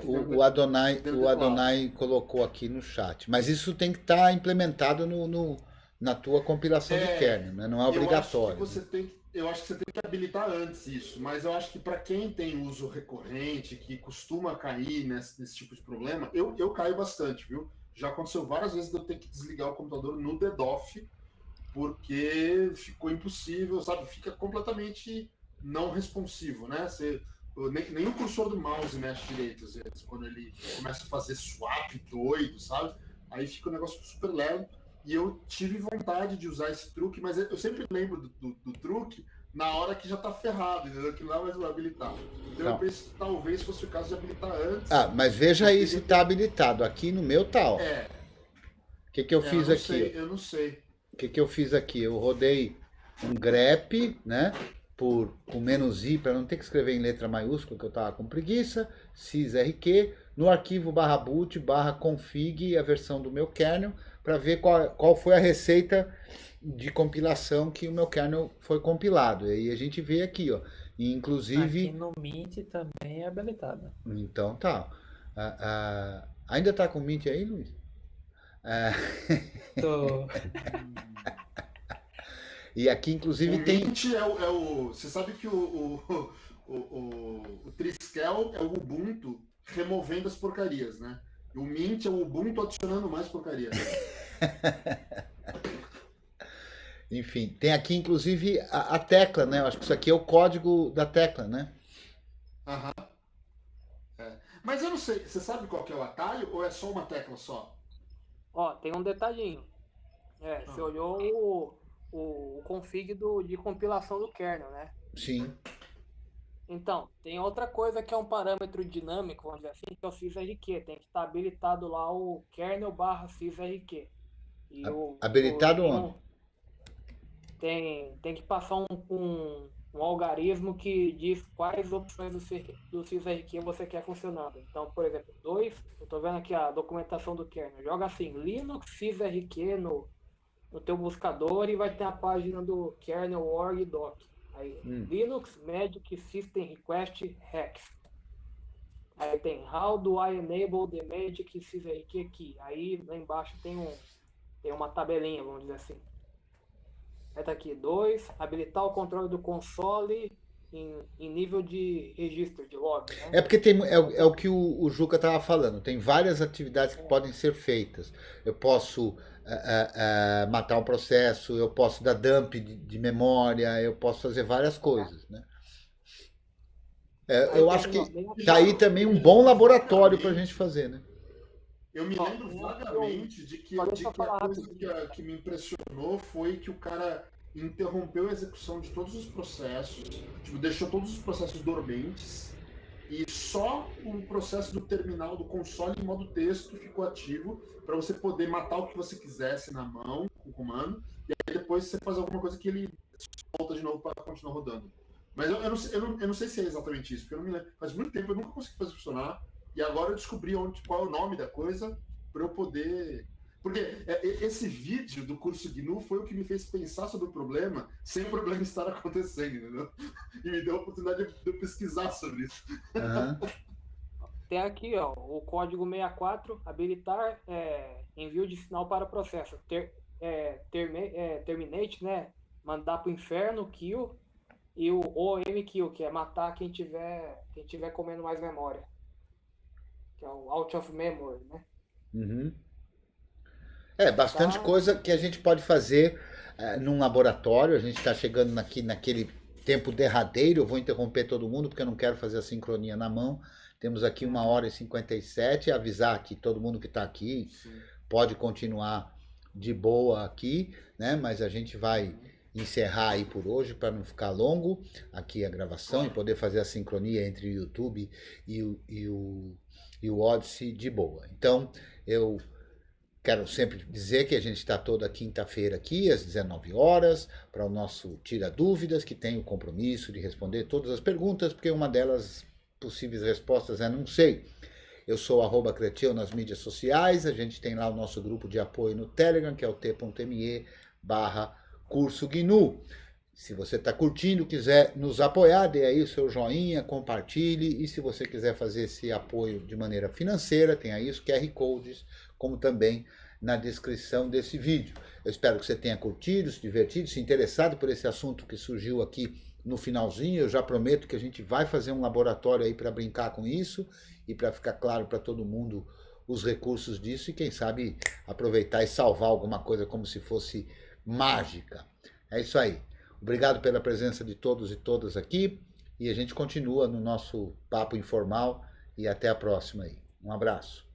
O Adonai colocou aqui no chat. Mas isso tem que estar implementado na tua compilação de kernel, né? Não é obrigatório. Eu acho que você tem que habilitar antes isso, mas eu acho que para quem tem uso recorrente, que costuma cair nesse tipo de problema, eu caio bastante, viu? Já aconteceu várias vezes de eu ter que desligar o computador no DDoS, porque ficou impossível, sabe? Fica completamente não responsivo, né? Nem o cursor do mouse mexe direito, às vezes, quando ele começa a fazer swap doido, sabe? Aí fica um negócio super lento. E eu tive vontade de usar esse truque, mas eu sempre lembro do truque na hora que já tá ferrado, entendeu? Que lá vai habilitar. Então eu penso que talvez fosse o caso de habilitar antes. Mas veja aí se tá habilitado. Aqui no meu tá, ó. O que eu fiz aqui? Eu não sei. O que eu fiz aqui? Eu rodei um grep, né? Com menos i, para não ter que escrever em letra maiúscula, que eu tava com preguiça. sysrq, no arquivo /boot /config, a versão do meu kernel, para ver qual foi a receita de compilação que o meu kernel foi compilado. E aí a gente vê aqui, ó. Inclusive. Aqui no Mint também é habilitado. Então tá. Ainda tá com Mint aí, Luiz? Tô. E aqui, inclusive, tem. O Mint é o. Você sabe que o Triskel é o Ubuntu removendo as porcarias, né? E o Mint é o Ubuntu adicionando mais porcaria. Enfim, tem aqui, inclusive, a tecla, né? Eu acho que isso aqui é o código da tecla, né? Aham. Mas eu não sei, você sabe qual que é o atalho ou é só uma tecla só? Ó, tem um detalhinho. Você olhou o config de compilação do kernel, né? Sim. Então, tem outra coisa que é um parâmetro dinâmico, vamos dizer assim, que é o sysrq. Tem que estar habilitado lá o kernel /sysrq. Habilitado onde? Tem que passar um algarismo que diz quais opções do sysrq você quer funcionando. Então, por exemplo, eu estou vendo aqui a documentação do kernel. Joga assim, Linux sysrq no teu buscador e vai ter a página do kernel org doc. Aí, Linux Magic System Request Hex. Aí tem How do I enable the Magic sysrq key? Aí lá embaixo tem uma tabelinha, vamos dizer assim. Aí tá aqui, 2, habilitar o controle do console em nível de registro, de log. Né? É porque é o que o Juca estava falando, tem várias atividades que podem ser feitas. Eu posso matar um processo, eu posso dar dump de memória, eu posso fazer várias coisas, né? Eu acho que tá aí também um bom laboratório para a gente fazer, né? Eu me lembro vagamente de que a coisa que me impressionou foi que o cara interrompeu a execução de todos os processos, tipo, deixou todos os processos dormentes e só o processo do terminal do console em modo texto ficou ativo para você poder matar o que você quisesse na mão com o comando e aí depois você faz alguma coisa que ele volta de novo para continuar rodando. Mas eu não sei se é exatamente isso, porque eu não me lembro. Faz muito tempo eu nunca consegui fazer funcionar. E agora eu descobri qual é o nome da coisa para eu poder... Porque esse vídeo do curso GNU foi o que me fez pensar sobre o problema sem o problema estar acontecendo, entendeu? E me deu a oportunidade de eu pesquisar sobre isso. Tem aqui, ó, o código 64, habilitar envio de sinal para processo. Terminate, né? Mandar para o inferno, kill. E o OM kill, que é matar quem tiver comendo mais memória. Que é o out of memory, né? Uhum. Bastante coisa que a gente pode fazer num laboratório. A gente está chegando aqui naquele tempo derradeiro. Eu vou interromper todo mundo porque eu não quero fazer a sincronia na mão. Temos aqui 1h57. Avisar que todo mundo que está aqui pode continuar de boa aqui, né? Mas a gente vai encerrar aí por hoje para não ficar longo aqui a gravação e poder fazer a sincronia entre o YouTube e o Odyssey de boa. Então, eu quero sempre dizer que a gente está toda quinta-feira aqui, às 19 horas, para o nosso Tira Dúvidas, que tem o compromisso de responder todas as perguntas, porque uma delas, possíveis respostas, é não sei. Eu sou @Creteu nas mídias sociais, a gente tem lá o nosso grupo de apoio no Telegram, que é o t.me/curso GNU. Se você está curtindo, quiser nos apoiar, dê aí o seu joinha, compartilhe. E se você quiser fazer esse apoio de maneira financeira, tem aí os QR Codes, como também na descrição desse vídeo. Eu espero que você tenha curtido, se divertido, se interessado por esse assunto que surgiu aqui no finalzinho. Eu já prometo que a gente vai fazer um laboratório aí para brincar com isso e para ficar claro para todo mundo os recursos disso e quem sabe aproveitar e salvar alguma coisa como se fosse mágica. É isso aí. Obrigado pela presença de todos e todas aqui e a gente continua no nosso papo informal e até a próxima aí. Um abraço.